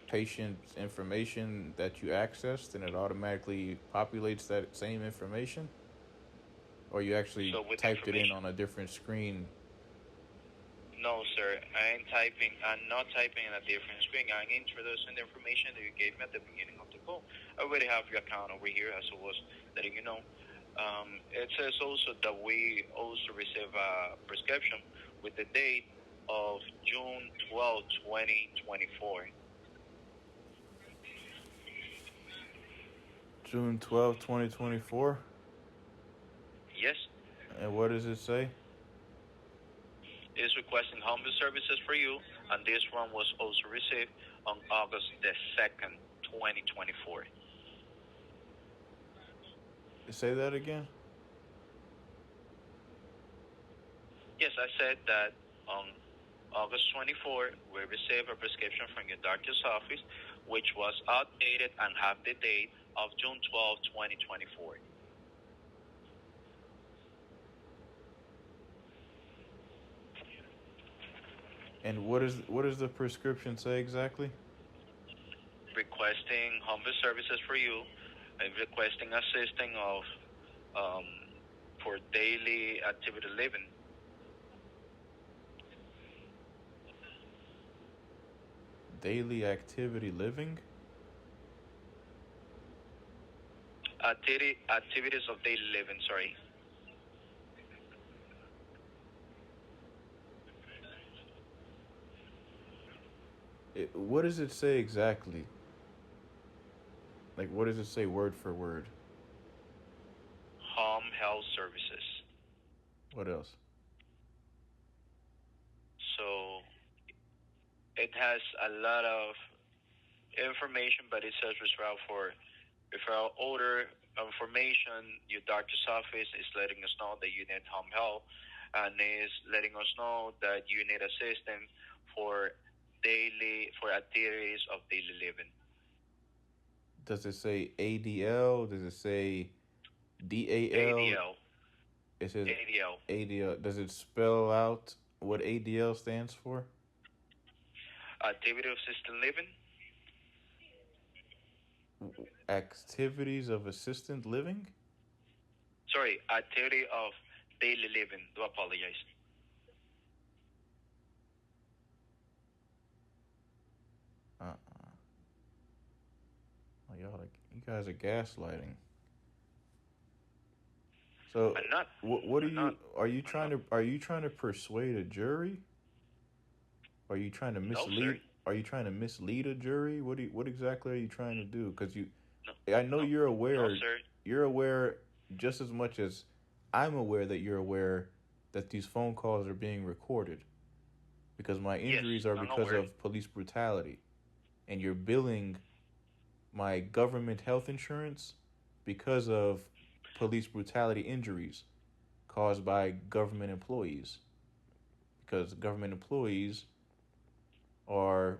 patient information that you accessed and it automatically populates that same information? Or you actually typed it in on a different screen? No, sir. I'm not typing in a different screen. I'm introducing the information that you gave me at the beginning of the call. I already have your account over here, as I was letting you know. It says also that we also receive a prescription with the date of June 12, 2024. June 12, 2024? Yes. And what does it say? Is requesting home services for you, and this one was also received on August the 2nd, 2024. Say that again? Yes, I said that on August 24, we received a prescription from your doctor's office, which was outdated and have the date of June 12, 2024. And what does the prescription say exactly? Requesting home services for you, and requesting assisting of for daily activity living. Daily activity living? Activities of daily living, sorry. What does it say exactly? Like, what does it say word for word? Home health services. What else? So it has a lot of information, but it says referral order information. Your doctor's office is letting us know that you need home health, and is letting us know that you need assistance for activities of daily living. Does it say ADL? Does it say DAL? ADL. It says ADL. ADL. Does it spell out what ADL stands for? Activity of assisted living. Activities of assisted living? Sorry, activity of daily living. Do apologize. Oh, you guys are gaslighting. So, I'm not. What are you trying to persuade a jury? Are you trying to mislead? No, sir. Are you trying to mislead a jury? What exactly are you trying to do? Because No, I know you're aware. No, sir. You're aware just as much as I'm aware that you're aware that these phone calls are being recorded. Because my injuries are because of police brutality, and you're billing my government health insurance because of police brutality injuries caused by government employees. Because government employees are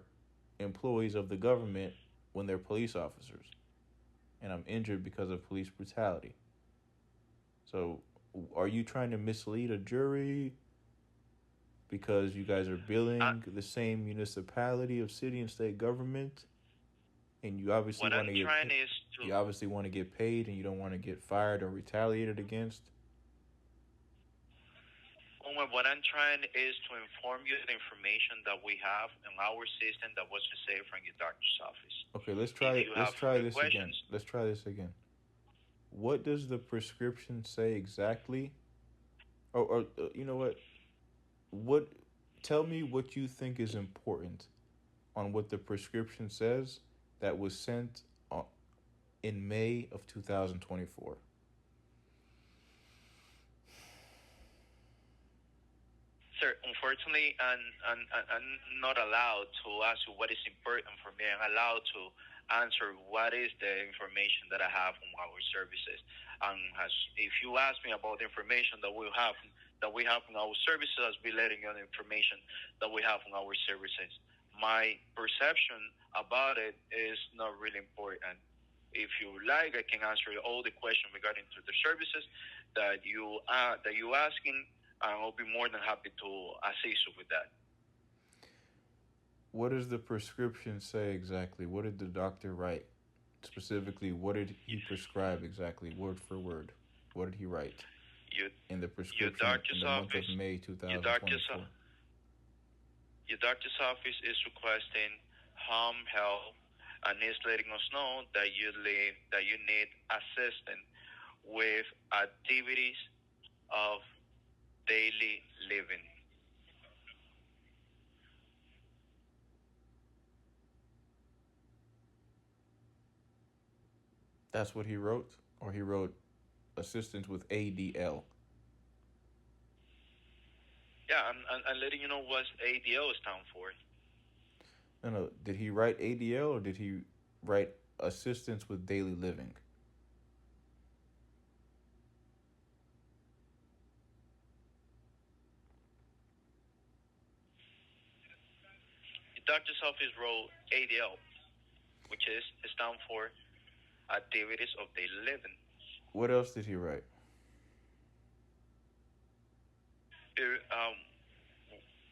employees of the government when they're police officers. And I'm injured because of police brutality. So, are you trying to mislead a jury because you guys are billing the same municipality of city and state government? And you obviously want to get you obviously want to get paid, and you don't want to get fired or retaliated against. What I'm trying is to inform you the information that we have in our system that was received from your doctor's office. Okay, let's try this again. What does the prescription say exactly? Or you know what? Tell me what you think is important on what the prescription says that was sent in May of 2024. Sir, unfortunately, I'm not allowed to ask you what is important for me. I'm allowed to answer what is the information that I have on our services. If you ask me about the information that we have on our services, I'll be letting you the information that we have on our services. My perception about it is not really important. If you like, I can answer all the questions regarding to the services that you asking. I'll be more than happy to assist you with that. What does the prescription say exactly? What did the doctor write? Specifically, what did he prescribe exactly, word for word? What did he write in the prescription in the month of May 2024? Your doctor's office is requesting home health and is letting us know that you need assistance with activities of daily living. That's what he wrote? Or he wrote assistance with ADL? Yeah, I'm letting you know what ADL stands for. No. Did he write ADL or did he write assistance with daily living? The doctor's office wrote ADL, which stands for activities of daily living. What else did he write?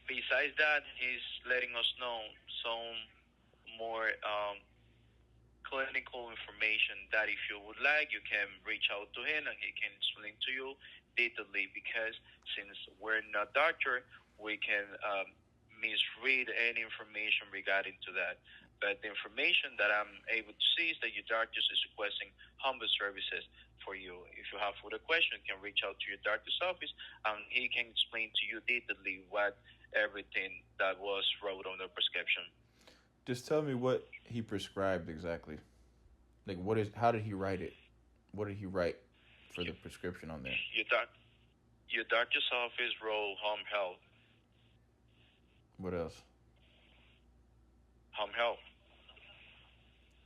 Besides that, he's letting us know some more clinical information that if you would like, you can reach out to him and he can explain to you detailedly, because since we're not doctor, we can misread any information regarding to that. But the information that I'm able to see is that your doctor is requesting home services for you. If you have further questions, you can reach out to your doctor's office and he can explain to you detailedly what everything that was wrote on the prescription. Just tell me what he prescribed exactly. Like, how did he write it? What did he write for the prescription on there? Your doctor's office wrote home health. What else? Home health.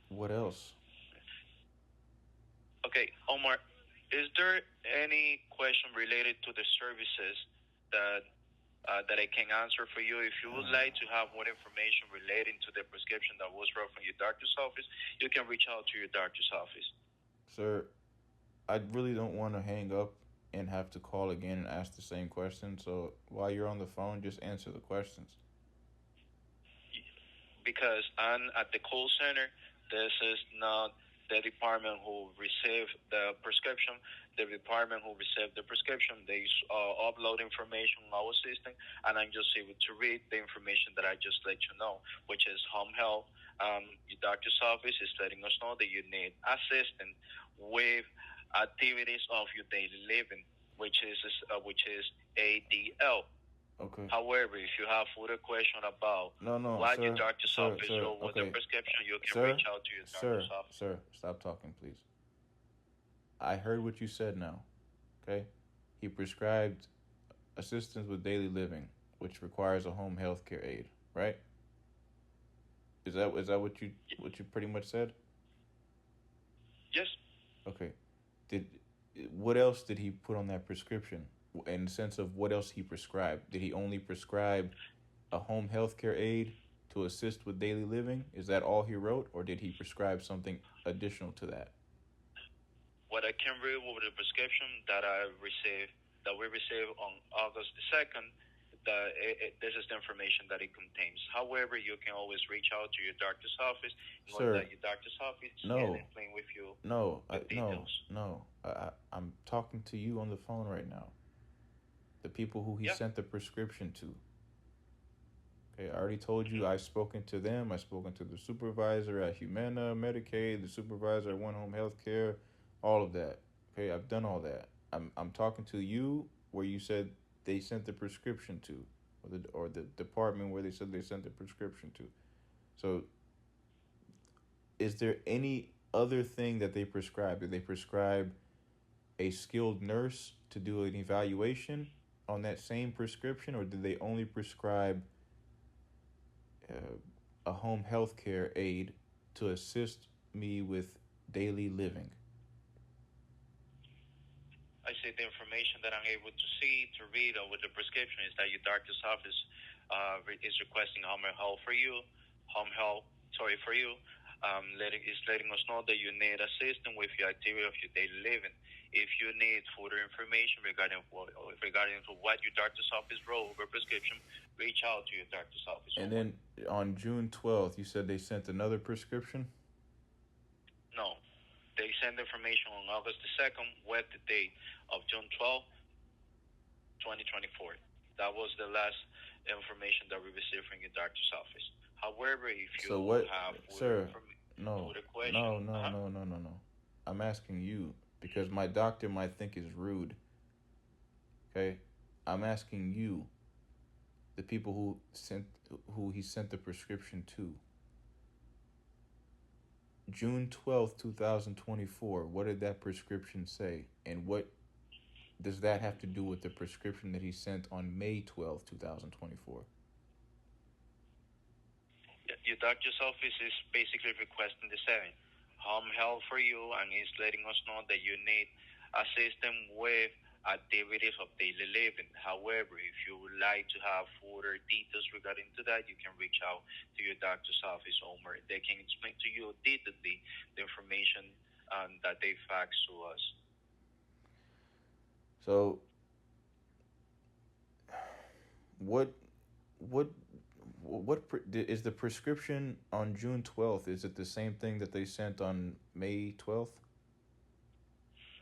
What else? Okay, Omar, is there any question related to the services that I can answer for you? If you would like to have more information relating to the prescription that was wrote from your doctor's office, you can reach out to your doctor's office. Sir, I really don't want to hang up and have to call again and ask the same question. So while you're on the phone, just answer the questions. Because I'm at the call center, this is not the department who received the prescription. The department who received the prescription, they upload information on our system, and I'm just able to read the information that I just let you know, which is home health. Your doctor's office is letting us know that you need assistance with activities of your daily living, which is ADL. Okay. However, if you have further question about what your doctor's office or what the prescription, you can reach out to your doctor's office. Sir, stop talking, please. I heard what you said now. Okay? He prescribed assistance with daily living, which requires a home health care aid, right? Is that what you pretty much said? Yes. Okay. What else did he put on that prescription? In the sense of what else he prescribed? Did he only prescribe a home health care aid to assist with daily living? Is that all he wrote, or did he prescribe something additional to that? What I can read over the prescription that we received on August the 2nd, this is the information that it contains. However, you can always reach out to your doctor's office. Sir, your doctor's office can explain with you details. I'm talking to you on the phone right now. The people who he sent the prescription to. Okay, I already told you I've spoken to them. I've spoken to the supervisor at Humana, Medicaid, the supervisor at One Home Healthcare, all of that. Okay, I've done all that. I'm talking to you where you said they sent the prescription to, or the department where they said they sent the prescription to. So, is there any other thing that they prescribed? Did they prescribe a skilled nurse to do an evaluation on that same prescription, or did they only prescribe a home health care aid to assist me with daily living? I say the information that I'm able to see, to read over the prescription is that your doctor's office is requesting home health for you. Letting us know that you need assistance with your activity of your daily living. If you need further information regarding what your doctor's office wrote over prescription, reach out to your doctor's office. And then on June 12th, you said they sent another prescription? No. They sent information on August the 2nd with the date of June 12th, 2024. That was the last information that we received from your doctor's office. However, if you have sir, no. I'm asking you because my doctor might think is rude. Okay? I'm asking you, the people who he sent the prescription to. June 12th, 2024, what did that prescription say? And what does that have to do with the prescription that he sent on May 12th, 2024? Your doctor's office is basically requesting the same home health for you, and is letting us know that you need assistance with activities of daily living. However, if you would like to have further details regarding to that, you can reach out to your doctor's office, Omar. They can explain to you detailedly the information that they fax to us. So, what is the prescription on June 12th? Is it the same thing that they sent on May 12th?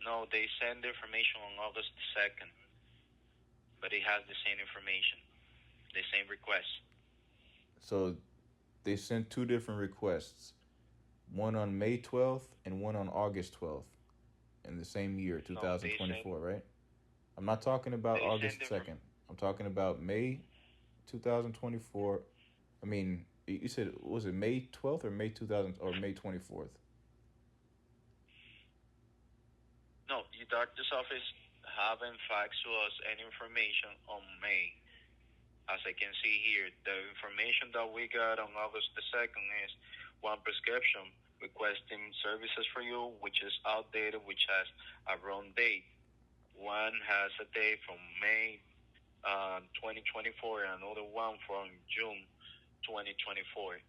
No, they send the information on August 2nd, but it has the same information, the same request. So they sent two different requests, one on May 12th and one on August 12th in the same year, 2024, right? I'm not talking about August 2nd. I'm talking about May 2024. You said, was it May 12th or May 2000 or May 24th? No, your doctor's office haven't faxed to us any information on May. As I can see here, the information that we got on August the 2nd is one prescription requesting services for you, which is outdated, which has a wrong date. One has a date from May 2024 and another one from June 2024.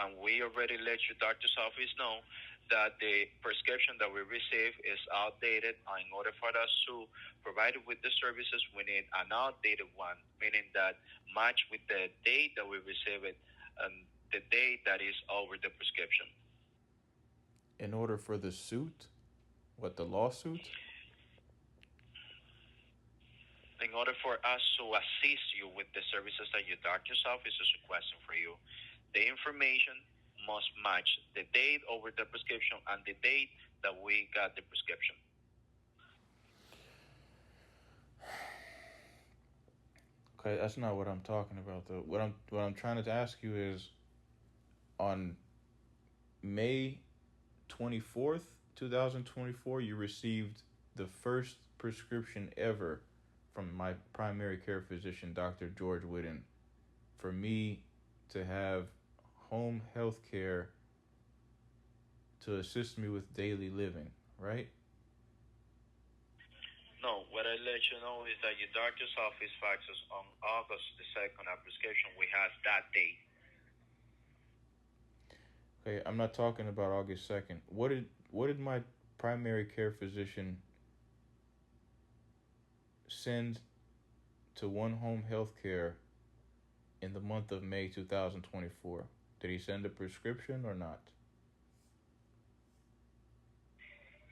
And we already let your doctor's office know that the prescription that we receive is outdated. And in order for us to provide it with the services, we need an outdated one, meaning that match with the date that we receive it and the date that is over the prescription. In order for the suit? What, the lawsuit? In order for us to assist you with the services that your doctor's office is requesting for you, the information must match the date over the prescription and the date that we got the prescription. Okay, that's not what I'm talking about though. What I'm trying to ask you is, on May 24th, 2024, you received the first prescription ever from my primary care physician, Dr. George Whitten, for me to have home health care to assist me with daily living, right? No, what I let you know is that your doctor's office faxes on August the 2nd a prescription. We have that date. Okay, I'm not talking about August 2nd. What did my primary care physician send to One Home Healthcare in the month of May 2024? Did he send a prescription or not?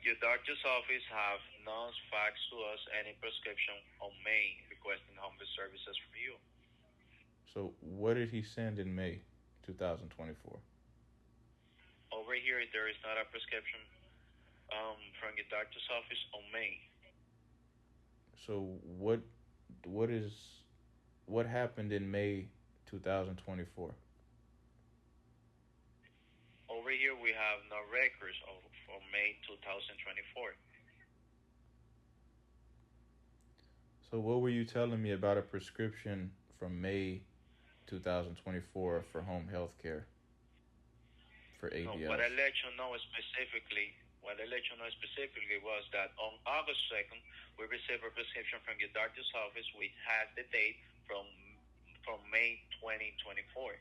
Your doctor's office have not faxed to us any prescription on May requesting home services from you. So what did he send in May 2024? Over here, there is not a prescription from your doctor's office on May. So what happened in May 2024? Over here, we have no records for May 2024. So what were you telling me about a prescription from May 2024 for home health care for ADLs? No, what I let you know specifically was that on August 2nd, we received a prescription from your doctor's office which has the date from May 2024.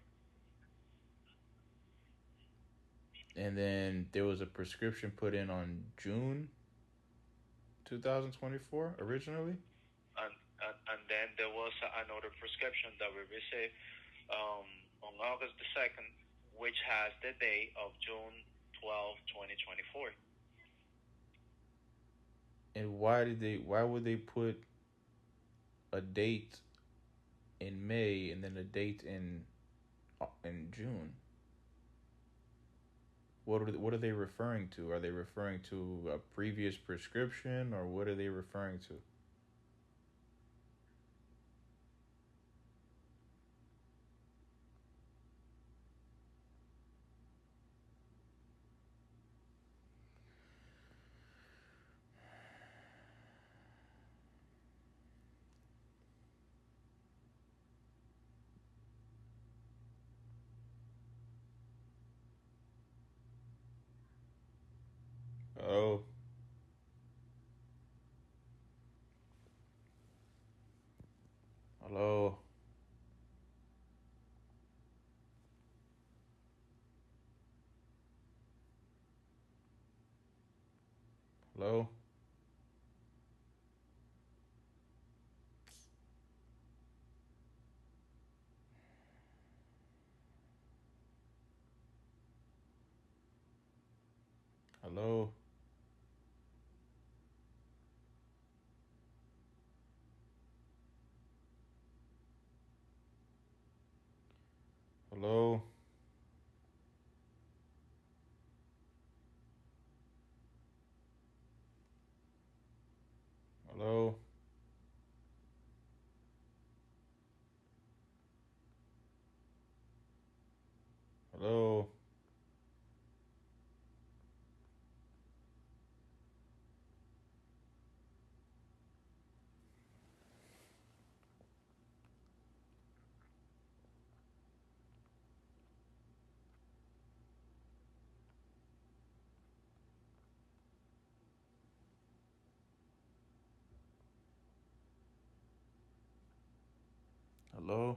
And then there was a prescription put in on June 2024 originally? And then there was another prescription that we received on August the 2nd, which has the date of June 12, 2024. And why would they put a date in May and then a date in June? What are they referring to? Are they referring to a previous prescription, or what are they referring to? Oh. Hello. Hello. Hello. Hello. Hello. Hello?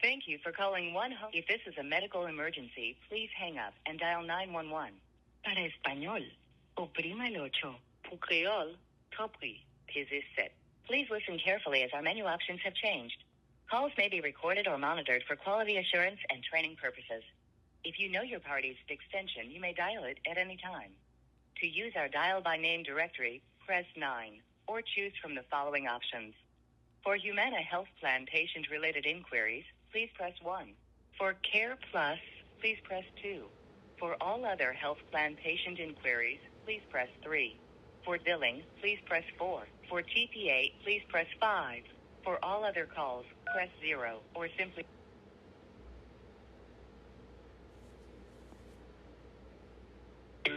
Thank you for calling One Home. If this is a medical emergency, please hang up and dial 911. Para español, oprima el ocho. Pour créole, tapri, pese sept. Please listen carefully as our menu options have changed. Calls may be recorded or monitored for quality assurance and training purposes. If you know your party's extension, you may dial it at any time. To use our dial by name directory, press 9 or choose from the following options. For Humana Health Plan patient-related inquiries, please press 1. For Care Plus, please press 2. For all other health plan patient inquiries, please press 3. For billing, please press 4. For TPA, please press 5. For all other calls, press 0 or simply... Good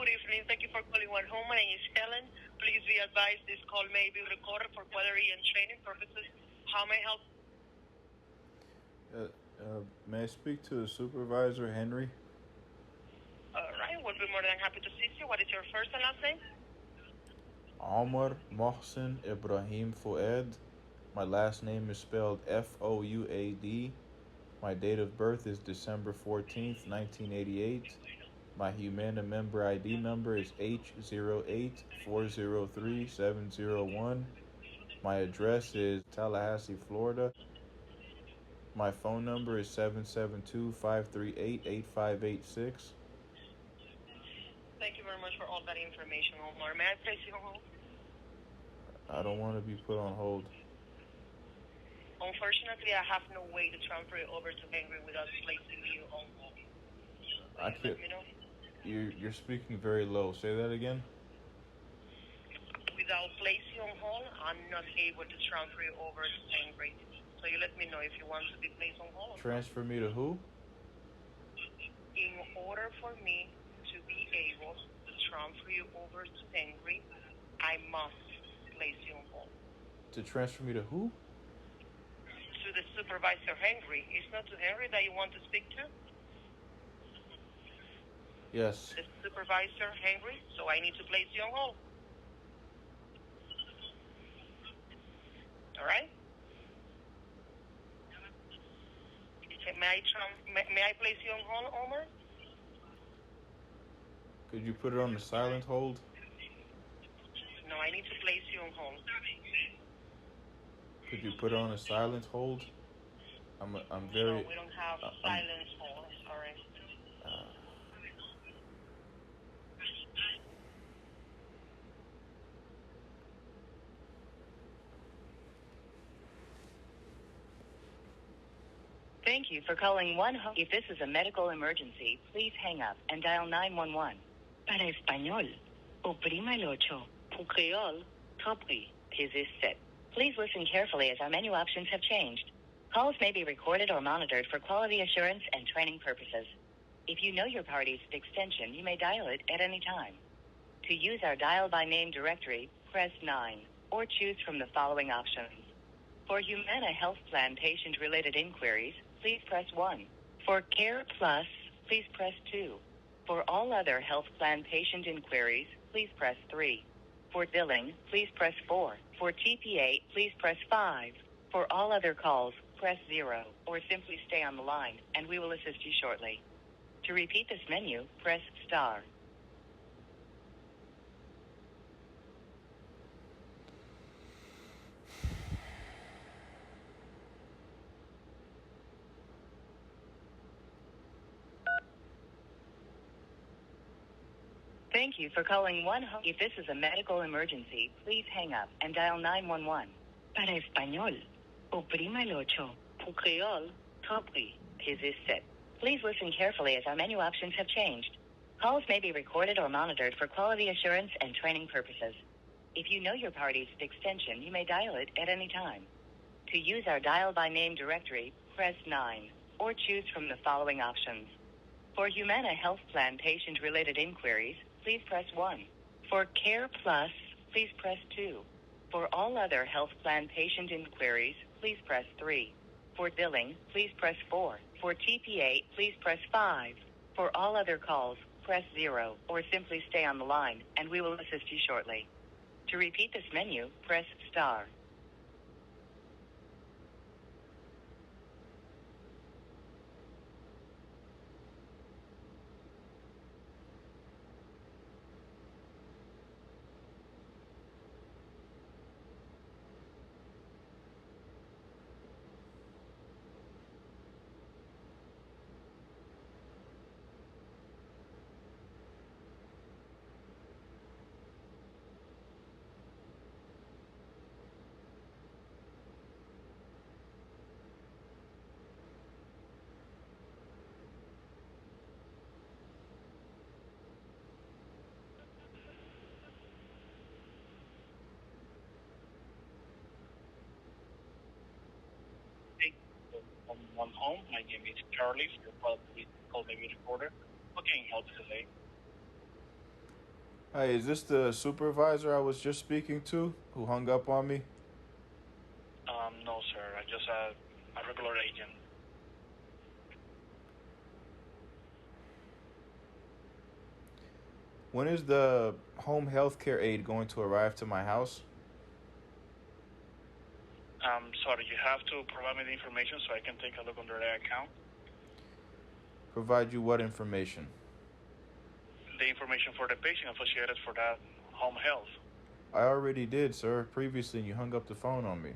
evening. Thank you for calling One Home. My name is Helen. Please be advised this call may be recorded for quality and training purposes. How may I help? May I speak to the supervisor, Henry? All right. We'll be more than happy to assist you. What is your first and last name? Omar Mohsen Ibrahim Fouad. My last name is spelled Fouad. My date of birth is December 14th, 1988. My Humana member ID number is H08403701. My address is Tallahassee, Florida. My phone number is 772-538-8586. Thank you very much for all that information, Omar. May I place you on hold? I don't want to be put on hold. Unfortunately, I have no way to transfer it over to Henry without placing you on hold. I can't. Let me know. You're speaking very low. Say that again. Without placing you on hold, I'm not able to transfer you over to Henry. So you let me know if you want to be placed on hold. Transfer me to who? In order for me to be able to transfer you over to Henry, I must place you on hold. To transfer me to who? To the supervisor, Henry. It's not to Henry that you want to speak to? Yes. The supervisor, Henry. So I need to place you on hold. All right? May I place you on hold, Omar? Could you put it on the silent hold? No, I need to place you on hold. Could you put it on a silent hold? I'm very. No, we don't have silence hold. Sorry. Thank you for calling One Home. If this is a medical emergency, please hang up and dial 911. Para español, oprima el ocho. Pour créole, tapri, pese sept. Please listen carefully as our menu options have changed. Calls may be recorded or monitored for quality assurance and training purposes. If you know your party's extension, you may dial it at any time. To use our dial by name directory, press 9 or choose from the following options. For Humana Health Plan patient-related inquiries, please press 1. For Care Plus, please press 2. For all other health plan patient inquiries, please press 3. For billing, please press 4. For TPA, please press 5. For all other calls, press 0 or simply stay on the line and we will assist you shortly. To repeat this menu, press star. Thank you for calling One Home. If this is a medical emergency, please hang up and dial 911. Para español, oprima el ocho. Pour créole, compris. Resiste. Please listen carefully as our menu options have changed. Calls may be recorded or monitored for quality assurance and training purposes. If you know your party's extension, you may dial it at any time. To use our dial by name directory, press 9 or choose from the following options. For Humana Health Plan patient-related inquiries, please press 1. For Care Plus, please press 2. For all other health plan patient inquiries, please press 3. For billing, please press 4. For TPA, please press 5. For all other calls, press 0 or simply stay on the line and we will assist you shortly. To repeat this menu, press star. One home. My name is Charlie. You're probably called me recorder. What can I help you today? Hi, is this the supervisor I was just speaking to who hung up on me? No, sir. I'm just a regular agent. When is the home health care aid going to arrive to my house? Sorry, you have to provide me the information so I can take a look under the account. Provide you what information? The information for the patient associated for that home health. I already did, sir. Previously, you hung up the phone on me.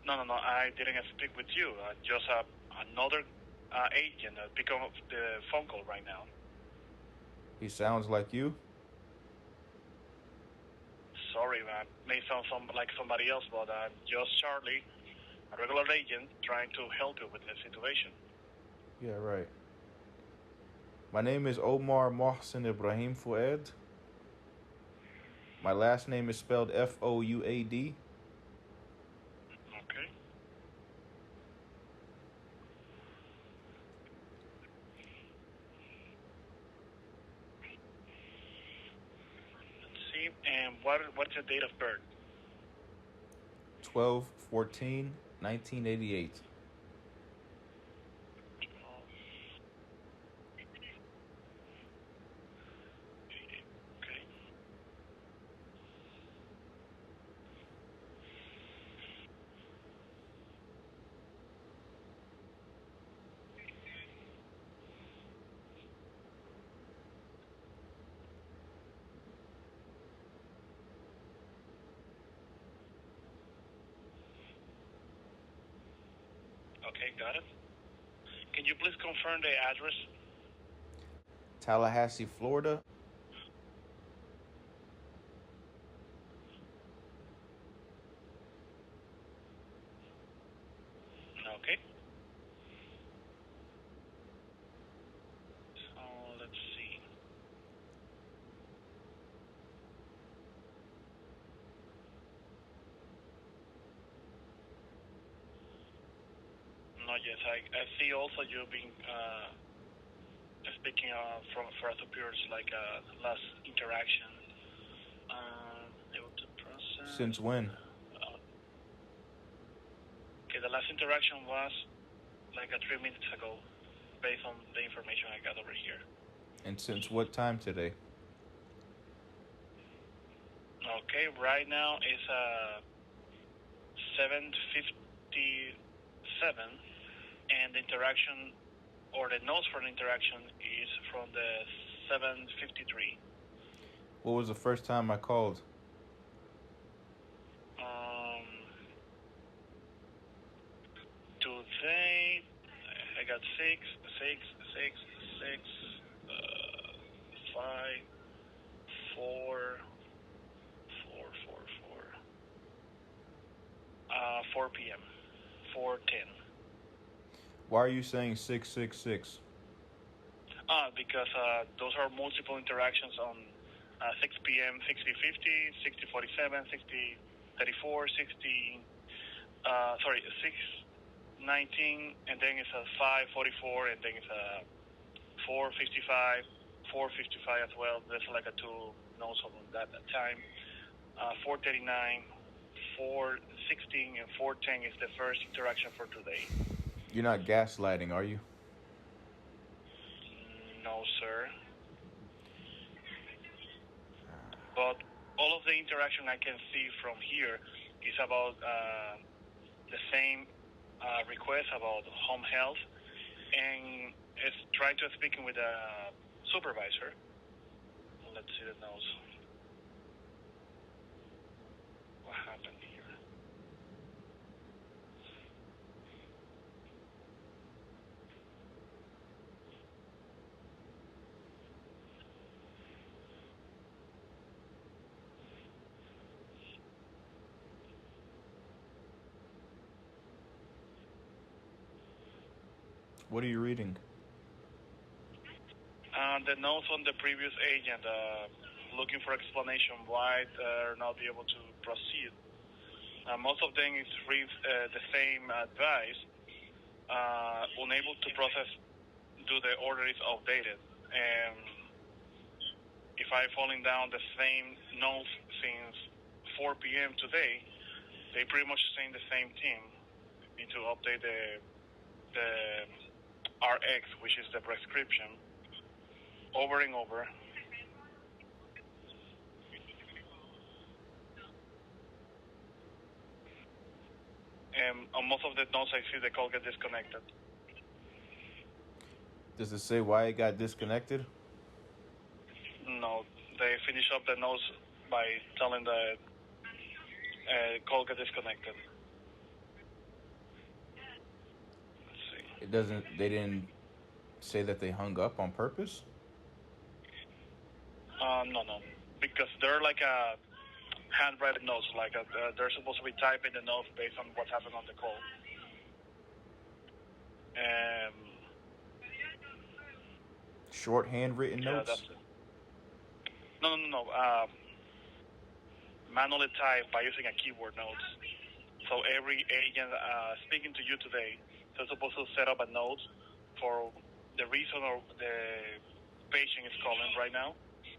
No, I didn't speak with you. Just another agent pick up the phone call right now. He sounds like you? Sorry, man. May sound like somebody else, but just Charlie, a regular agent, trying to help you with the situation. Yeah, right. My name is Omar Mohsen Ibrahim Fouad. My last name is spelled Fouad. Okay. Let's see. And what's your date of birth? 12/14/1988. Okay, got it. Can you please confirm the address? Tallahassee, Florida. Okay. So let's see. No, yes, I see also you've been speaking from for superiors like last interaction. Able to process. Since when? Okay, the last interaction was like 3 minutes ago, based on the information I got over here. And since what time today? Okay, right now it's 7:57, and the interaction or the notes for the interaction is from the 7:53. What was the first time I called? Today I got 6, 5. 4 p.m. 4:10. Why are you saying 666? Because those are multiple interactions on 6 p.m., 60:50, 60:47, 60:34, 6:19, and then it's a 5:44, and then it's a 4:55, 4:55 as well. There's like a two notes on that time. 4:39, 4:16, and 4:10 is the first interaction for today. You're not gaslighting, are you? No, sir. But all of the interaction I can see from here is about the same request about home health, and it's trying to speaking with a supervisor. Let's see the notes. What happened here? What are you reading? The notes on the previous agent, looking for explanation why they're not be able to proceed. Most of them is read the same advice. Unable to process, do the order is outdated. And if I falling down the same notes since 4 p.m. today, they pretty much saying the same thing. Need to update the RX, which is the prescription, over and over. And on most of the notes, I see the call get disconnected. Does it say why it got disconnected? No, they finish up the notes by telling the call get disconnected. Let's see. It doesn't. They didn't say that they hung up on purpose? No, because they're like a handwritten notes, like they're supposed to be typing the notes based on what happened on the call. Short handwritten notes? That's it. No. Manually typed by using a keyboard notes. So every agent speaking to you today, they're supposed to set up a note for the reason or the patient is calling right now.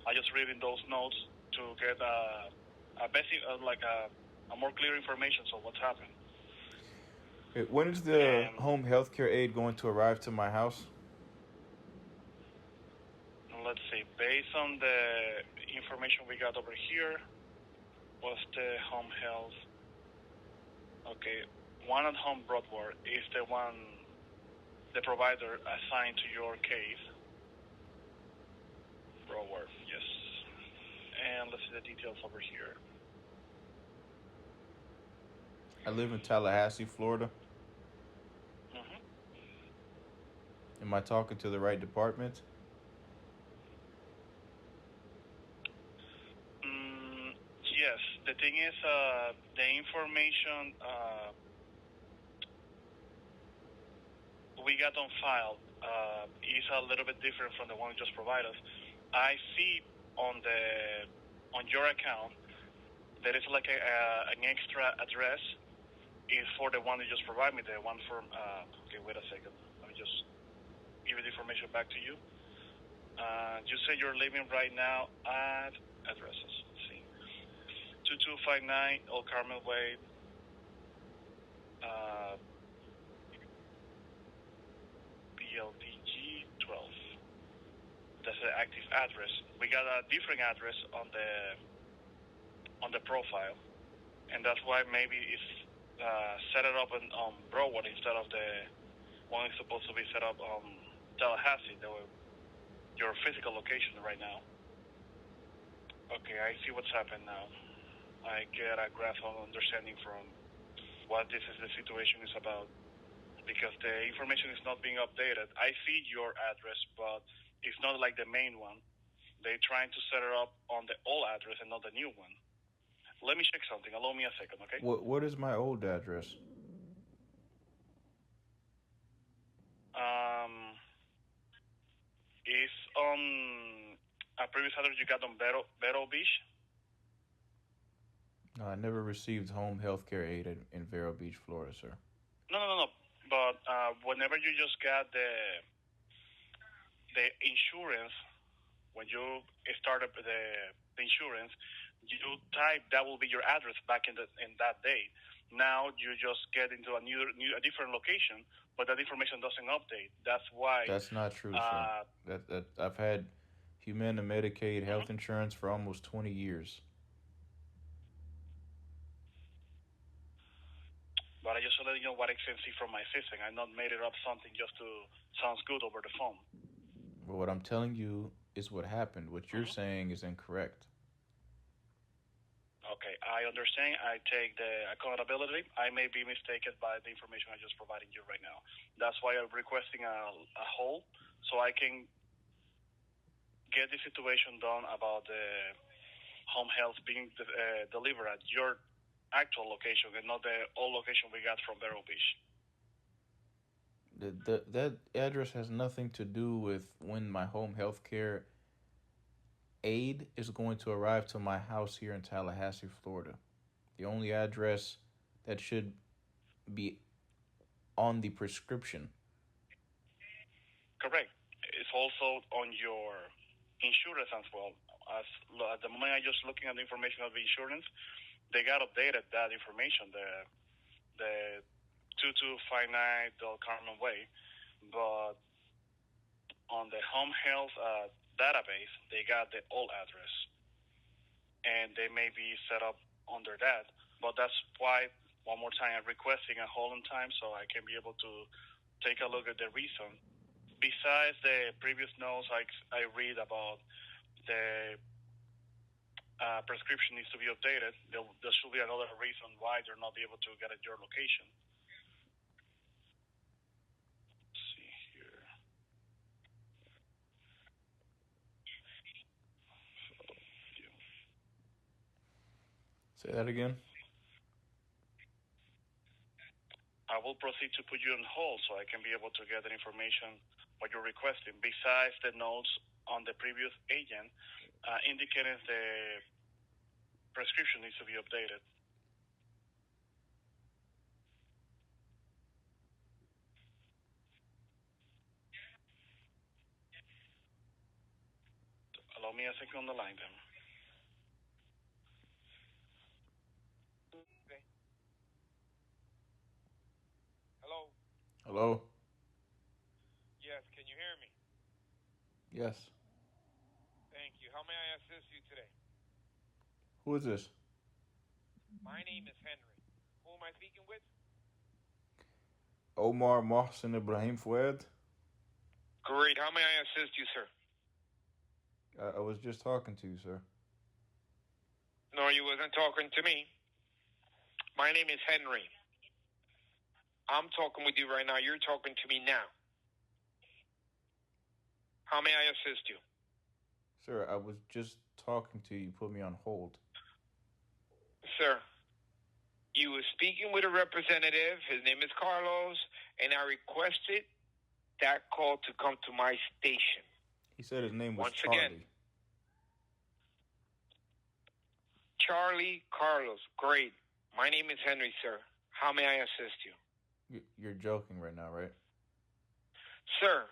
I just reading those notes to get a basic, a more clear information of what's happened. When is the home health care aid going to arrive to my house? Let's see. Based on the information we got over here, was the home health. Okay, one at home Broadward is the one, the provider assigned to your case. Broadward, yes. And let's see the details over here. I live in Tallahassee, Florida. Mm-hmm. Am I talking to the right department? Yes. The thing is, the information we got on file is a little bit different from the one you just provided us. I see on your account there is like an extra address is for the one you just provided me, the one from, okay, wait a second. Let me just give the information back to you. You say you're living right now at addresses. Let's see. 2259 Old Carmel Way. BLDG 12. That's the active address. We got a different address on the profile, and that's why maybe it's set it up on Broward instead of the one it's supposed to be set up on Tallahassee, your physical location right now. Okay, I see what's happened now. I get a grasp of understanding from what this is the situation is about, because the information is not being updated. I see your address, but it's not like the main one. They're trying to set it up on the old address and not the new one. Let me check something. Allow me a second, okay? What is my old address? It's on a previous address you got on Vero Beach. No, I never received home health care aid in Vero Beach, Florida, sir. No. But whenever you just got the insurance, when you started the insurance, you type that will be your address back in that day. Now you just get into a different location, but that information doesn't update. That's why. That's not true, sir. That I've had Humana Medicaid health insurance for almost 20 years. But I just want to let you know what I can see from my system. I not made it up something just to sounds good over the phone. But what I'm telling you is what happened. What you're saying is incorrect. Okay, I understand. I take the accountability. I may be mistaken by the information I just provided you right now. That's why I'm requesting a hold so I can get the situation done about the home health being delivered at your actual location and not the old location we got from Vero Beach. That address has nothing to do with when my home health care aid is going to arrive to my house here in Tallahassee, Florida. The only address that should be on the prescription. Correct. It's also on your insurance as well. At the moment, I just looking at the information of the insurance, they got updated that information, the 2259 Del Carmen Way, but on the home health database, they got the old address, and they may be set up under that. But that's why, one more time, I'm requesting a hold on time so I can be able to take a look at the reason. Besides the previous notes I read about the prescription needs to be updated, there should be another reason why they're not able to get at your location. Let's see here. Say that again. I will proceed to put you on hold so I can be able to get the information what you're requesting. Besides the notes on the previous agent indicating the prescription needs to be updated. Allow me a second on the line then. Hello? Hello? Yes, can you hear me? Yes. Thank you. How may I assist you today? Who is this? My name is Henry. Who am I speaking with? Omar Mohsen Ibrahim Fouad. Great. How may I assist you, sir? I was just talking to you, sir. No, you wasn't talking to me. My name is Henry. I'm talking with you right now. You're talking to me now. How may I assist you? Sir, I was just talking to you. You put me on hold. Sir, you were speaking with a representative. His name is Carlos, and I requested that call to come to my station. He said his name was Once Charlie. again, Charlie Carlos. Great. My name is Henry, sir. How may I assist you? You're joking right now, right? Sir,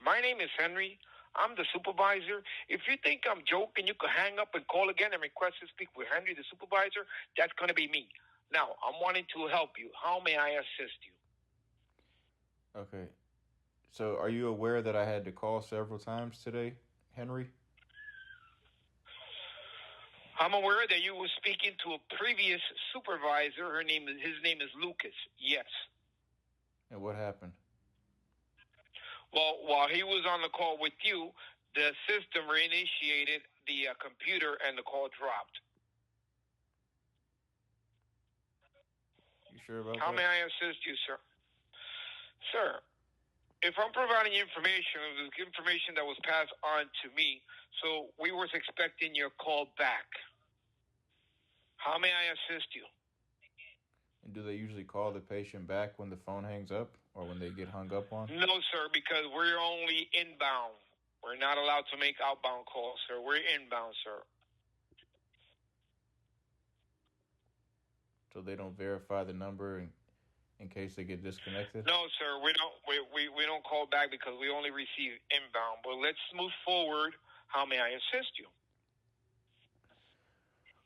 my name is Henry. I'm the supervisor. If you think I'm joking, you could hang up and call again and request to speak with Henry, the supervisor. That's going to be me. Now, I'm wanting to help you. How may I assist you? Okay. So are you aware that I had to call several times today, Henry? I'm aware that you were speaking to a previous supervisor. His name is Lucas. Yes. And what happened? Well, while he was on the call with you, the system reinitiated the computer and the call dropped. You sure about How that? may I assist you, sir? Sir, if I'm providing you information, it was information that was passed on to me, so we was expecting your call back. How may I assist you? And do they usually call the patient back when the phone hangs up or when they get hung up on? No, sir, because we're only inbound. We're not allowed to make outbound calls, sir. We're inbound, sir. So they don't verify the number in case they get disconnected? No, sir, we don't call back because we only receive inbound. But let's move forward. How may I assist you?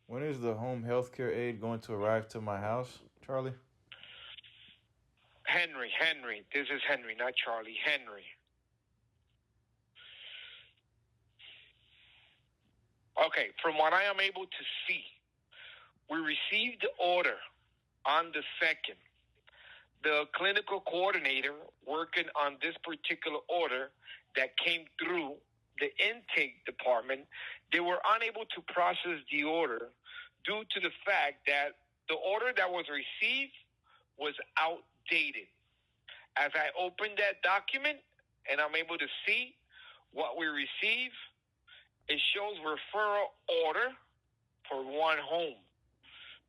When is the home health care aid going to arrive to my house, Charlie? Henry. This is Henry, not Charlie. Henry. Okay, from what I am able to see, we received the order on the 2nd. The clinical coordinator working on this particular order that came through the intake department, they were unable to process the order due to the fact that the order that was received was outdated. As I opened that document and I'm able to see what we received, it shows referral order for one home.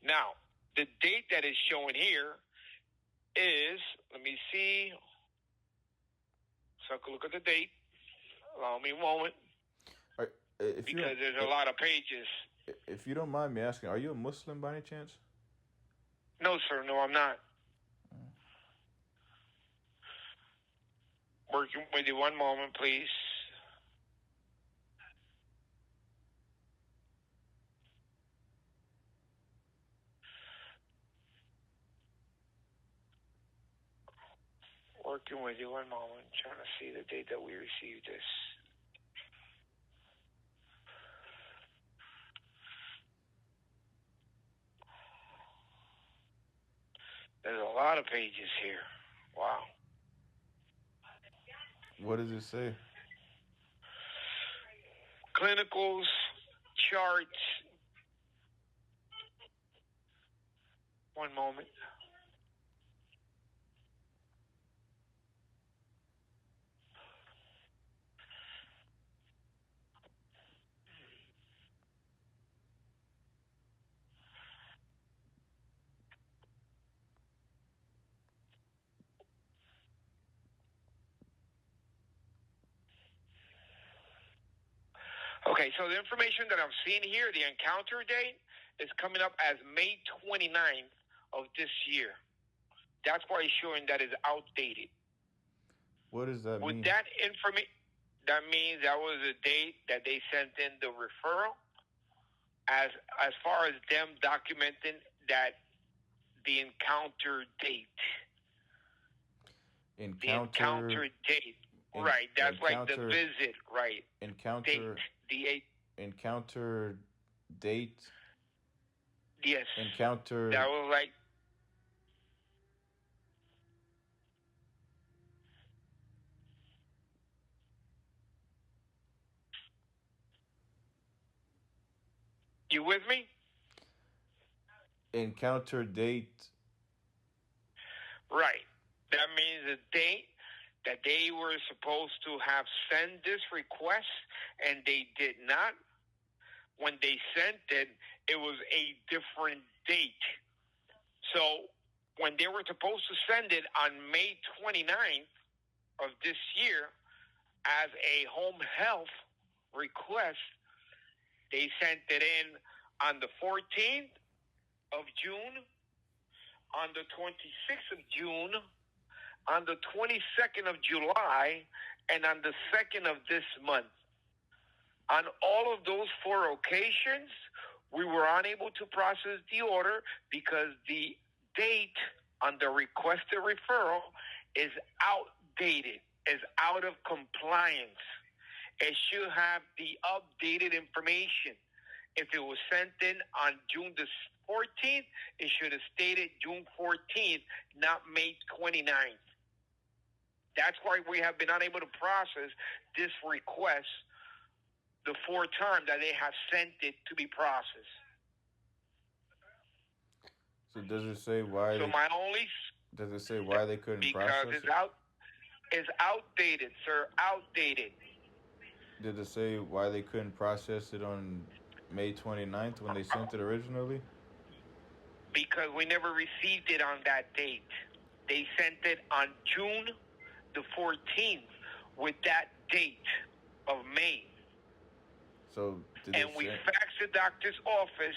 Now, the date that is showing here is, let me see, so I can look at the date. Allow me a moment. Because there's a lot of pages. If you don't mind me asking, are you a Muslim by any chance? No, sir. No, I'm not. Working with you one moment, please. Working with you one moment. Trying to see the date that we received this. There's a lot of pages here. Wow. What does it say? Clinicals, charts. One moment. Okay, so the information that I'm seeing here, the encounter date, is coming up as May 29th of this year. That's why it's showing that it's outdated. What does that mean? With that information, that means that was the date that they sent in the referral. As far as them documenting that the encounter date. The encounter date. Right, that's like the visit, right. Encounter date. Encounter date. Yes. Encounter. That was like. You with me? Encounter date. Right. That means the date that they were supposed to have sent this request and they did not. When they sent it, it was a different date. So when they were supposed to send it on May 29th of this year as a home health request, they sent it in on the 14th of June, on the 26th of June, on the 22nd of July, and on the 2nd of this month. On all of those 4 occasions, we were unable to process the order because the date on the requested referral is outdated, is out of compliance. It should have the updated information. If it was sent in on June the 14th, it should have stated June 14th, not May 29th. That's why we have been unable to process this request the 4 times that they have sent it to be processed. So does it say why? So my only. Does it say why they couldn't process it? Because it's out. is outdated, sir. Outdated. Did it say why they couldn't process it on May 29th when they sent it originally? Because we never received it on that date. They sent it on June the 14th with that date of May. So and we faxed the doctor's office.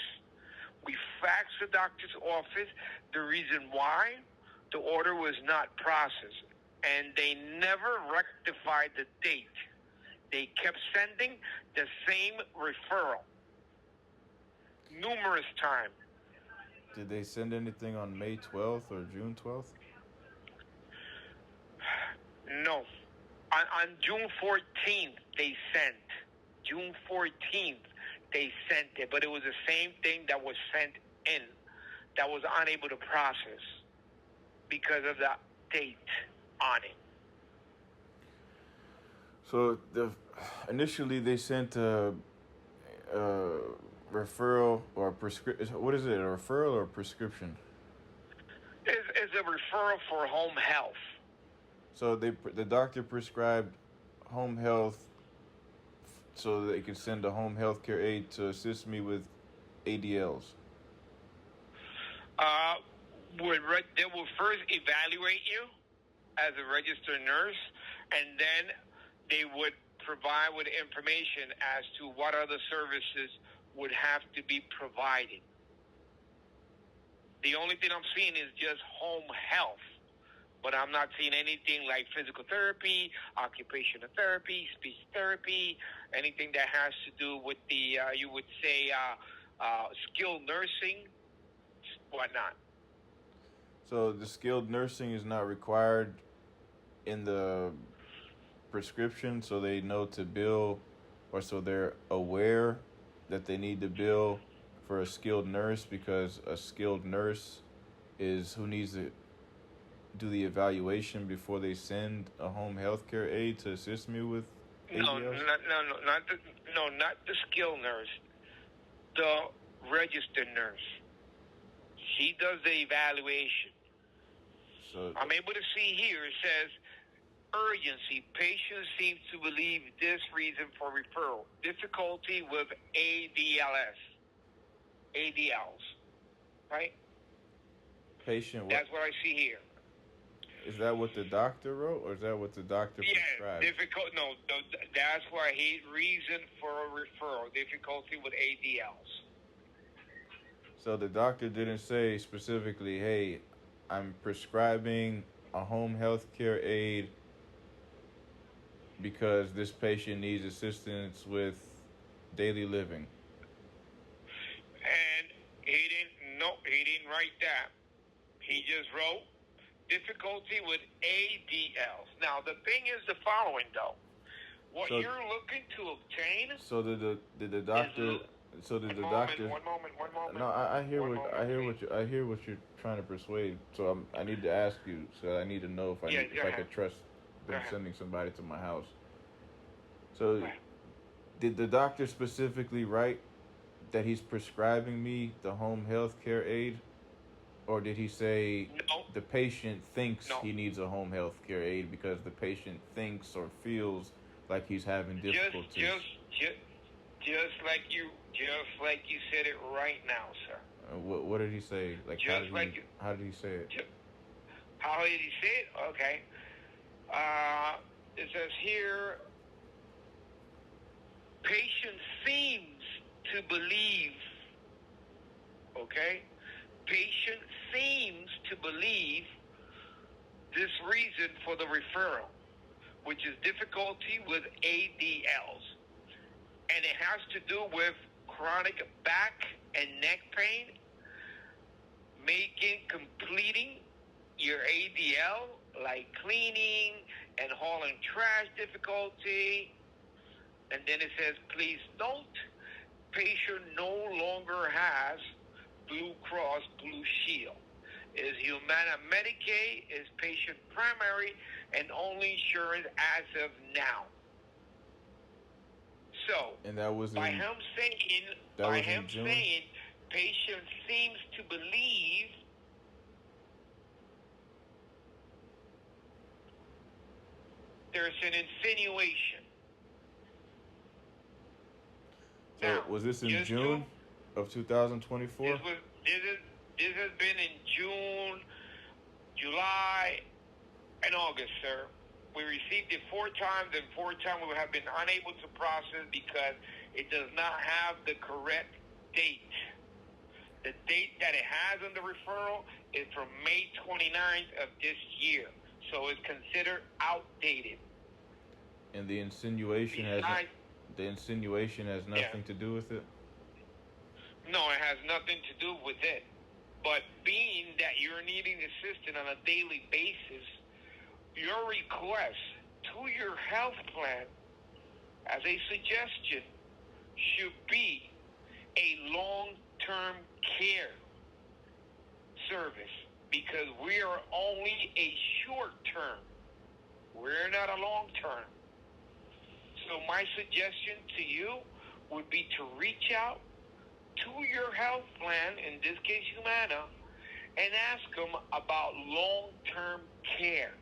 The reason why the order was not processed. And they never rectified the date. They kept sending the same referral numerous times. Did they send anything on May 12th or June 12th? No. On June 14th, they sent. June 14th, they sent it. But it was the same thing that was sent in that was unable to process because of the date on it. So initially they sent a referral or prescription. What is it? A referral or a prescription? It's a referral for home health. So the doctor prescribed home health so they could send a home health care aide to assist me with ADLs. They will first evaluate you as a registered nurse, and then they would provide with information as to what other services would have to be provided. The only thing I'm seeing is just home health, but I'm not seeing anything like physical therapy, occupational therapy, speech therapy, anything that has to do with the, you would say, skilled nursing, whatnot. So the skilled nursing is not required in the prescription, so they know to bill, or so they're aware that they need to bill for a skilled nurse, because a skilled nurse is who needs to do the evaluation before they send a home health care aide to assist me with ADLs? Not the skilled nurse. The registered nurse. She does the evaluation. So I'm able to see here, it says, urgency. Patient seems to believe this reason for referral. Difficulty with ADLs. Right? Patient. That's what I see here. Is that what the doctor wrote, or is that what the doctor prescribed? That's why reason for a referral. Difficulty with ADLs. So the doctor didn't say specifically, hey, I'm prescribing a home health care aide because this patient needs assistance with daily living. And he didn't write that. He just wrote difficulty with ADLs. Now, the thing is the following, though. What you're looking to obtain... So did the doctor... One moment. No, I hear what you're trying to persuade. So I need to ask you. So I need to know if I could trust them sending somebody to my house. So, did the doctor specifically write that he's prescribing me the home health care aide, or did he say the patient thinks he needs a home health care aide because the patient thinks or feels like he's having difficulties? Just like you said it right now, sir. What did he say? How did he say it? How did he say it? Okay. It says here, patient seems to believe. Okay. Patient seems to believe this reason for the referral, which is difficulty with ADLs. And it has to do with chronic back and neck pain, completing your ADL, like cleaning and hauling trash difficulty. And then it says, please note, patient no longer has Blue Cross Blue Shield. Is Humana Medicaid, is patient primary and only insurance as of now. So, and that was by him saying, patient seems to believe there's an insinuation. So Now, was this in June of 2024? This has been in June, July, and August, sir. We received it 4 times, and 4 times we have been unable to process because it does not have the correct date. The date that it has in the referral is from May 29th of this year, so it's considered outdated. And the insinuation has nothing to do with it? No, it has nothing to do with it. But being that you're needing assistance on a daily basis, your request to your health plan as a suggestion should be a long-term care service, because we are only a short-term. We're not a long-term. So my suggestion to you would be to reach out to your health plan, in this case Humana, and ask them about long-term care.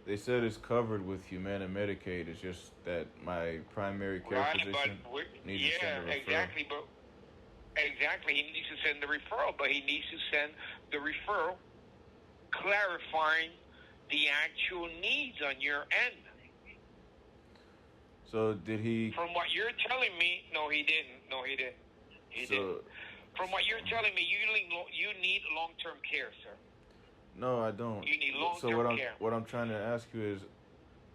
They said it's covered with Humana Medicaid. It's just that my primary care physician needs to send a referral. Exactly. He needs to send the referral, but he needs to send the referral clarifying the actual needs on your end. So did he? From what you're telling me, no, he didn't. He didn't. From what you're telling me, you need long-term care, sir. No, I don't. You need long-term care. What I'm trying to ask you is,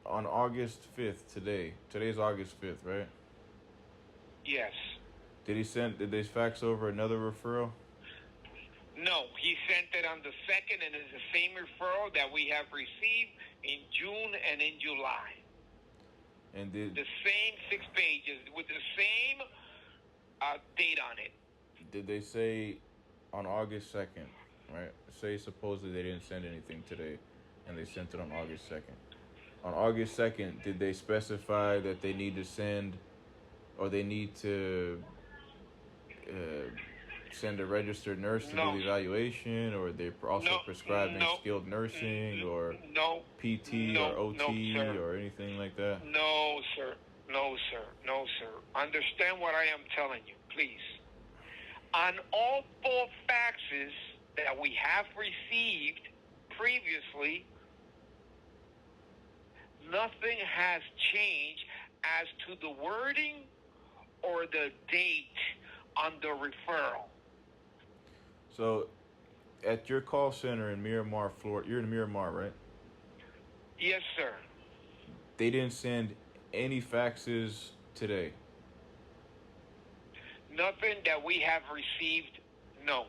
on August 5th, today's August 5th, right? Yes. Did they fax over another referral? No, he sent it on the 2nd, and it's the same referral that we have received in June and in July. And the same 6 pages with the same date on it. Did they say on August 2nd, right? Say supposedly they didn't send anything today, and they sent it on August 2nd. On August 2nd, did they specify that they need to send, or they need to send a registered nurse to do the evaluation, or they're also prescribing skilled nursing, or PT or OT or anything like that? No, sir. Understand what I am telling you, please. On all 4 faxes that we have received previously, nothing has changed as to the wording or the date on the referral. So, at your call center in Miramar, Florida, you're in Miramar, right? Yes, sir. They didn't send any faxes today? Nothing that we have received, no.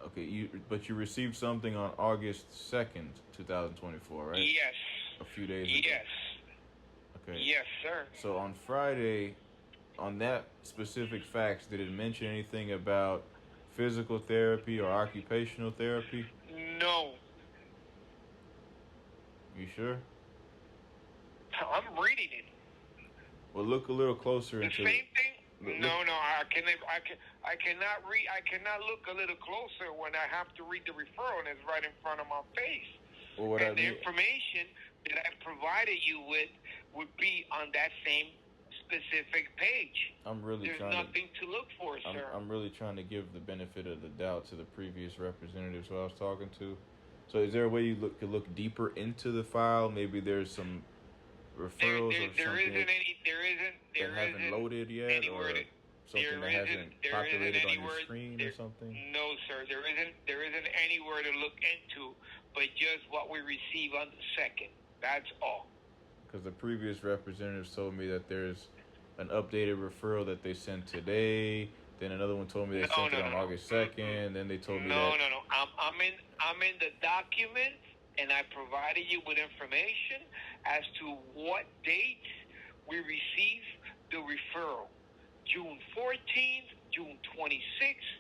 Okay, but you received something on August 2nd, 2024, right? Yes. A few days ago. Yes. Okay. Yes, sir. So on Friday, on that specific fax, did it mention anything about physical therapy or occupational therapy? No. You sure? I'm reading it. Well, look a little closer the into same thing. No, I cannot read. I cannot look a little closer when I have to read the referral and it's right in front of my face. Well, the information that I provided you with would be on that same specific page. There's nothing to look for, sir. I'm really trying to give the benefit of the doubt to the previous representatives who I was talking to. So is there a way you could look deeper into the file? Maybe there's some referrals or something that haven't loaded yet, or something that hasn't populated on your screen or something? No, sir. There isn't anywhere to look into, but just what we receive on the 2nd. That's all. Because the previous representatives told me that there's an updated referral that they sent today. Then another one told me they sent it on August 2nd. Then they told me No. I'm in the document, and I provided you with information as to what date we received the referral. June 14th, June 26th,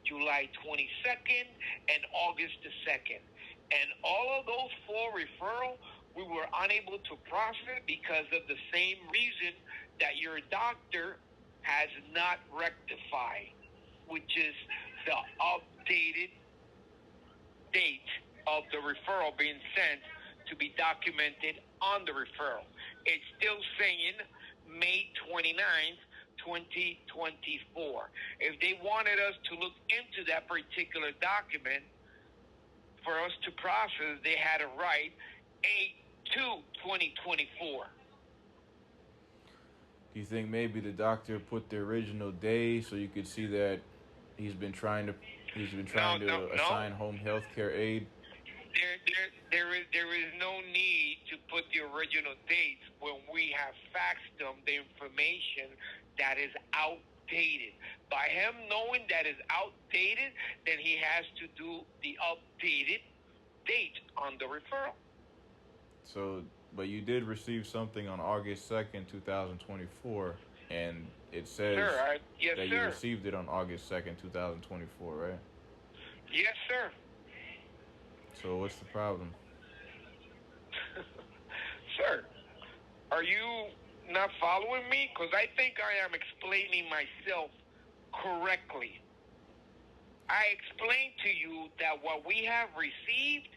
July 22nd, and August the 2nd. And all of those 4 referrals, we were unable to process because of the same reason that your doctor has not rectified, which is the updated date of the referral being sent to be documented on the referral. It's still saying May 29th, 2024. If they wanted us to look into that particular document for us to process, they had to write 8/2/2024. Do you think maybe the doctor put the original day so you could see that he's been trying to assign home health care aid? There is no need to put the original dates when we have faxed them the information that is outdated. By him knowing that is outdated, then he has to do the updated date on the referral. So, but you did receive something on August 2nd, 2024, and it says Yes, that sir. you received it on August 2nd, 2024, right? Yes, sir. So what's the problem? Sir, are you not following me? Because I think I am explaining myself correctly. I explained to you that what we have received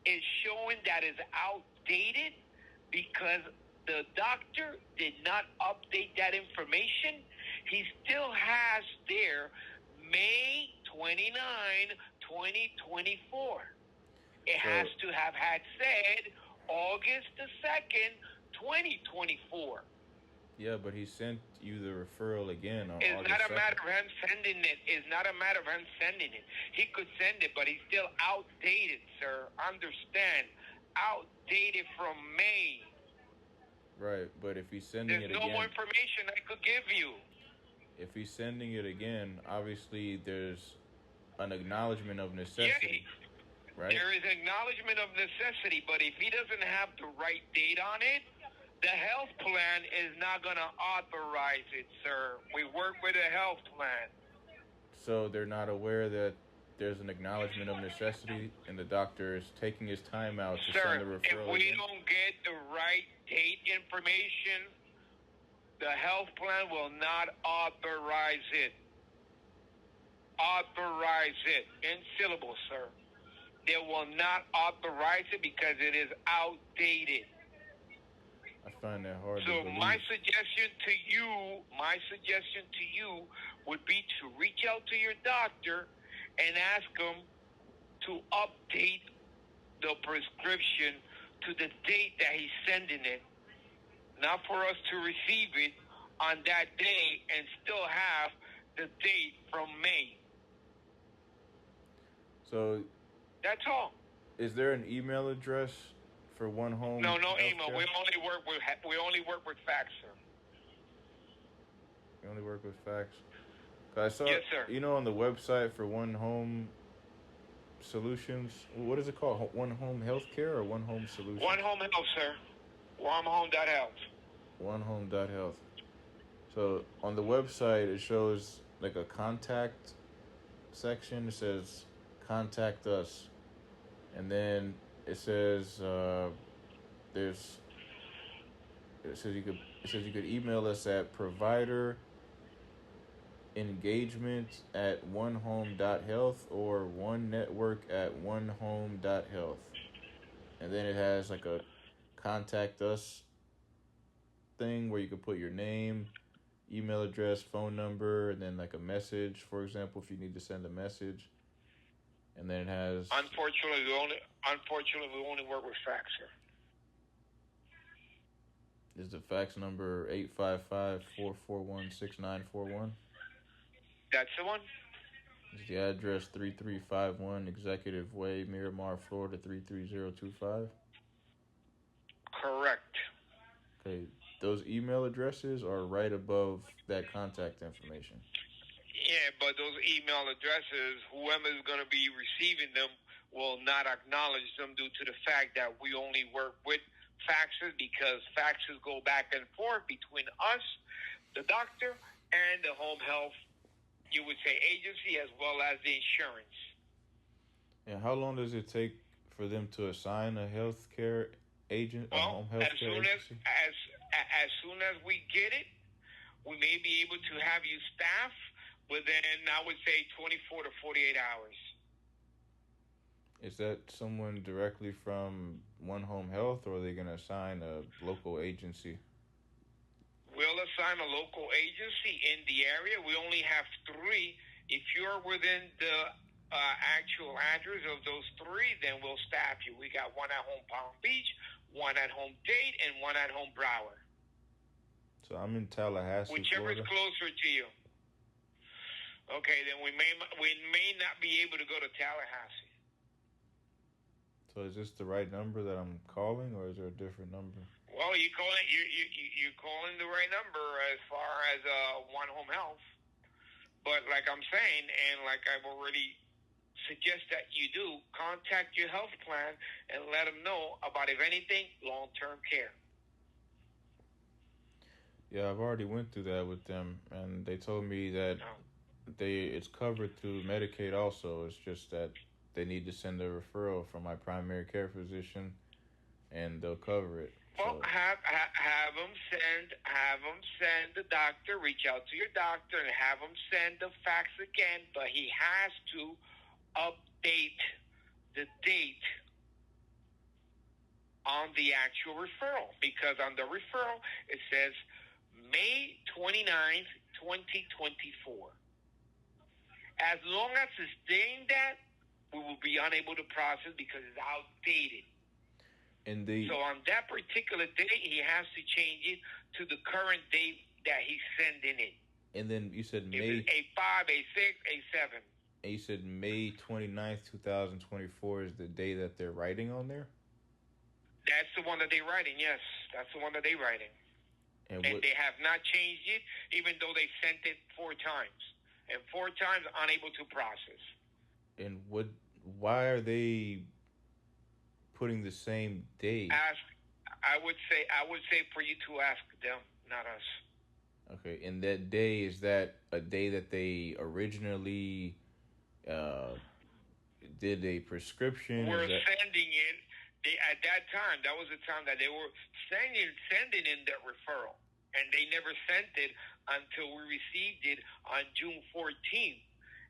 is showing that is outdated because the doctor did not update that information. He still has there May 29, 2024. It has to have had said August the 2nd, 2024. Yeah, but he sent you the referral again on It's August not a 2nd. matter of him sending it. It's not a matter of him sending it. He could send it, but he's still outdated, sir. Understand? Outdated from May. Right, but if he's sending There's it no again, more information I could give you. if he's sending it again, obviously there's an acknowledgement of necessity, right? There is acknowledgement of necessity, but if he doesn't have the right date on it, the health plan is not going to authorize it, sir. We work with a health plan. So they're not aware that there's an acknowledgement of necessity, and the doctor is taking his time out to send the Sir, referral if we again? don't get the right date information, the health plan will not authorize it. Authorize it in syllables, sir. They will not authorize it because it is outdated. I find that hard to So believe. my suggestion to you would be to reach out to your doctor and ask him to update the prescription to the date that he's sending it, not for us to receive it on that day and still have the date from May. So That's all. is there an email address for One Home? No email. Healthcare? We only work with fax, sir. You only work with fax? 'Cause I saw, Yes, sir. you know, on the website for One Home Solutions, what is it called? One Home Healthcare or One Home Solutions? One Home Health, sir. OneHome.health. OneHome.health. So on the website, it shows like a contact section. It says contact us, and then it says it says you could email us at provider engagement@onehome.health or onenetwork@onehome.health. And then it has like a contact us thing where you can put your name, email address, phone number, and then like a message, for example, if you need to send a message. And then it has... Unfortunately, we only work with fax, sir. Is the fax number 855-441-6941? That's the one? Is the address 3351 Executive Way, Miramar, Florida 33025? Correct. Okay, those email addresses are right above that contact information. Yeah, but those email addresses, whoever is going to be receiving them will not acknowledge them due to the fact that we only work with faxes because faxes go back and forth between us, the doctor, and the home health, you would say, agency as well as the insurance. And how long does it take for them to assign a healthcare agent, a home health care agency? As soon as we get it, we may be able to have you staff within, I would say, 24 to 48 hours. Is that someone directly from One Home Health, or are they going to assign a local agency? We'll assign a local agency in the area. We only have 3. If you're within the actual address of those 3, then we'll staff you. We got one at home Palm Beach, one at home Dade, and one at home Broward. So I'm in Tallahassee, Whichever Florida. is closer to you. Okay, then we may not be able to go to Tallahassee. So is this the right number that I'm calling, or is there a different number? Well, you're calling the right number as far as One Home Health. But like I'm saying, and like I've already suggest that you do, contact your health plan and let them know about, if anything, long-term care. Yeah, I've already went through that with them, and they told me that it's covered through Medicaid also. It's just that they need to send a referral from my primary care physician, and they'll cover it. Well, have them send the doctor, reach out to your doctor, and have them send the fax again, but he has to update the date on the actual referral, because on the referral it says May 29th, 2024. As long as it's saying that, we will be unable to process because it's outdated. So on that particular date, he has to change it to the current date that he's sending it. And then you said May... If it's A5, A6, A7. And you said May 29th, 2024 is the day that they're writing on there? That's the one that they're writing, yes. That's the one that they're writing. And they have not changed it, even though they sent it 4 times. And 4 times unable to process. And why are they putting the same date? I would say for you to ask them, not us. Okay, and that day, is that a day that they originally did a prescription? We're sending it. At that time, that was the time that they were sending in the referral. And they never sent it until we received it on June 14th.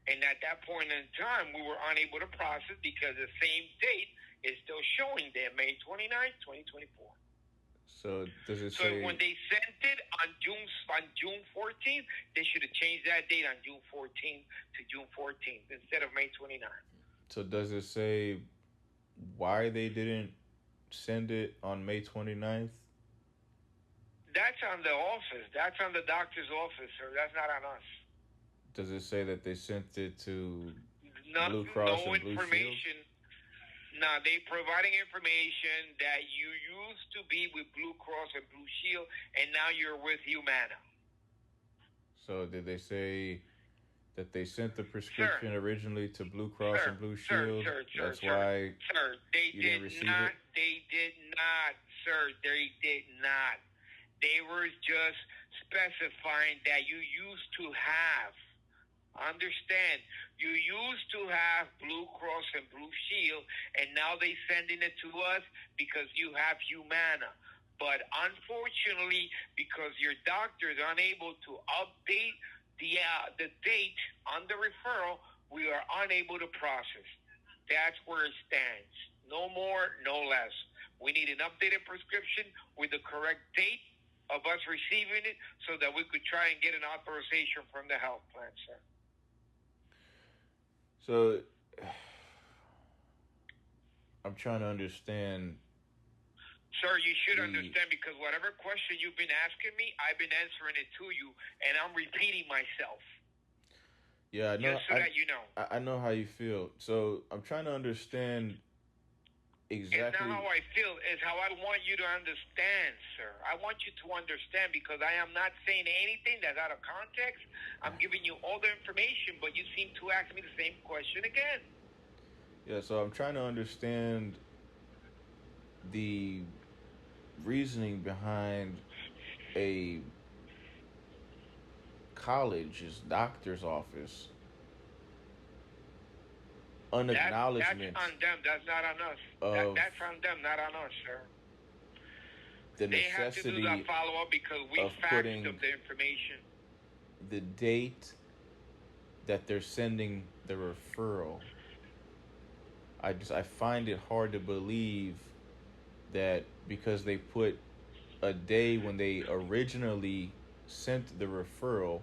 And at that point in time, we were unable to process because the same date is still showing there, May 29th, 2024. So does it say... So when they sent it on June 14th, they should have changed that date on June 14th to June 14th instead of May 29th. So does it say why they didn't send it on May 29th? That's on the office. That's on the doctor's office, sir. That's not on us. Does it say that they sent it to Blue Cross and Blue information. Shield? No, they providing information that you used to be with Blue Cross and Blue Shield, and now you're with Humana. So did they say that they sent the prescription originally to Blue Cross and Blue Shield? That's why they did not. They did not, sir. They did not. They were just specifying that you used to have. Understand, you used to have Blue Cross and Blue Shield, and now they sending it to us because you have Humana. But unfortunately, because your doctor is unable to update the date on the referral, we are unable to process. That's where it stands. No more, no less. We need an updated prescription with the correct date of us receiving it so that we could try and get an authorization from the health plan, sir. So, I'm trying to understand. Sir, you should understand, because whatever question you've been asking me, I've been answering it to you, and I'm repeating myself. Yeah, I know. Just so that you know. I know how you feel. So, I'm trying to understand exactly. It's not how I feel. It's how I want you to understand, sir. I want you to understand, because I am not saying anything that's out of context. I'm giving you all the information, but you seem to ask me the same question again. Yeah, so I'm trying to understand the reasoning behind a college's doctor's office unacknowledgement. That's on them. That's not on us. That's on them, not on us, sir. The they have to do that follow-up because we faxed them the information. The date that they're sending the referral. I find it hard to believe that because they put a day when they originally sent the referral,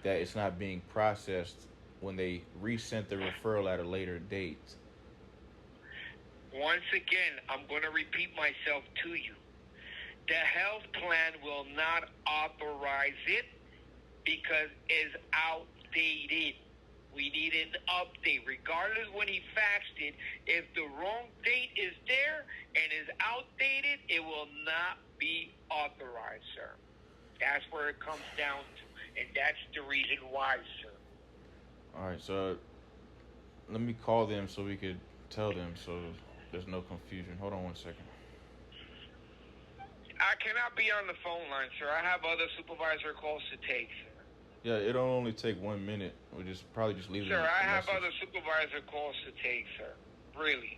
that it's not being processed when they resent the referral at a later date. Once again, I'm going to repeat myself to you. The health plan will not authorize it because it's outdated. We need an update. Regardless when he faxed it, if the wrong date is there and is outdated, it will not be authorized, sir. That's where it comes down to. And that's the reason why, sir. All right, so let me call them so we could tell them so there's no confusion. Hold on 1 second. I cannot be on the phone line, sir. I have other supervisor calls to take, sir. Yeah, it'll only take 1 minute. We'll probably just leave it. Sir, I have other supervisor calls to take, sir. Really.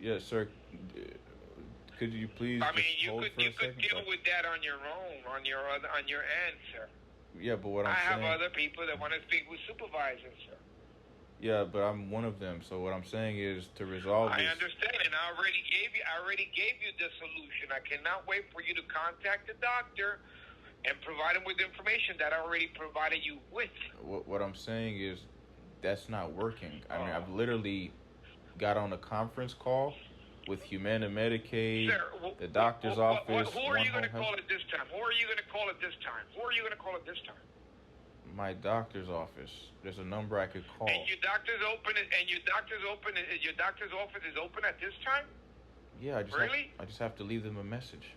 Yeah, sir. Could you please you hold could deal with that on your own, on your end, sir. Yeah, but what I'm saying... I have other people that want to speak with supervisors, sir. Yeah, but I'm one of them. So what I'm saying is to resolve this... I understand, and I already gave you the solution. I cannot wait for you to contact the doctor and provide him with information that I already provided you with. What I'm saying is that's not working. I mean, I've literally got on a conference call with Humana Medicaid, sir, the doctor's office. Who are you going to call at this time? Who are you going to call at this time? Who are you going to call at this time? My doctor's office. There's a number I could call. And your doctor's office is open at this time? Yeah, I just have to leave them a message.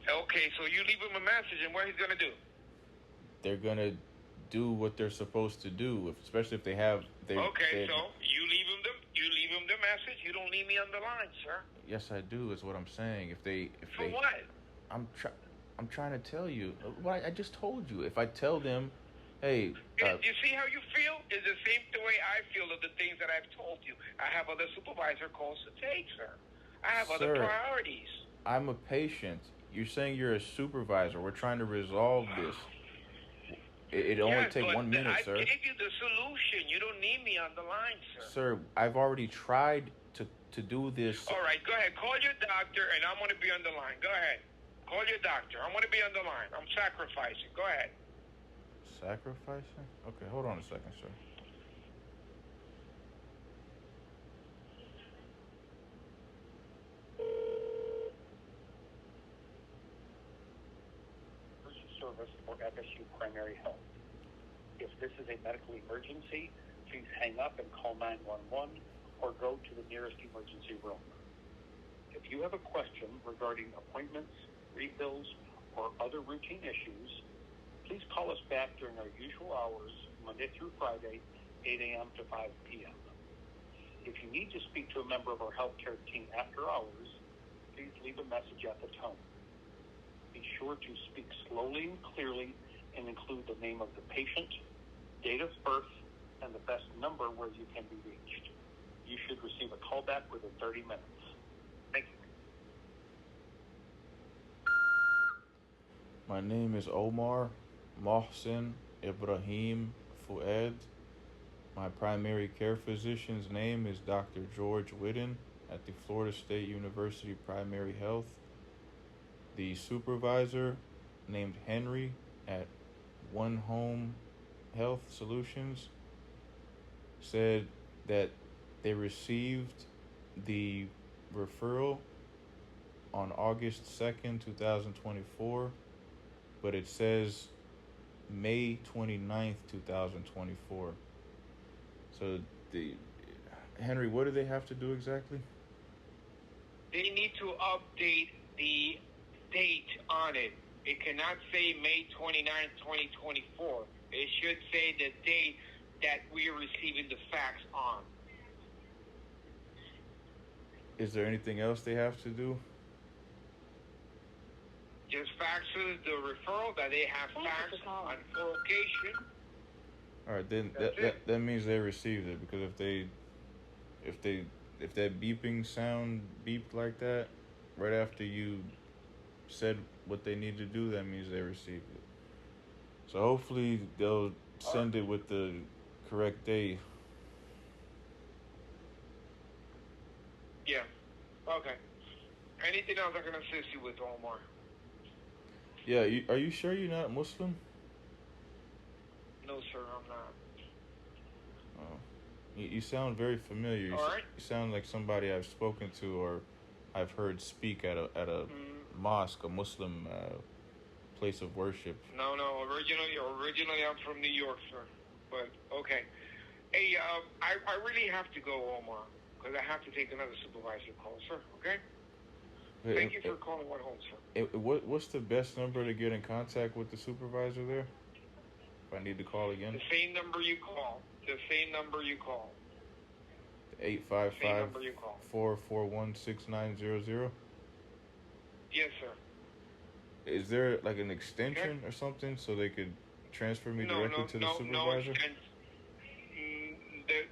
Okay, so you leave him a message, and what he's going to do? They're going to do what they're supposed to do, especially if they have... So you leave him the message. You don't leave me on the line, sir. Yes, I do, is what I'm saying. For what? I'm trying to tell you. What I just told you. If I tell them, hey... you see how you feel? It's the same way I feel of the things that I've told you. I have other supervisor calls to take, sir. I have other priorities. I'm a patient. You're saying you're a supervisor. We're trying to resolve this. It only take 1 minute, sir. I gave you the solution. You don't need me on the line, sir. Sir, I've already tried to do this. All right, go ahead. Call your doctor, and I'm going to be on the line. Go ahead. Call your doctor. I'm going to be on the line. I'm sacrificing. Go ahead. Sacrificing? Okay, hold on a second, sir. Service for FSU Primary Health. If this is a medical emergency, please hang up and call 911 or go to the nearest emergency room. If you have a question regarding appointments, refills, or other routine issues, please call us back during our usual hours, Monday through Friday, 8 a.m. to 5 p.m. If you need to speak to a member of our healthcare team after hours, please leave a message at the tone. Be sure to speak slowly and clearly and include the name of the patient, date of birth, and the best number where you can be reached. You should receive a callback within 30 minutes. Thank you. My name is Omar Mohsen Ibrahim Fouad. My primary care physician's name is Dr. George Whitten at the Florida State University Primary Health. The supervisor, named Henry at One Home Health Solutions, said that they received the referral on August 2nd, 2024, but it says May 29th, 2024. So, Henry, what do they have to do exactly? They need to update the date on it. It cannot say May 29th, 2024. It should say the date that we are receiving the fax on. Is there anything else they have to do? Just faxes the referral that they have faxed on 4 occasions. All right, then that means they received it, because if that beeping sound beeped like that right after you said what they need to do, that means they received it. So hopefully they'll send it with the correct date. Yeah. else I can assist you with, Omar? Yeah, are you sure you're not Muslim? No, sir, I'm not. Oh. You sound very familiar. You, All right. you sound like somebody I've spoken to or I've heard speak at a mosque, a Muslim place of worship. No. Originally I'm from New York, sir. But okay. Hey, I really have to go, Omar, because I have to take another supervisor call, sir. Okay. Thank you for calling One Home, sir. What's the best number to get in contact with the supervisor there? If I need to call again? The same number you call. 855-441-6900? Yes, sir. Is there like an extension or something so they could transfer me directly to the supervisor? No extension.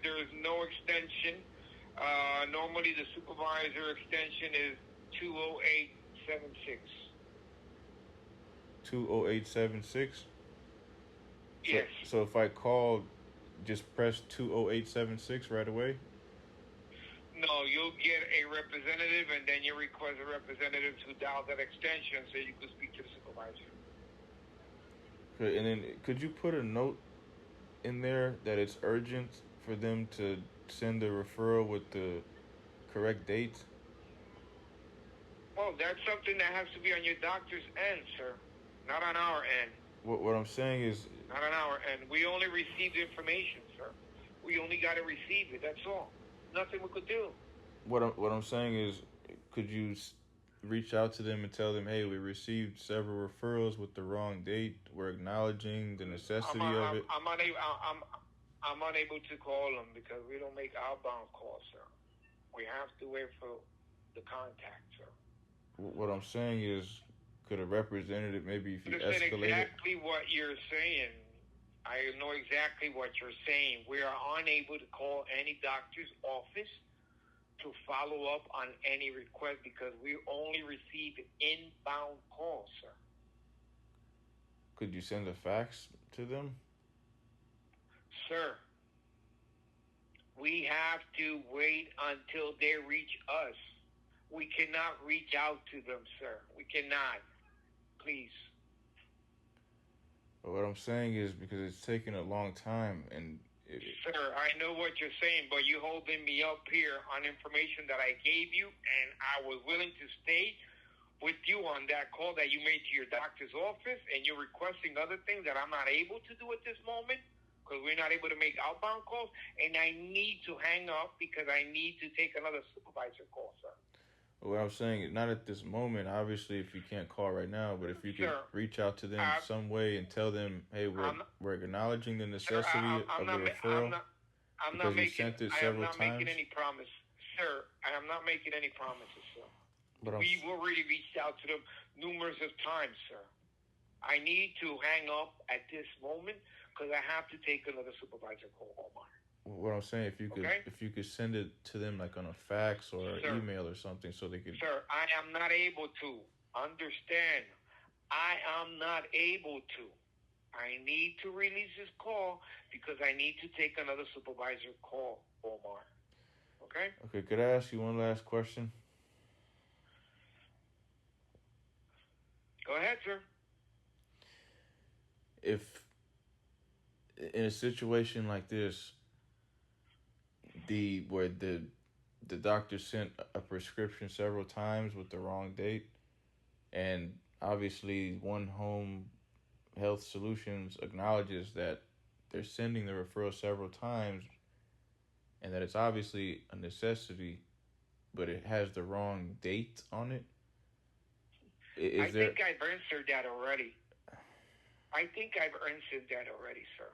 There is no extension. Normally the supervisor extension is 20876. 20876? Yes. So if I call, just press 20876 right away? No, you'll get a representative, and then you request a representative to dial that extension so you can speak to the supervisor. Okay, and then could you put a note in there that it's urgent for them to send the referral with the correct date? Well, that's something that has to be on your doctor's end, sir, not on our end. What I'm saying is... Not on our end. We only receive the information, sir. We only got to receive it, that's all. Nothing we could do. What I'm saying is, could you reach out to them and tell them, hey, we received several referrals with the wrong date. We're acknowledging the necessity of it. I'm unable to call them because we don't make outbound calls, sir. We have to wait for the contact, sir. What I'm saying is, could a representative, maybe if you escalate exactly what you're saying. I know exactly what you're saying. We are unable to call any doctor's office to follow up on any request because we only receive inbound calls, sir. Could you send a fax to them? Sir, we have to wait until they reach us. We cannot reach out to them, sir. We cannot. Please. What I'm saying is because it's taking a long time and... Sir, I know what you're saying, but you're holding me up here on information that I gave you, and I was willing to stay with you on that call that you made to your doctor's office, and you're requesting other things that I'm not able to do at this moment because we're not able to make outbound calls, and I need to hang up because I need to take another supervisor call, sir. What I'm saying is not at this moment, obviously, if you can't call right now, but if you could reach out to them some way and tell them, hey, we're acknowledging the necessity of the referral because you sent it several times. I'm not making any promise, sir. I am not making any promises, sir. But we've already reached out to them numerous of times, sir. I need to hang up at this moment because I have to take another supervisor call, Omar. What I'm saying, if you could send it to them like on a fax or an email or something so they could... Sir, I am not able to. Understand. I am not able to. I need to release this call because I need to take another supervisor call, Omar. Okay? Okay, could I ask you one last question? Go ahead, sir. If in a situation like this, where the doctor sent a prescription several times with the wrong date, and obviously One Home Health Solutions acknowledges that they're sending the referral several times and that it's obviously a necessity, but it has the wrong date on it. I think I've answered that already. Sir.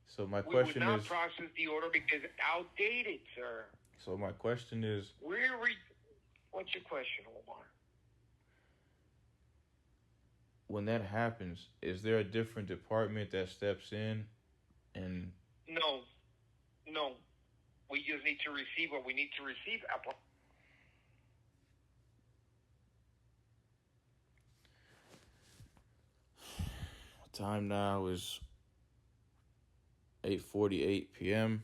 So my question is... We would not process the order because it's outdated, sir. So my question is... What's your question, Omar? When that happens, is there a different department that steps in and... No. We just need to receive what we need to receive. Time now is 8:48 p.m.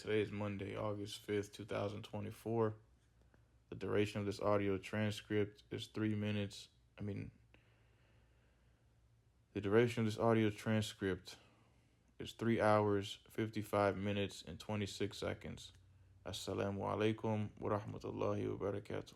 Today is Monday, August 5th, 2024. The duration of this audio transcript is 3 minutes. The duration of this audio transcript is 3 hours, 55 minutes, and 26 seconds. Assalamu alaikum wa rahmatullahi wa barakatuh.